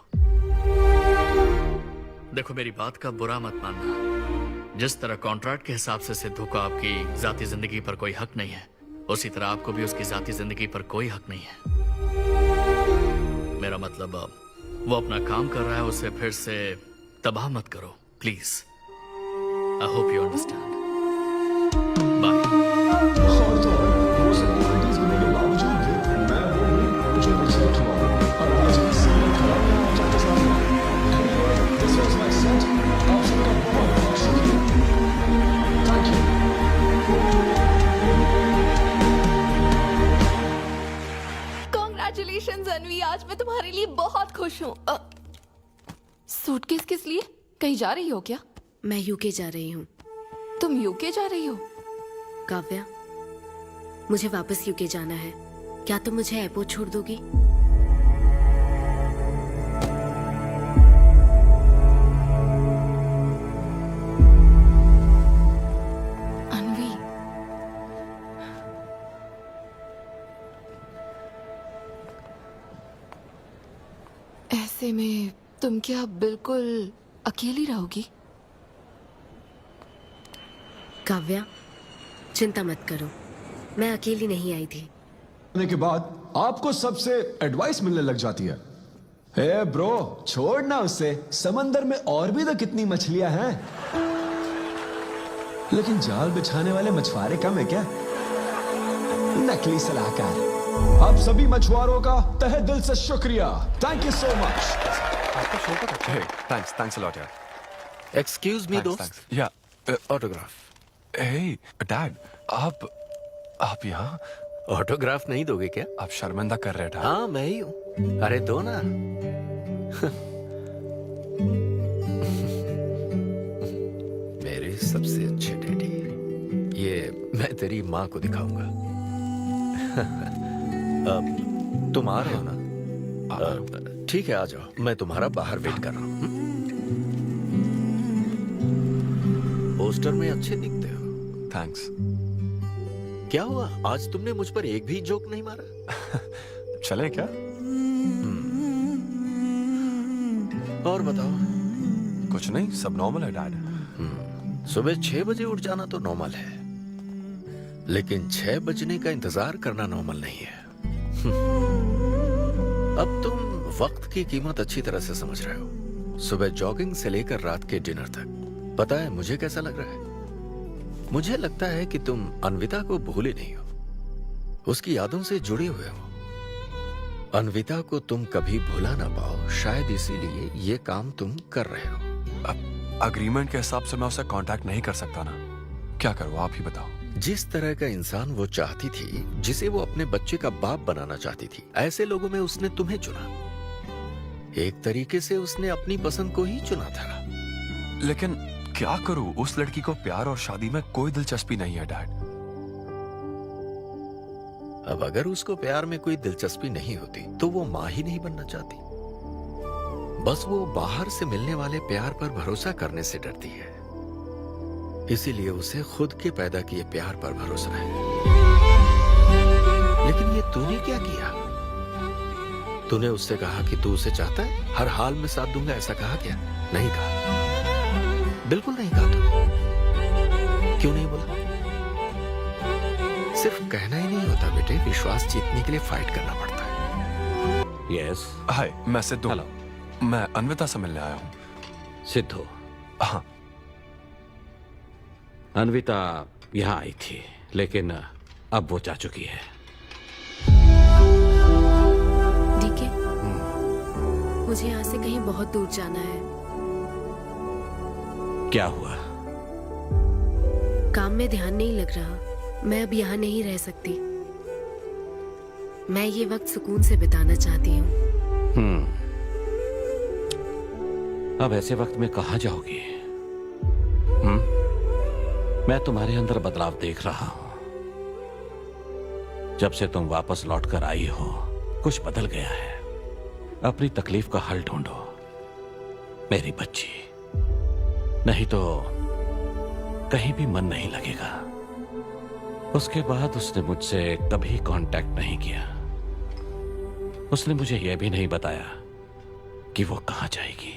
देखो, मेरी बात का बुरा मत मानना। जिस तरह कॉन्ट्रैक्ट के हिसाब से सिद्धू को आपकी जाती जिंदगी पर कोई हक नहीं है, उसी तरह आपको भी उसकी जाती जिंदगी पर कोई हक नहीं है। मेरा मतलब, वो अपना काम कर रहा है, उसे फिर से तबाह मत करो please. I hope you understand. Congratulations अनवी, आज मैं तुम्हारे लिए बहुत खुश हूँ। सूटकेस किस लिए? कहीं जा रही हो क्या? मैं यूके जा रही हूँ। तुम यूके जा रही हो? काव्या, मुझे वापस यूके जाना है। क्या तुम मुझे एयरपोर्ट छोड़ दोगी? अनवी, ऐसे में तुम क्या बिल्कुल अकेली रहोगी? काव्या, चिंता मत करो, मैं अकेली नहीं आई थी। के बाद आपको सबसे एडवाइस मिलने लग जाती है। हे ब्रो, छोड़ना उसे, समंदर में और भी तो कितनी मछलियां हैं। लेकिन जाल बिछाने वाले मछुआरे कम है क्या? नकली सलाहकार। आप सभी मछुआरों का तहे दिल से शुक्रिया। Thank you so much. Thanks a lot यार। एक्सक्यूज मी दोस्त। या ऑटोग्राफ। हे डैड, आप यहाँ? ऑटोग्राफ नहीं दोगे क्या? आप शर्मिंदा कर रहे हैं। हाँ, मैं ही हूँ। अरे दो ना। मेरे सबसे अच्छे डैडी, ये मैं तेरी माँ को दिखाऊंगा। अब तुम आ रहे हो ना? ठीक है, आ जाओ, मैं तुम्हारा बाहर वेट कर रहा हूँ। पोस्टर में अच्छे दिखते हो। थैंक्स। क्या हुआ, आज तुमने मुझ पर एक भी जोक नहीं मारा? चले क्या? और बताओ। कुछ नहीं, सब नॉर्मल है डैड। सुबह 6 बजे उठ जाना तो नॉर्मल है, लेकिन 6 बजने का इंतजार करना नॉर्मल नहीं है। अब तुम वक्त की कीमत अच्छी तरह से समझ रहे हो। सुबह जॉगिंग से लेकर रात के डिनर तक। पता है मुझे कैसा लग रहा है? मुझे लगता है कि तुम अन्विता को भूले नहीं हो, उसकी यादों से जुड़े हुए हो। अन्विता को तुम कभी भुला ना पाओ, शायद इसीलिए ये काम तुम कर रहे हो। अब अग्रीमेंट के हिसाब से मैं उसे कांटेक्ट नहीं कर सकता ना, क्या करूँ आप ही बताओ। जिस तरह का इंसान वो चाहती थी, जिसे वो अपने बच्चे का बाप बनाना चाहती थी, ऐसे लोगों में उसने तुम्हें चुना। एक तरीके से उसने अपनी पसंद को ही चुना था। लेकिन क्या करूं, उस लड़की को प्यार और शादी में कोई दिलचस्पी नहीं है डैड। अब अगर उसको प्यार में कोई दिलचस्पी नहीं होती तो वो माँ ही नहीं बनना चाहती। बस वो बाहर से मिलने वाले प्यार पर भरोसा करने से डरती है, इसीलिए उसे खुद के पैदा किए प्यार पर भरोसा है। लेकिन ये तूने क्या किया? तूने उससे कहा कि तू उसे चाहता है, हर हाल में साथ दूंगा, ऐसा कहा क्या? नहीं कहा, बिल्कुल नहीं कहा। तू क्यों नहीं बोला? सिर्फ कहना ही नहीं होता बेटे, विश्वास जीतने के लिए फाइट करना पड़ता है। यस। हाय, मैं सिद्धू। हेलो। मैं अन्विता से मिलने आया हूँ। सिद्धू? हाँ। अन्विता यहाँ आई थी, लेकिन अब वो जा चुकी है। डीके, मुझे यहाँ से कहीं बहुत दूर जाना है। क्या हुआ? काम में ध्यान नहीं लग रहा, मैं अब यहाँ नहीं रह सकती। मैं ये वक्त सुकून से बिताना चाहती हूँ। अब ऐसे वक्त में कहाँ जाओगी? मैं तुम्हारे अंदर बदलाव देख रहा हूं। जब से तुम वापस लौट कर आई हो, कुछ बदल गया है। अपनी तकलीफ का हल ढूंढो मेरी बच्ची, नहीं तो कहीं भी मन नहीं लगेगा। उसके बाद उसने मुझसे कभी कांटेक्ट नहीं किया। उसने मुझे यह भी नहीं बताया कि वो कहां जाएगी।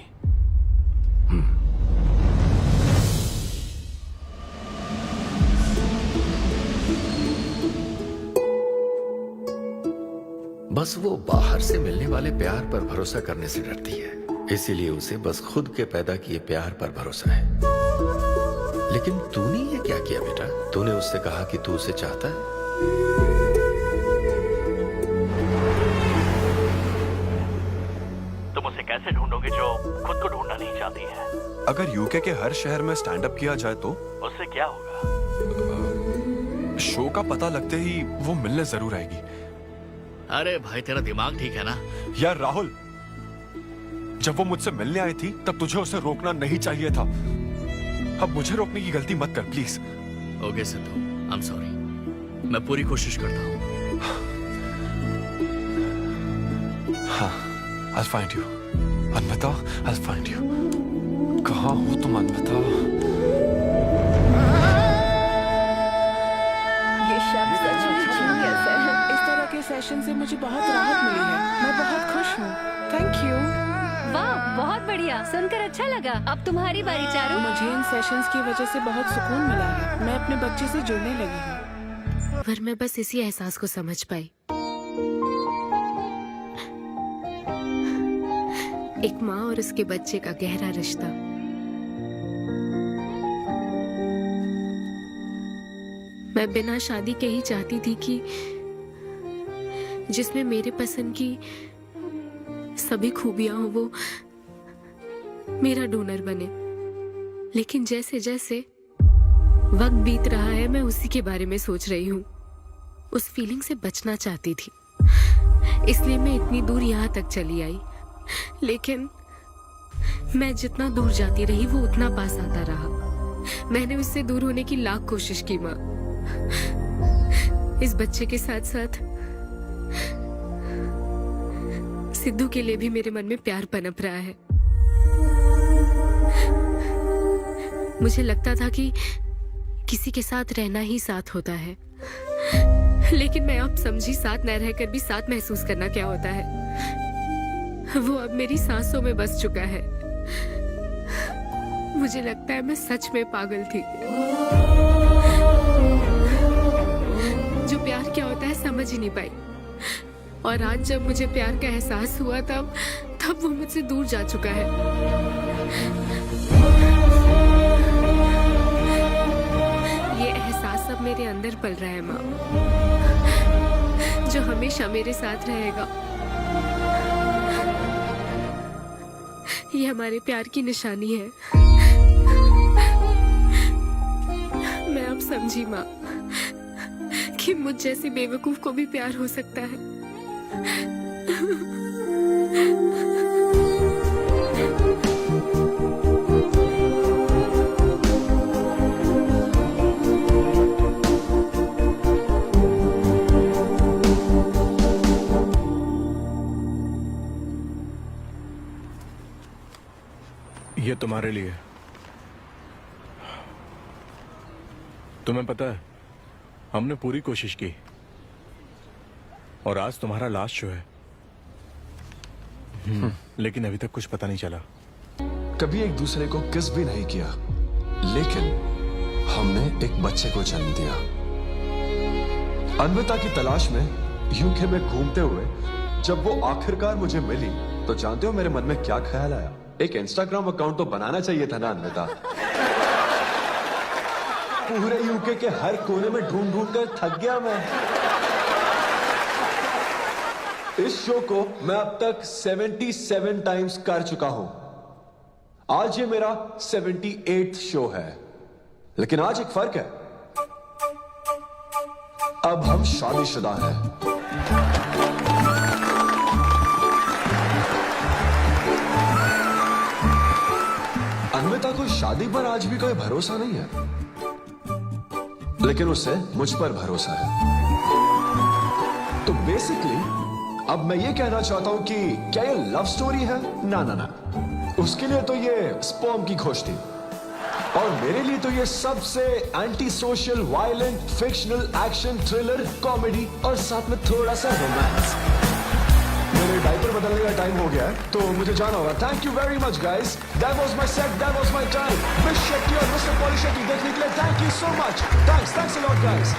बस वो बाहर से मिलने वाले प्यार पर भरोसा करने से डरती है, इसीलिए उसे बस खुद के पैदा किए प्यार पर भरोसा है। लेकिन तूने ये क्या किया बेटा? तूने उससे कहा कि तू उसे चाहता है। तुम उसे कैसे ढूंढोगे जो खुद को ढूंढना नहीं चाहती है? अगर यूके के हर शहर में स्टैंड अप किया जाए तो उससे क्या होगा? शो का पता लगते ही वो मिलने जरूर आएगी। अरे भाई, तेरा दिमाग ठीक है ना? यार राहुल, जब वो मुझसे मिलने आई थी तब तुझे उसे रोकना नहीं चाहिए था। अब मुझे रोकने की गलती मत कर please. Okay Sidhu, I am sorry. मैं पूरी कोशिश करता हूँ। हाँ, I'll find you. Anvita, I'll find you. कहाँ हो तुम अन्विता? ये शब्द सच में जीनियस है। इस तरह के सेशन से मुझे बहुत राहत मिली है। मैं बहुत खुश हूँ। Thank you. वाह, बहुत बढ़िया, सुनकर अच्छा लगा। अब तुम्हारी बारी चारू। मुझे इन सेशंस की वजह से बहुत सुकून मिला है। मैं अपने बच्चे से जुड़ने लगी हूँ। पर मैं बस इसी एहसास को समझ पाई। एक माँ और उसके बच्चे का गहरा रिश्ता। मैं बिना शादी के ही चाहती थी कि जिसमें मेरे पसंद की सभी खूबियां हो वो मेरा डोनर बने। लेकिन जैसे जैसे वक्त बीत रहा है, मैं उसी के बारे में सोच रही हूँ। उस फीलिंग से बचना चाहती थी, इसलिए मैं इतनी दूर यहाँ तक चली आई। लेकिन मैं जितना दूर जाती रही वो उतना पास आता रहा। मैंने उससे दूर होने की लाख कोशिश की माँ। इस बच्चे के साथ साथ सिद्धू के लिए भी मेरे मन में प्यार पनप रहा है। मुझे लगता था कि किसी के साथ रहना ही साथ होता है, लेकिन मैं अब समझी साथ न रहकर भी साथ महसूस करना क्या होता है। वो अब मेरी सांसों में बस चुका है। मुझे लगता है मैं सच में पागल थी। जो प्यार क्या होता है समझ ही नहीं पाई। और आज जब मुझे प्यार का एहसास हुआ तब वो मुझसे दूर जा चुका है। ये एहसास अब मेरे अंदर पल रहा है माँ, जो हमेशा मेरे साथ रहेगा। ये हमारे प्यार की निशानी है। मैं अब समझी माँ कि मुझ जैसी बेवकूफ को भी प्यार हो सकता है। ये तुम्हारे लिए। तुम्हें पता है हमने पूरी कोशिश की और आज तुम्हारा लास्ट शो है। लेकिन अभी तक कुछ पता नहीं चला। कभी एक दूसरे को किस भी नहीं किया, लेकिन हमने एक बच्चे को जन्म दिया। अन्विता की तलाश में यूके में घूमते हुए जब वो आखिरकार मुझे मिली तो जानते हो मेरे मन में क्या ख्याल आया? एक इंस्टाग्राम अकाउंट तो बनाना चाहिए था ना अन्विता। पूरे यूके के हर कोने में ढूंढ ढूंढ कर थक गया मैं। इस शो को मैं अब तक 77 टाइम्स कर चुका हूं। आज ये मेरा 78th शो है। लेकिन आज एक फर्क है, अब हम शादीशुदा हैं। अन्विता को शादी पर आज भी कोई भरोसा नहीं है, लेकिन उसे मुझ पर भरोसा है। तो बेसिकली अब मैं ये कहना चाहता हूं कि क्या ये लव स्टोरी है? ना ना ना, उसके लिए तो ये स्पर्म की खोज थी, और मेरे लिए तो ये सबसे anti social, violent, fictional, action, thriller, comedy और साथ में थोड़ा सा रोमांस। मेरे डायपर बदलने का टाइम हो गया है, तो मुझे जाना होगा। Thank you very much guys, that was my set, that was my time. Miss Shetty और मिस्टर पॉली शेट्टी देखने के लिए thank you so much. Thanks a lot guys.